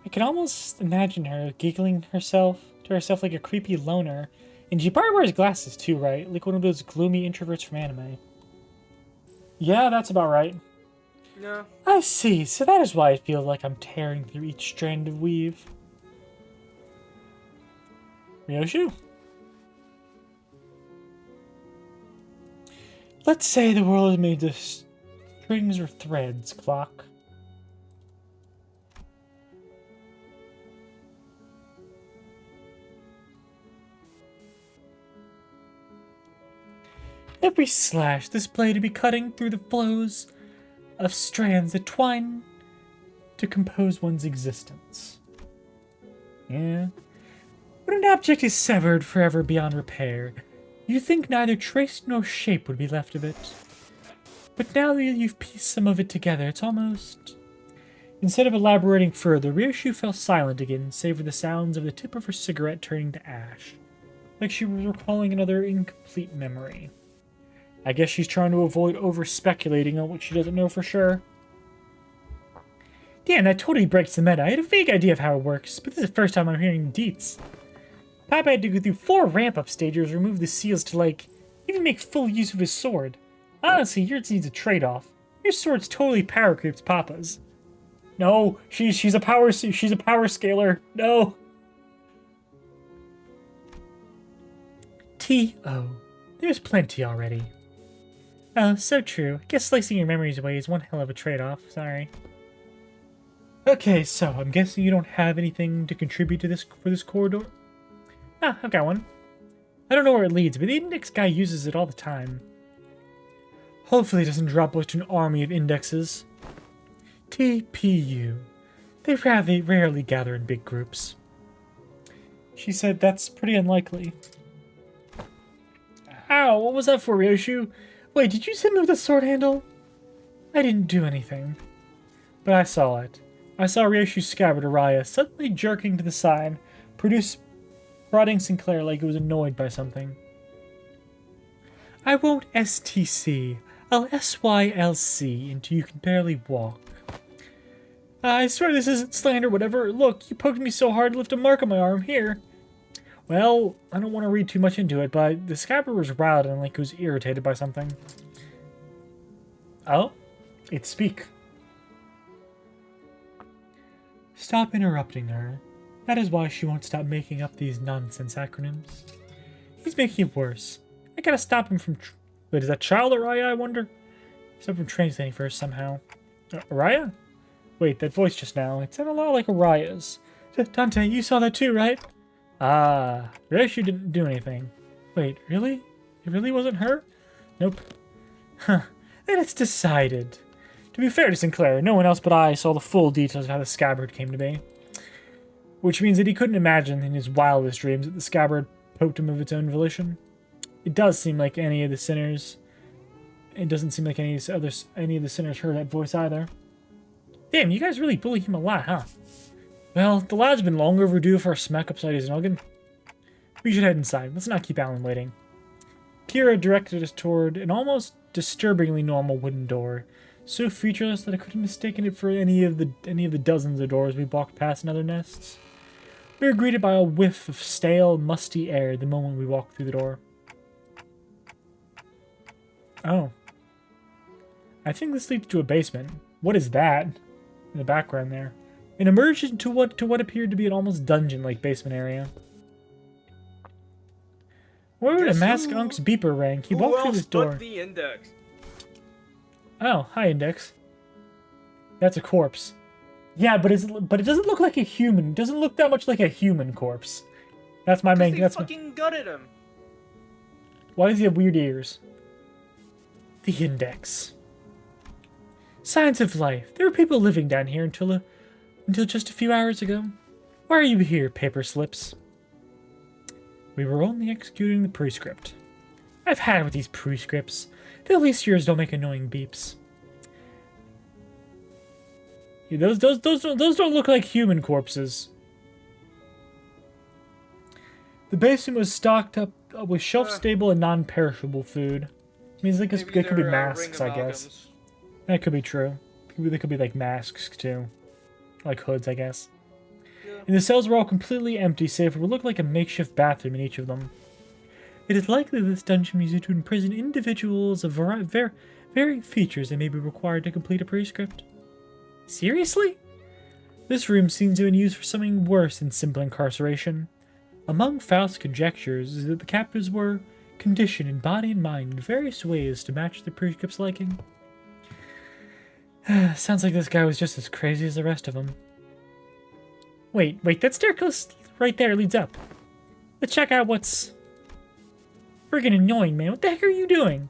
I can almost imagine her giggling to herself like a creepy loner. And she probably wears glasses too, right? Like one of those gloomy introverts from anime. Yeah, that's about right. No. I see, so that is why it feels like I'm tearing through each strand of weave. Ryoshu? Let's say the world is made of strings or threads, clock. Every slash this blade would be cutting through the flows of strands that twine to compose one's existence. Yeah. When an object is severed forever beyond repair, you think neither trace nor shape would be left of it. But now that you've pieced some of it together, it's almost... Instead of elaborating further, Ryoshu fell silent again, save for the sounds of the tip of her cigarette turning to ash, like she was recalling another incomplete memory. I guess she's trying to avoid over-speculating on what she doesn't know for sure. Damn, that totally breaks the meta. I had a vague idea of how it works, but this is the first time I'm hearing deets. Papa had to go through 4 ramp-up stages, remove the seals to, like, even make full use of his sword. Honestly, yours needs a trade-off. Your sword's totally power creeps Papa's. No, she's a power scaler. No. T.O. There's plenty already. Oh, so true. I guess slicing your memories away is one hell of a trade-off. Sorry. Okay, so I'm guessing you don't have anything to contribute to this corridor? Ah, I've got one. I don't know where it leads, but the index guy uses it all the time. Hopefully it doesn't drop us to an army of indexes. TPU. They rarely gather in big groups. She said that's pretty unlikely. Ow, what was that for, Ryoshu? Wait, did you hit me with a sword handle? I didn't do anything. But I saw it. I saw Ryoshu's scabbard Araya suddenly jerking to the side, prodding Sinclair like it was annoyed by something. I won't STC. I'll SYLC until you can barely walk. I swear this isn't slander, whatever. Look, you poked me so hard to lift a mark on my arm. Here. Well, I don't want to read too much into it, but the scabbard was riled and like it was irritated by something. Oh? It speak. Stop interrupting her. That is why she won't stop making up these nonsense acronyms. He's making it worse. I gotta stop him from... Wait, is that child Araya, I wonder? Stop from translating first somehow. Araya? Wait, that voice just now. It sounded a lot like Araya's. Dante, you saw that too, right? Ah, Ryoshu didn't do anything. Wait, really? It really wasn't her? Nope. Huh. Then it's decided. To be fair to Sinclair, no one else but I saw the full details of how the scabbard came to be. Which means that he couldn't imagine in his wildest dreams that the scabbard poked him of its own volition. It does seem like any of the sinners... It doesn't seem like any of the sinners heard that voice either. Damn, you guys really bully him a lot, huh? Well, the lad's been long overdue for a smack upside his noggin. We should head inside. Let's not keep Alan waiting. Kira directed us toward an almost disturbingly normal wooden door, so featureless that I could have mistaken it for any of the dozens of doors we walked past in other nests. We were greeted by a whiff of stale, musty air the moment we walked through the door. Oh. I think this leads to a basement. What is that? In the background there. And emerged into what appeared to be an almost dungeon-like basement area. Where would a masked unk's beeper rang? He walked through this door. The index? Oh, hi, Index. That's a corpse. Yeah, but it doesn't look like a human. It doesn't look that much like a human corpse. That's my main. They fucking gutted him. Why does he have weird ears? The index. Signs of life. There were people living down here until just a few hours ago. Why are you here, paper slips? We were only executing the prescript. I've had it with these prescripts. At least yours don't make annoying beeps. Yeah, those don't look like human corpses. The basement was stocked up with shelf-stable and non-perishable food. Means like it could be masks, I guess. That could be true. They could be like masks too, like hoods, I guess. Yeah. And the cells were all completely empty, save for what looked like a makeshift bathroom in each of them. It is likely this dungeon was used to imprison individuals of varying features that may be required to complete a prescript. Seriously? This room seems to have been used for something worse than simple incarceration. Among Faust's conjectures is that the captives were conditioned in body and mind in various ways to match the prescript's liking. Sounds like this guy was just as crazy as the rest of them. Wait, that staircase right there leads up. Let's check out what's... Friggin' annoying, man. What the heck are you doing?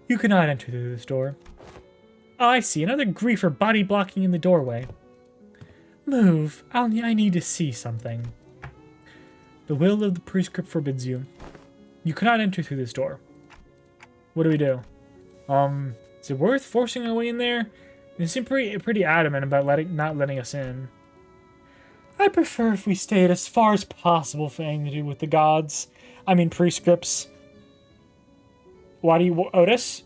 You cannot enter through this door. Oh, I see. Another griefer body blocking in the doorway. Move. I need to see something. The will of the prescript forbids you. You cannot enter through this door. What do we do? Is it worth forcing our way in there? They seem pretty adamant about not letting us in. I prefer if we stayed as far as possible for anything to do with the gods. I mean prescripts. Why do you... Otis?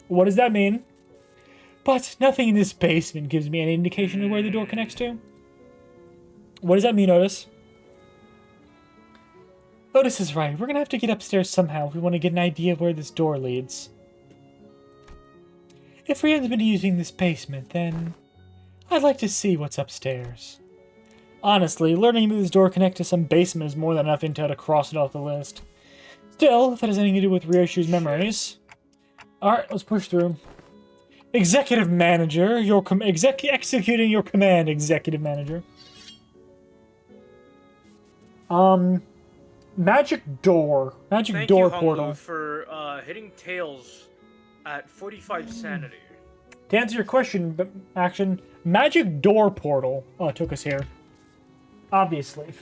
What does that mean? But nothing in this basement gives me any indication of where the door connects to. What does that mean, Otis? Otis is right. We're gonna have to get upstairs somehow if we want to get an idea of where this door leads. If we haven't been using this basement, then I'd like to see what's upstairs. Honestly, learning that this door connects to some basement is more than enough intel to cross it off the list. Still, if that has anything to do with Ryoshu's memories... Alright, let's push through. Executive Manager, executing your command, Executive Manager. Magic door. Magic door portal. Thank you, for hitting tails at 45 sanity. To answer your question, Action, magic door portal took us here. Obviously.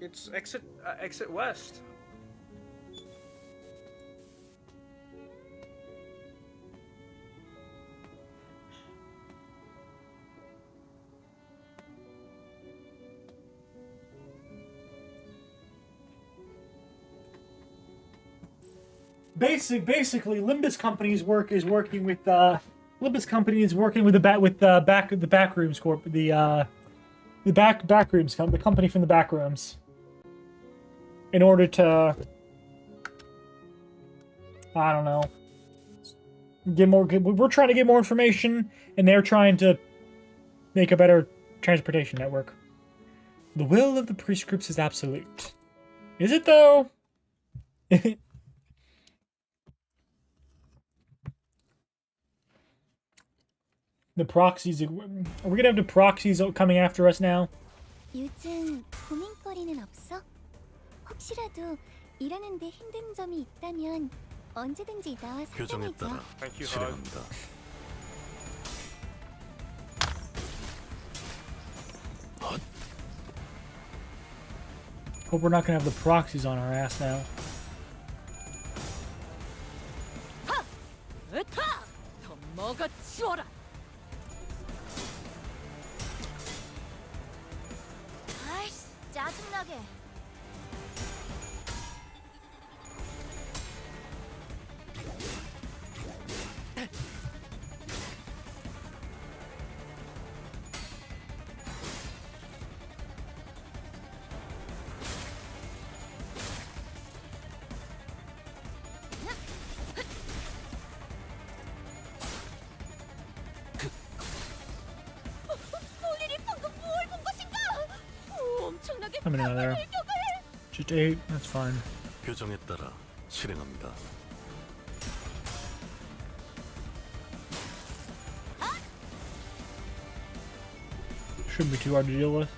It's exit west. Basically, Limbus Company's work is working with Limbus Company is working with the Backrooms Corp, the Backrooms the company from the Backrooms, in order to, I don't know, get more. We're trying to get more information, and they're trying to make a better transportation network. The will of the prescripts is absolute. Is it though? The proxies. Are we gonna have the proxies coming after us now? 요즘 고민거리는 없어? 혹시라도 일하는데 힘든 점이 있다면 언제든지 나와 교정에 상담해줘. 따라 Thank you, 실행합니다. Hope we're not gonna have the proxies on our ass now. 으타! 더 먹어치워라! 아이씨, 짜증나게. 폴리리 방금 뭘 본 것인가? 엄청나게 How many are there? Just 8. That's fine. 교정에 따라 실행합니다. Shouldn't be too hard to deal with.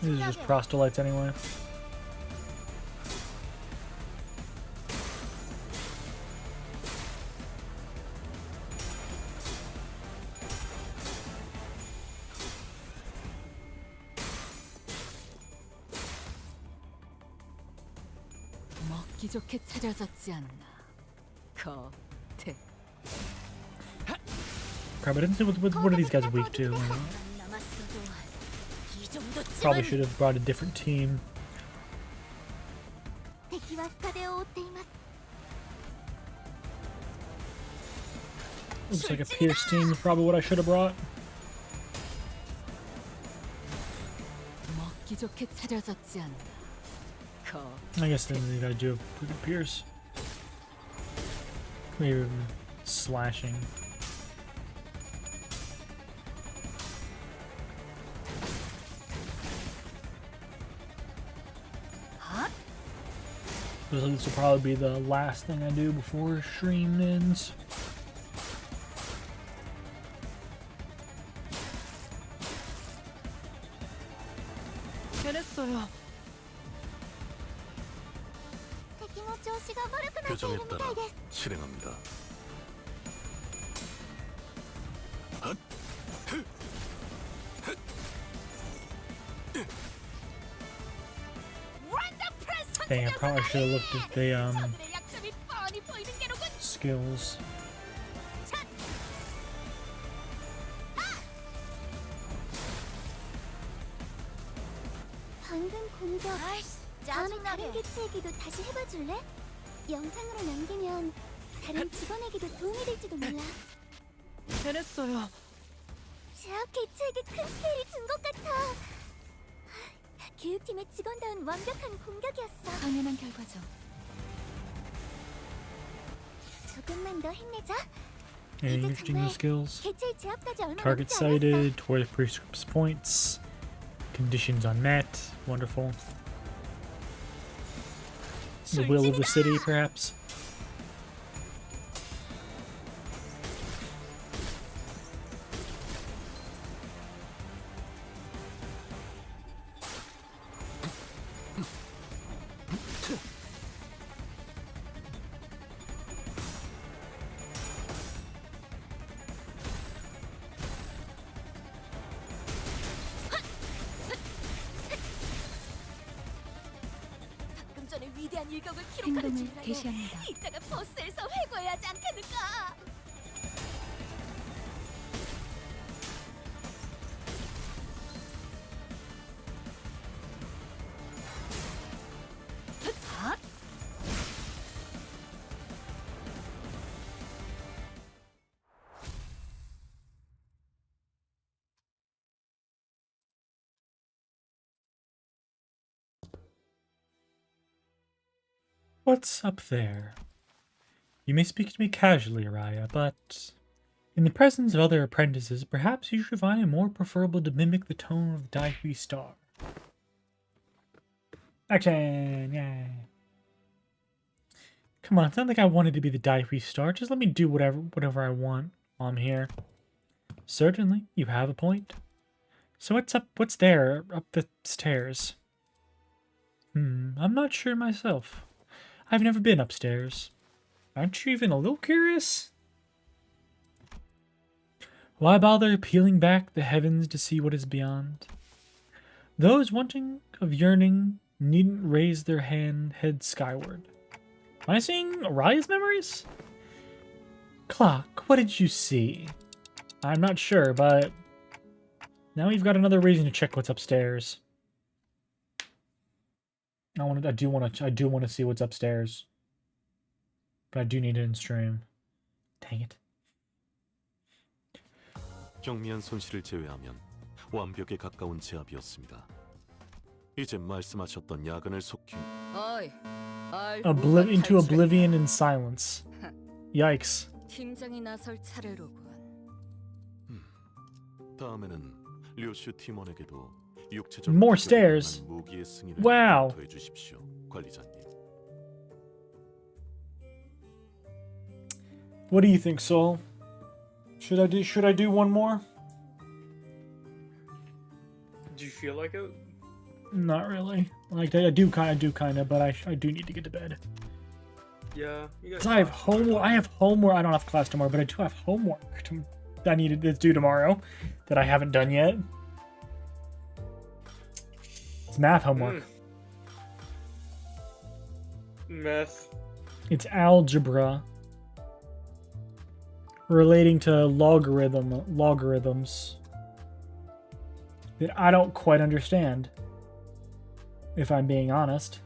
These are just proselytes anyway. 먹기 좋게 차려졌지 않나. 겉에. Crap, I didn't see what are these guys weak to. Probably should have brought a different team. 敵は深手を負っています。 Looks like a Pierce team is probably what I should have brought. 먹기 좋게 차려졌지 않나. I guess then they gotta do a pretty Pierce. Maybe slashing. This will probably be the last thing I do before stream ends. 잘했어요. 敵の調子が悪くなってい 교정에 るみ 따라 たいです。 실행합니다. Dang, I probably should have looked at the skills. 방금 공격. 다음에 다른 개체에게도 다시 해봐줄래? 영상으로 남기면 다른 직원에게도 도움이 될지도 몰라. 잘했어요. 제약 개체에게 큰 피해를 준 것 같아. 교육팀의 직원다운 완벽한 공격이었어. 당연한 결과죠. 조금만 더 힘내자. Any interesting new skills? 개체의 제압까지 얼마 Target 남지 않았어. sighted, towards prescripts points, conditions unmet, wonderful. The will of the city, perhaps? 방금 전에 위대한 일격을 기록하는 중이라요. 개시합니다. 이따가 버스에서 회고해야 하지 않겠는가? What's up there? You may speak to me casually, Araya, but in the presence of other apprentices, perhaps you should find it more preferable to mimic the tone of the Daihui Star. Action! Yay! Come on, it's not like I wanted to be the Daihui Star. Just let me do whatever I want while I'm here. Certainly, you have a point. So what's there up the stairs? I'm not sure myself. I've never been upstairs. Aren't you even a little curious? Why bother peeling back the heavens to see what is beyond? Those wanting of yearning needn't raise their head skyward. Am I seeing Araya's memories? Clock, what did you see? I'm not sure, but now we've got another reason to check what's upstairs. I do want to see what's upstairs. But I do need it in stream. Dang it. 경미한 손실을 제외하면 완벽에 가까운 제압이었습니다. 이제 말씀하셨던 야근을 속히 어이, Into oblivion and silence. Yikes. 팀장이 나설 차례로군. 다음에는 류슈 팀원에게도 육체적 More 공격에 stairs. 대한 무기의 승인을 Wow. 더해 주십시오, 관리자님. What do you think, Soul? Should I do one more? Do you feel like it? Not really. Like I do kind of, but I do need to get to bed. Yeah, you guys. 'Cause I have homework. I have homework. I don't have class tomorrow, but I do have homework that I need to do tomorrow that I haven't done yet. It's math homework. Math. It's algebra relating to logarithms that I don't quite understand, if I'm being honest.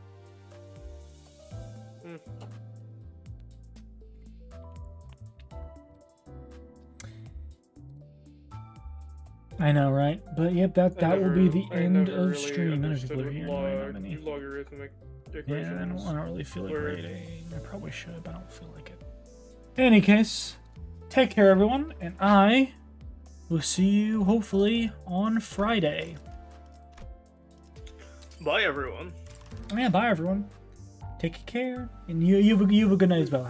I know, right? But yep, that will be the end of stream. I know people are here anyway, not many. Logarithmic Yeah, equations. I don't really feel like Word. rating. I probably should, but I don't feel like it. In any case, take care, everyone, and I will see you hopefully on Friday. Bye, everyone. Yeah, bye, everyone. Take care, and you have a good night as well.